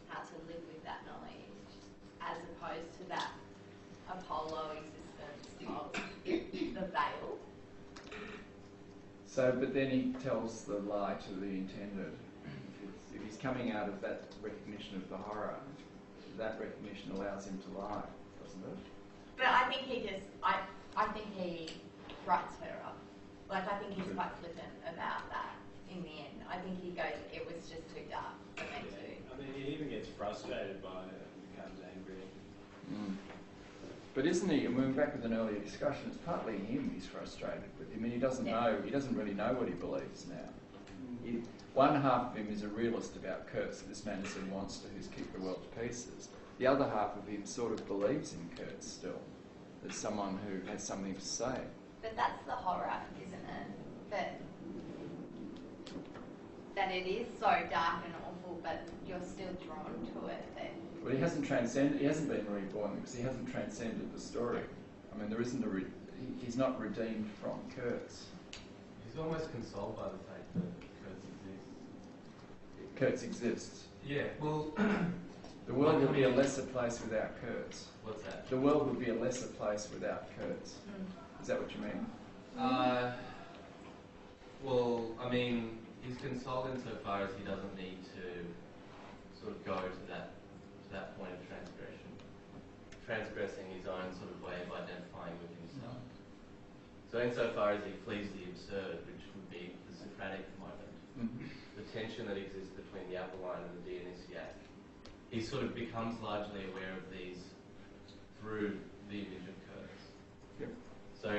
how to live with that knowledge, as opposed to that Apollo existence of the veil. So, but then he tells the lie to the intended. If he's coming out of that recognition of the horror, that recognition allows him to lie, doesn't it? But I think I think he writes her up. Like, I think he's quite flippant about that in the end. I think he goes, it was just too dark for me to. I mean, he even gets frustrated by it and becomes angry. Mm. But isn't he, and we're back with an earlier discussion, it's partly him he's frustrated with. I mean, he doesn't know, he doesn't really know what he believes now. One half of him is a realist about Kurtz, that this man is a monster who's kicked the world to pieces. The other half of him sort of believes in Kurtz still, as someone who has something to say. But that's the horror, isn't it? That it is so dark and awful, but you're still drawn to it. Well, he hasn't been reborn because he hasn't transcended the story. I mean, there isn't he's not redeemed from Kurtz. He's almost consoled by the fact that Kurtz exists. Yeah, well... The world would be a lesser place without Kurtz. What's that? The world would be a lesser place without Kurtz. Is that what you mean? Well, I mean, he's consoled insofar as he doesn't need to sort of go to that point of transgressing his own sort of way of identifying with himself. So insofar as he flees the absurd, which would be the Socratic moment, the tension that exists between the Apolline and the Dionysiac, he sort of becomes largely aware of these through the image of Kurtz. Yep. So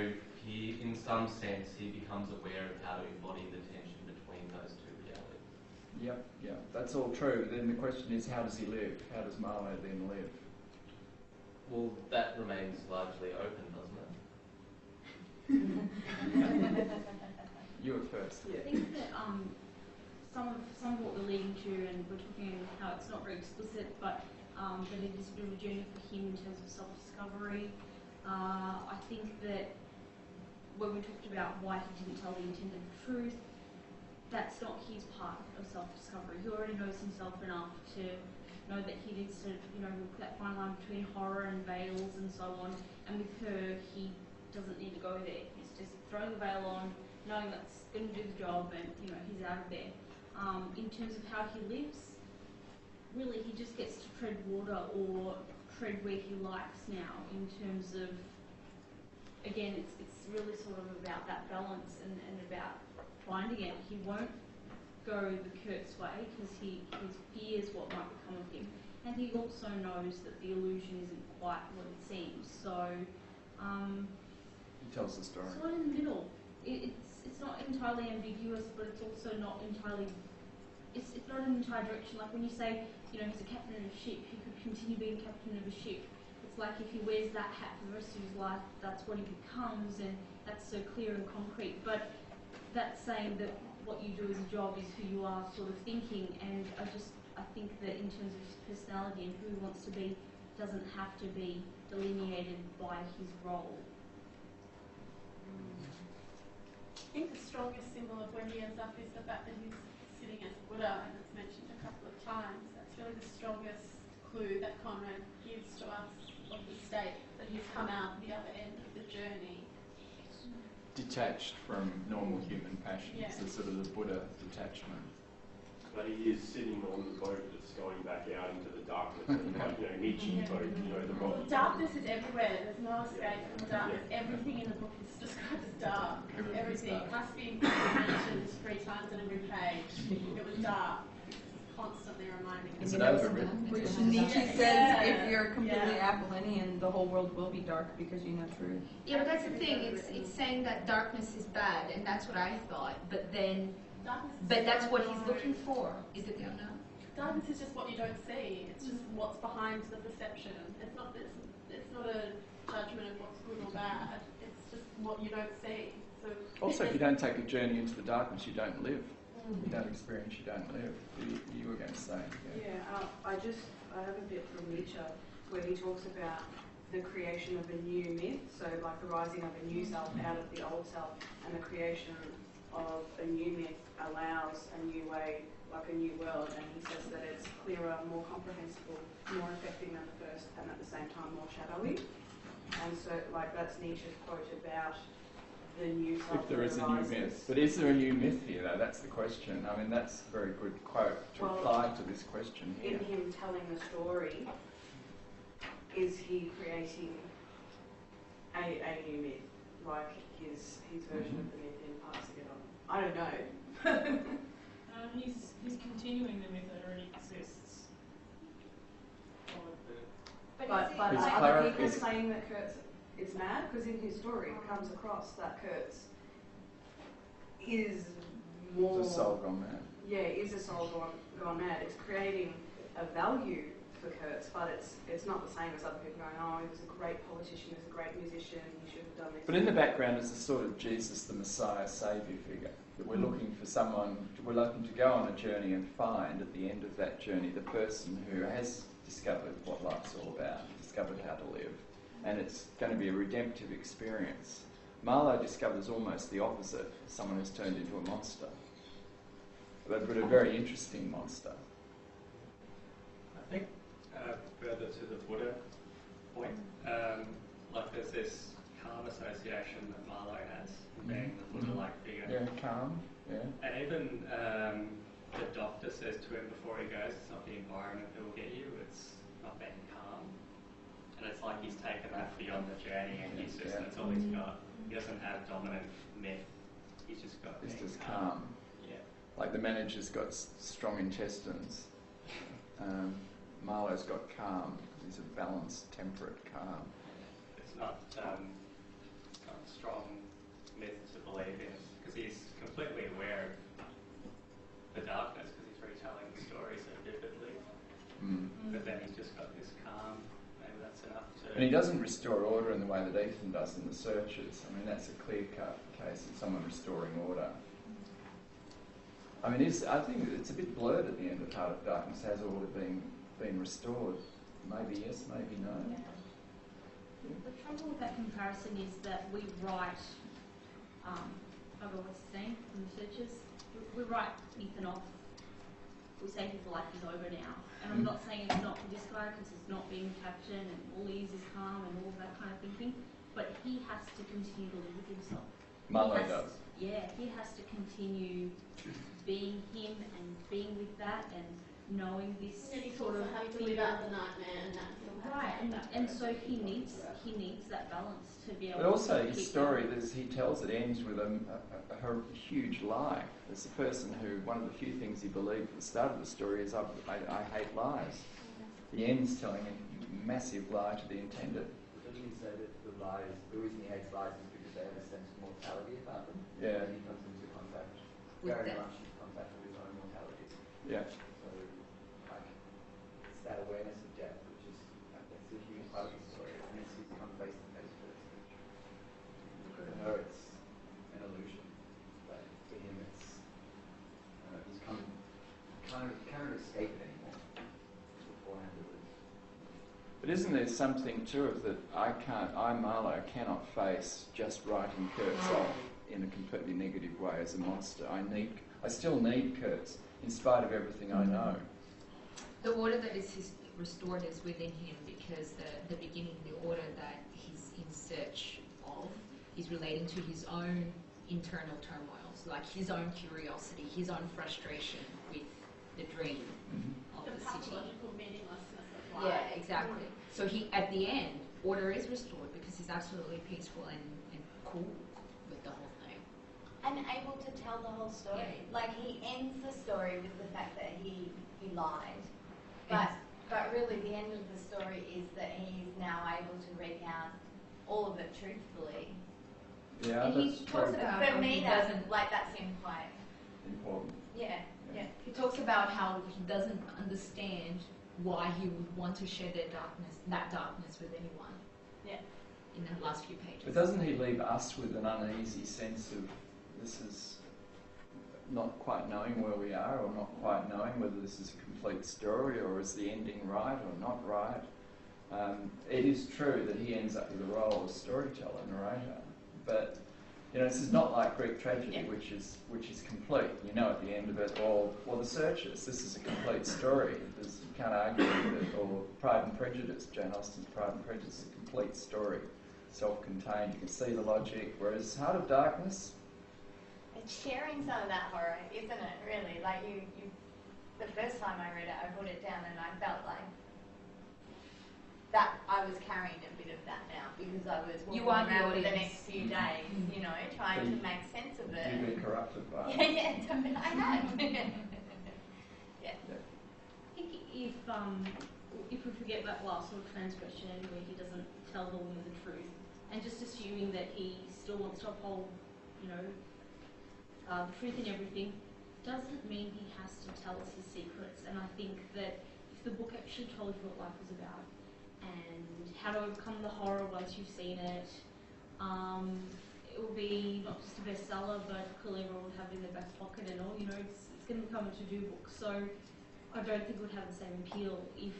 he, in some sense, he becomes aware of how to embody the tension between those two realities. Yep, yeah, that's all true. Then the question is, how does he live? How does Marlowe then live? Well, that remains largely open, doesn't it? You were first. I think that some of what we're leading to, and we're talking how it's not very explicit, but that it is a bit of a journey for him in terms of self-discovery. I think that when we talked about why he didn't tell the intended truth, that's not his part of self-discovery. He already knows himself enough to know that he needs to, walk that fine line between horror and veils and so on. And with her, he doesn't need to go there. He's just throwing the veil on, knowing that's going to do the job, and he's out of there. In terms of how he lives, really he just gets to tread water or tread where he likes now. In terms of, again, it's really sort of about that balance and about finding it. He won't go the Kurtz way because he fears what might become of him, and he also knows that the illusion isn't quite what it seems. So he tells the story. Sort of in the middle. It's not entirely ambiguous, but it's also not entirely. It's not an entire direction. Like when you say, he's a captain of a ship, he could continue being captain of a ship. It's like if he wears that hat for the rest of his life, that's what he becomes, and that's so clear and concrete. But that's saying that what you do as a job is who you are sort of thinking, and I think that in terms of his personality and who he wants to be, doesn't have to be delineated by his role. I think the strongest symbol of where he ends up is the fact that he's sitting as Buddha, and it's mentioned a couple of times. That's really the strongest clue that Conrad gives to us of the state, that he's come out the other end of the journey. Detached from normal human passions. Yeah. There's sort of the Buddha detachment. But he is sitting on the boat that's going back out into the darkness, and like, Nietzsche boat, the rock. Well, darkness is everywhere. There's no escape from darkness. Everything in the book is described as dark. Everything. Caspian mentioned 3 times on every page. It was dark. Constantly reminding us. Is it overwritten? Which Nietzsche says, if you're completely Apollonian, the whole world will be dark because you know truth. Yeah, but that's the thing. It's saying that darkness is bad, and that's what I thought. But then, that's what he's looking for. Is it the unknown? darkness is just what you don't see. It's just what's behind the perception. It's not a judgment of what's good or bad. It's just what you don't see. So also, if you don't take a journey into the darkness, you don't live. You don't experience, you don't live. You were going to say. I have a bit from Nietzsche where he talks about the creation of a new myth, so like the rising of a new self out of the old self, and the creation of a new myth allows a new way, like a new world, and he says that it's clearer, more comprehensible, more affecting than the first, and at the same time more shadowy. And so, like, that's Nietzsche's quote about the new self. If there is a new myth. But is there a new myth here, though? That's the question. I mean, that's a very good quote to reply to this question here. In him telling the story, is he creating a new myth, like his version of the myth in passing it on? I don't know. He's continuing the myth that already exists. But are other people saying that Kurtz is mad? Because in his story it comes across that Kurtz is more... Is a soul gone mad. Yeah, is a soul gone mad. It's creating a value for Kurtz, but it's not the same as other people going, oh, he was a great politician, he was a great musician, he should have done this. But in the background is a sort of Jesus, the Messiah, Saviour figure. That we're looking for someone, we're looking to go on a journey and find at the end of that journey the person who has discovered what life's all about, discovered how to live, and it's going to be a redemptive experience. Marlowe discovers almost the opposite, someone who's turned into a monster, but a very interesting monster. I think further to the Buddha point, like there's this calm association that Marlowe has, being the Buddha-like figure. Yeah, calm, yeah. And even the doctor says to him before he goes, it's not the environment that will get you, it's not being calm. And it's like he's taken that beyond the journey and he's just, that's all he's got. He doesn't have dominant myth, he's just got It's being just calm. Yeah. Like the manager's got strong intestines. Marlowe's got calm. He's a balanced, temperate calm. It's not strong myth to believe in, because he's completely aware of the darkness, because he's retelling the story so vividly. But then he's just got this calm. Maybe that's enough to... And he doesn't restore order in the way that Ethan does in The Searchers. I mean, that's a clear-cut case of someone restoring order. I mean, I think it's a bit blurred at the end of Heart of Darkness. Has order been restored? Maybe yes, maybe no. Yeah. The trouble with that comparison is that we write, what's his name from The Searchers? We write Ethan off. We say his life is over now. And I'm not saying it's not for this guy because it's not being captured and all he is calm and all of that kind of thinking. But he has to continue to live with himself. Marlowe does. Yeah, he has to continue being him and being with that and knowing this sort of having to live out the nightmare and that. Right, and so he needs that balance to be able But also to his keep story, going. he tells it ends with a huge lie. There's a person who, one of the few things he believed at the start of the story is, I hate lies. He ends telling a massive lie to the intended. Doesn't he say that the reason he hates lies is because they have a sense of mortality about them? Yeah. And he comes into contact, With very death. much into contact with his own mortality. Yeah. So, like, it's that awareness of death, which is, like, that's a huge part of the story, and it's he's come face to face with it. For her, it's an illusion, but for him, it's he's can't escape it anymore. Beforehand, it was. But isn't there something to it that Marlowe cannot face just writing Kurtz off in a completely negative way as a monster. I still need Kurtz, in spite of everything I know. The order that is restored is within him because the beginning, the order that he's in search of is relating to his own internal turmoils, like his own curiosity, his own frustration with the dream of the city. Pathological meaninglessness of life. Yeah, exactly. So at the end, order is restored because he's absolutely peaceful and cool with the whole thing. And able to tell the whole story. Yeah. Like, he ends the story with the fact that he lied. But really the end of the story is that he's now able to recount all of it truthfully. Yeah, and he that's talks true. about, for me, that seemed quite Important. yeah. Yeah. He talks about how he doesn't understand why he would want to share that darkness with anyone. Yeah. In the last few pages. But doesn't he leave us with an uneasy sense of this is not quite knowing where we are, or not quite knowing whether this is a complete story, or is the ending right or not right? It is true that he ends up with the role of storyteller, narrator, but this is not like Greek tragedy, which is complete. You know at the end of it, or The Searchers. This is a complete story. You can't argue with it. Or Pride and Prejudice. Jane Austen's Pride and Prejudice is a complete story, self-contained. You can see the logic. Whereas Heart of Darkness, it's sharing some of that horror, isn't it? Really, like you. The first time I read it, I put it down, and I felt like that I was carrying a bit of that now because I was walking around for the next few days, trying to make sense of it. You've been corrupted by it. Yeah, I have. Yeah. I think if we forget that last sort of transgression where he doesn't tell the woman the truth, and just assuming that he still wants to uphold, the truth in everything, doesn't mean he has to tell us his secrets. And I think that if the book actually told you what life was about, and how to overcome the horror once you've seen it, it will be not just a bestseller, but clearly everyone will have it in their back pocket and all. It's going to become a to-do book. So I don't think it would have the same appeal if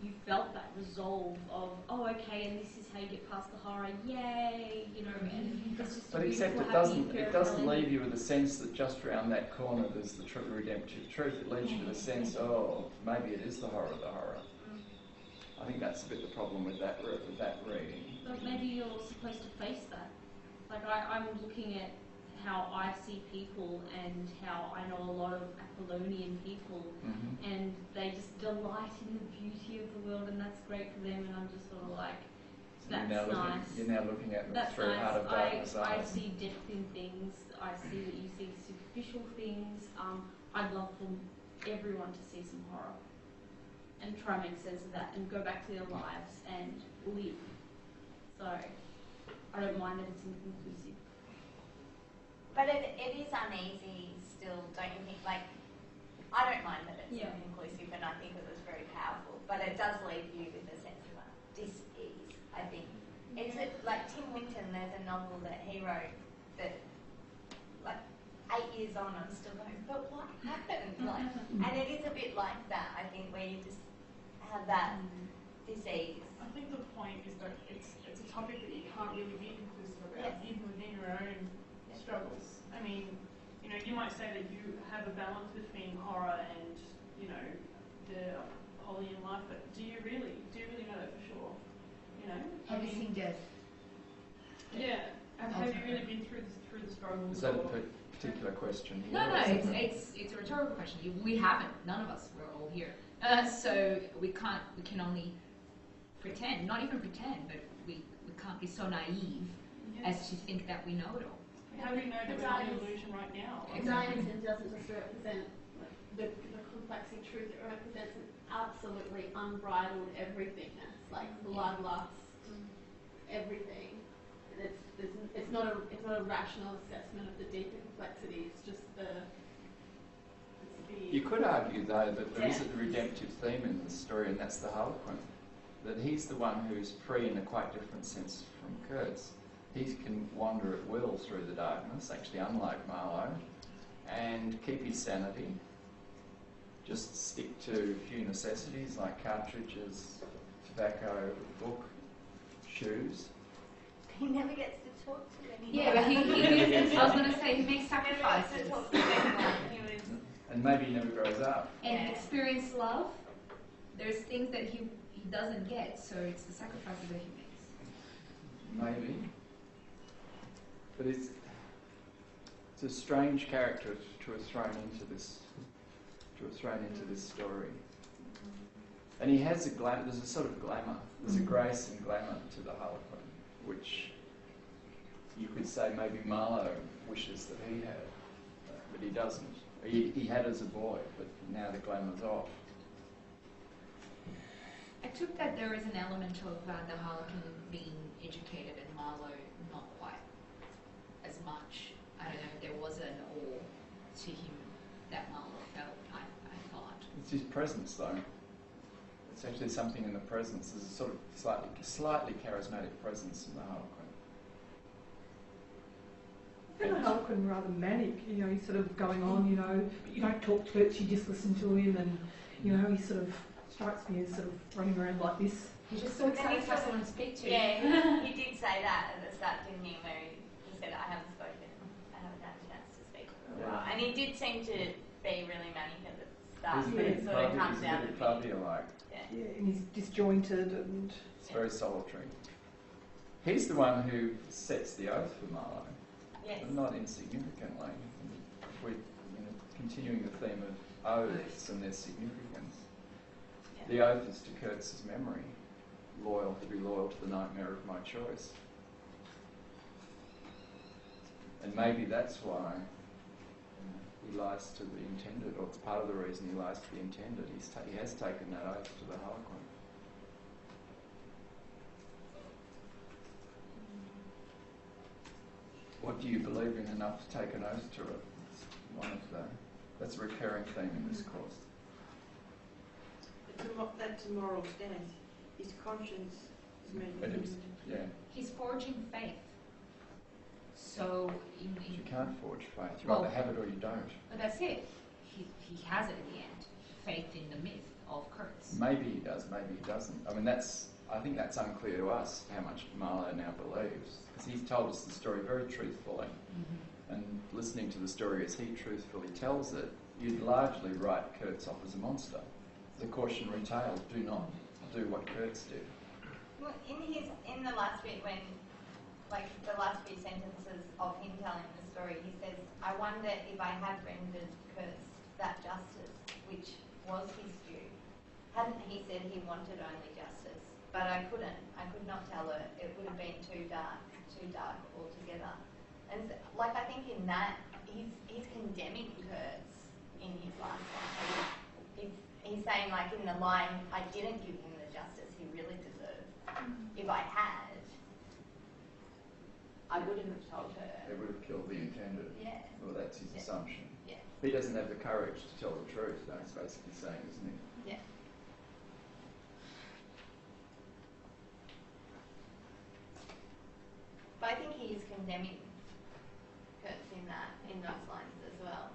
you felt that resolve of, oh, okay, and this is how you get past the horror, yay, and it's just but except it doesn't leave you with a sense that just around that corner there's the redemptive truth. It leaves you with a sense, maybe it is the horror of the horror. I think that's a bit the problem with that reading. But maybe you're supposed to face that. Like I'm looking at how I see people and how I know a lot of Apollonian people, and they just delight in the beauty of the world, and that's great for them. And I'm just sort of like, that's nice. You're now looking at them that's through nice. Heart of Darkness I eyes. see depth in things. I see that you see superficial things. I'd love for everyone to see some horror and try and make sense of that and go back to their lives and live. So I don't mind that it's inconclusive. But it is uneasy still, don't you think? Like, I don't mind that it's inconclusive, and I think it was very powerful, but it does leave you with a sense of dis-ease, I think. It's like Tim Winton, there's a novel that he wrote that, like, 8 years on, I'm still going, but what happened? Like, and it is a bit like that, I think, where you just have that dis-ease. I think the point is that it's a topic that you can't really be conclusive about, even within your own struggles. I mean, you might say that you have a balance between horror and, the Apollonian life, but do you really know that for sure? Have you seen death? Yeah. And have you really been through the struggles? Is that a particular question? No, it's a rhetorical question. We haven't. None of us. We're all here. So we can only pretend, not even pretend, but we can't be so naive as to think that we know it all. How do we know that we're not in illusion right now? Zionism doesn't just represent the complex of truth, it represents an absolutely unbridled everythingness, like bloodlust, everything. And it's not a rational assessment of the deeper complexity, it's just You could argue, though, that there is a redemptive theme in the story, and that's the Harlequin. That he's the one who's free in a quite different sense from Kurtz. He can wander at will through the darkness, actually unlike Marlowe, and keep his sanity, just stick to a few necessities like cartridges, tobacco, book, shoes. He never gets to talk to anyone. Yeah, but I was going to say, he makes sacrifices. He never gets to talk to anyone. And maybe he never grows up. And experience love, there's things that he doesn't get, so it's the sacrifices that he makes. Maybe. But it's a strange character to have thrown into this story. And he has there's a sort of glamour, there's a grace and glamour to the Harlequin, which you could say maybe Marlowe wishes that he had, but he doesn't. He had as a boy, but now the glamour's off. I took that there is an element of the Harlequin being educated and Marlowe not quite as much. I don't know, there was an awe to him that Marlowe felt. It's his presence, though. It's actually something in the presence. There's a sort of slightly charismatic presence in the Harlequin. I find the Harlequin rather manic. You know, he's sort of going on. You know, but you don't talk to it. You just listen to him, and you know, he sort of strikes me as sort of running around like this. He's just so excited to have someone to speak to. Yeah, he did say that at the start, didn't he? Where he said, "I haven't spoken. I haven't had a chance to speak for a while." And he did seem to be really manic at the start, but it sort of comes out of clubby, like. Yeah, and he's disjointed and... It's very solitary. He's the one who sets the oath for Marlowe. Yes. But not insignificantly. If we're continuing the theme of oaths and their significance. Yeah. The oath is to Kurtz's memory. To be loyal to the nightmare of my choice. And maybe that's why he lies to the intended, or it's part of the reason he lies to the intended. He has taken that oath to the Harlequin. What do you believe in enough to take an oath to it? That's a recurring theme in this course. That's a moral stance. His conscience is making him... Yeah. He's forging faith. So you can't forge faith. You either have it or you don't. But that's it. He has it in the end. Faith in the myth of Kurtz. Maybe he does. Maybe he doesn't. I mean, I think that's unclear to us how much Marlowe now believes, because he's told us the story very truthfully. And listening to the story as he truthfully tells it, you'd largely write Kurtz off as a monster. The cautionary tale: do not do what Kurtz did. Well, in the last bit, when the last few sentences of him telling the story, he says, "I wonder if I had rendered Kurtz that justice which was his due. Hadn't he said he wanted only justice? But I couldn't. I could not tell her. It would have been too dark altogether." And I think in that, he's condemning Kurtz in his last line. He's saying, in the line, "I didn't give him the justice he really deserved. If I had, I wouldn't have told her." It would have killed the intended. Yeah. Well, that's his assumption. Yeah. He doesn't have the courage to tell the truth, that's basically saying, isn't he? Yeah. But I think he is condemning Kurtz in those lines as well.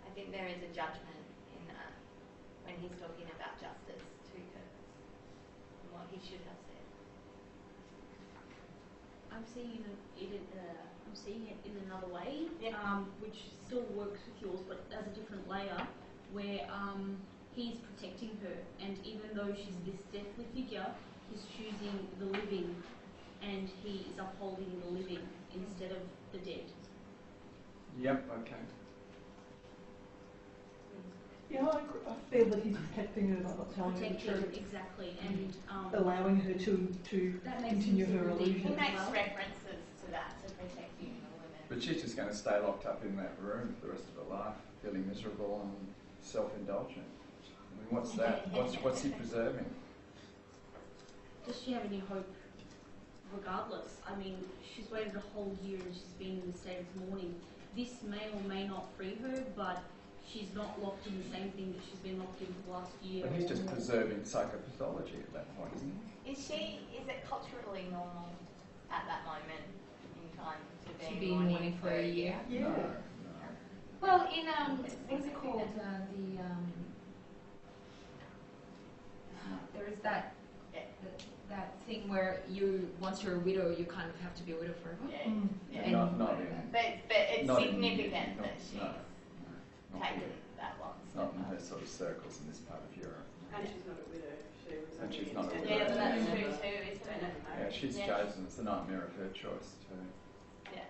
I think there is a judgment in that when he's talking about justice to Kurtz and what he should have said. I'm seeing it in another way, which still works with yours, but as a different layer, where he's protecting her, and even though she's this deathly figure, he's choosing the living, and he is upholding the living instead of the dead. Yep. Okay. Yeah, I feel that he's protecting her by not telling her the truth. Exactly, and allowing her to continue her illusion. He makes references to that, to protecting the women. But she's just going to stay locked up in that room for the rest of her life, feeling miserable and self-indulgent. I mean, what's that? What's he preserving? Does she have any hope? Regardless, I mean, she's waited a whole year and she's been in the state of mourning. This may or may not free her, but she's not locked in the same thing that she's been locked in for the last year. But he's just preserving psychopathology at that point, isn't he? Is it culturally normal at that moment in time to be mourning for a year? Yeah. No. Well, in what's it called? There is that thing where once you're a widow, you kind of have to be a widow forever. Yeah. And Not in. But it's not significant that she's taken here. that long. Not in her sort of circles in this part of Europe. And she's not a widow. And she's not a widow. Yeah, but that's true too, isn't it? Yeah, she's chosen. It's the nightmare of her choice too. Yeah.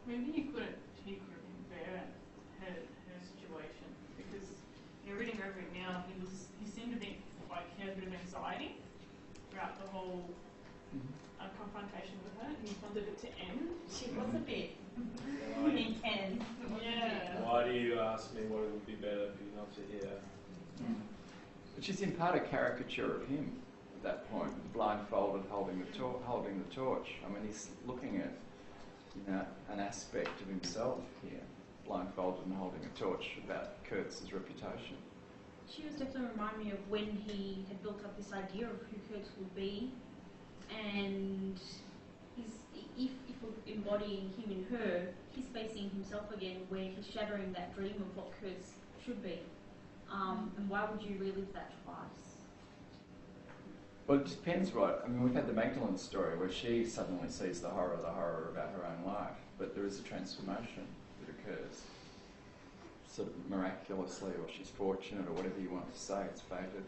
Maybe he couldn't bear her situation, because reading over it now, he seemed to think like he had a bit of anxiety throughout the whole confrontation with her, and he wanted it to end. She was a bit intense. Yeah. Why do you ask me what it would be better for you not to hear? But she's in part a caricature of him at that point, blindfolded, holding the torch. I mean, he's looking at an aspect of himself here. blindfolded and holding a torch about Kurtz's reputation. She was definitely reminding me of when he had built up this idea of who Kurtz would be, and if we're embodying him in her, he's facing himself again, where he's shattering that dream of what Kurtz should be. And why would you relive that twice? Well, it depends, right? I mean, we've had the Magdalene story where she suddenly sees the horror about her own life, but there is a transformation that occurs, sort of miraculously, or she's fortunate, or whatever you want to say. It's fated.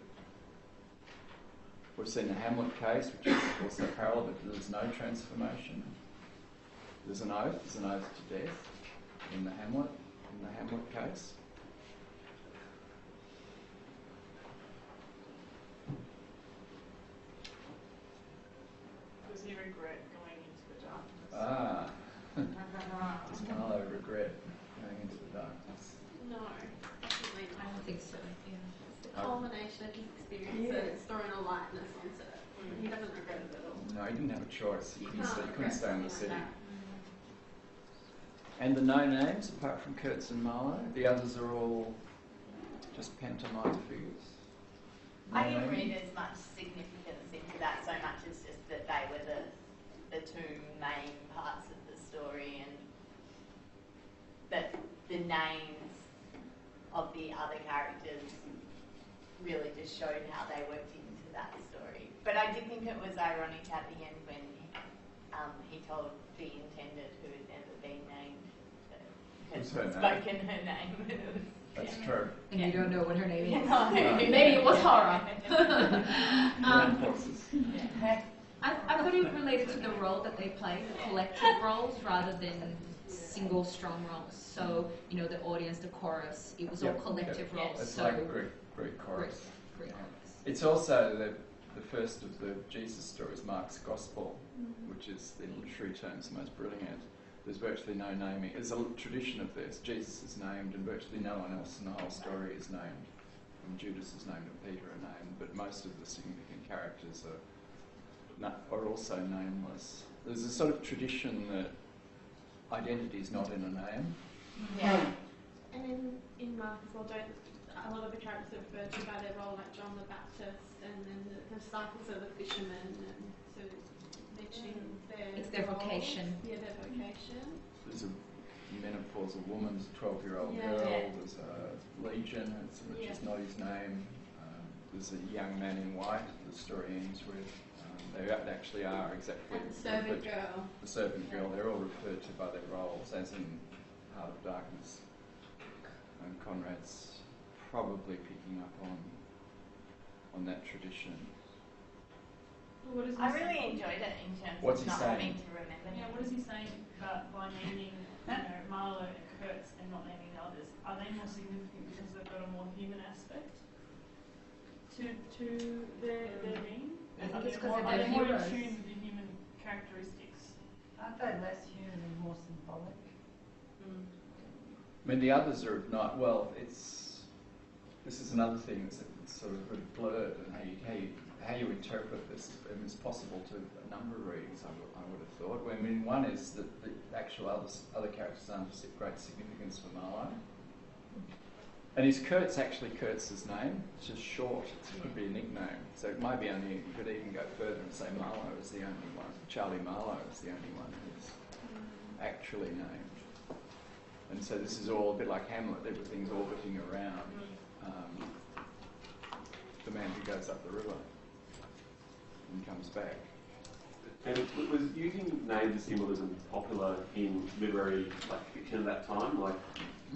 We've seen the Hamlet case, which is also Carroll, but there's no transformation. There's an oath to death in the Hamlet case. Does he regret going into the darkness? Does Marlowe regret going into the darkness? No, definitely not. I don't think so. Yeah. It's the culmination of his experience and it's throwing a lightness onto it. He doesn't regret it at all. No, he didn't have a choice. He couldn't stay in the city. Like And the no names, apart from Kurtz and Marlowe, the others are all just pantomime figures. I didn't read as much significance into that so much as just that they were the two main parts of the story, and that the names of the other characters really just showed how they worked into that story. But I did think it was ironic at the end when he told the intended, who had never been named, that had spoken her name. That's true. And you don't know what her name is. No. Maybe it was horror. Yeah. I thought it related to the role that they play, the collective roles, rather than single strong roles. So, you know, the audience, the chorus, it was all collective roles. It's so like a Greek chorus. Greek chorus. It's also the first of the Jesus stories, Mark's Gospel, which is, in literary terms, the most brilliant. There's virtually no naming. There's a tradition of this. Jesus is named and virtually no one else in the whole story is named. And Judas is named and Peter are named, but most of the significant characters are also nameless. There's a sort of tradition that identity is not in a name. Yeah. And in Mark as well, a lot of the characters are referred to by their role, like John the Baptist, and then the disciples are the fishermen, and so mentioning it's their roles. Vocation. Yeah, their vocation. There's a menopausal woman, there's a 12-year-old girl, there's a legion, which is not his name. There's a young man in white, the story ends with. They actually are exactly and the servant girl. The servant girl, they're all referred to by their roles, as in Heart of Darkness. And Conrad's probably picking up on that tradition. What is I really enjoyed it in terms What's of he not saying? having to remember. Yeah, what is he saying about by naming Marlowe and Kurtz and not naming the others? Are they more significant because they've got a more human aspect to their being? I think it's Are because they more in heroes. tune with the human characteristics? Aren't they less human and more symbolic? I mean, the others are not, well, this is another thing that's sort of blurred, and how you interpret this. I mean, it's possible to a number of readings, I would have thought. I mean, one is that the actual other characters aren't of great significance for Marlowe. And is Kurtz actually Kurtz's name? It's just short. It could be a nickname. So it might be only, you could even go further and say Marlowe is the only one. Charlie Marlowe is the only one who's actually named. And so this is all a bit like Hamlet. Everything's orbiting around the man who goes up the river and comes back. And was using names as symbolism popular in literary fiction at that time?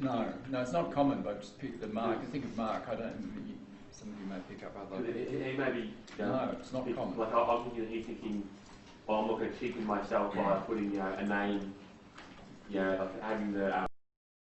No, it's not common, but just pick the Mark. I think of Mark, some of you may pick up other... He may be... No, it's not common. I'm thinking that he's thinking, well, I'm not going to cheapen myself by putting a name, like having the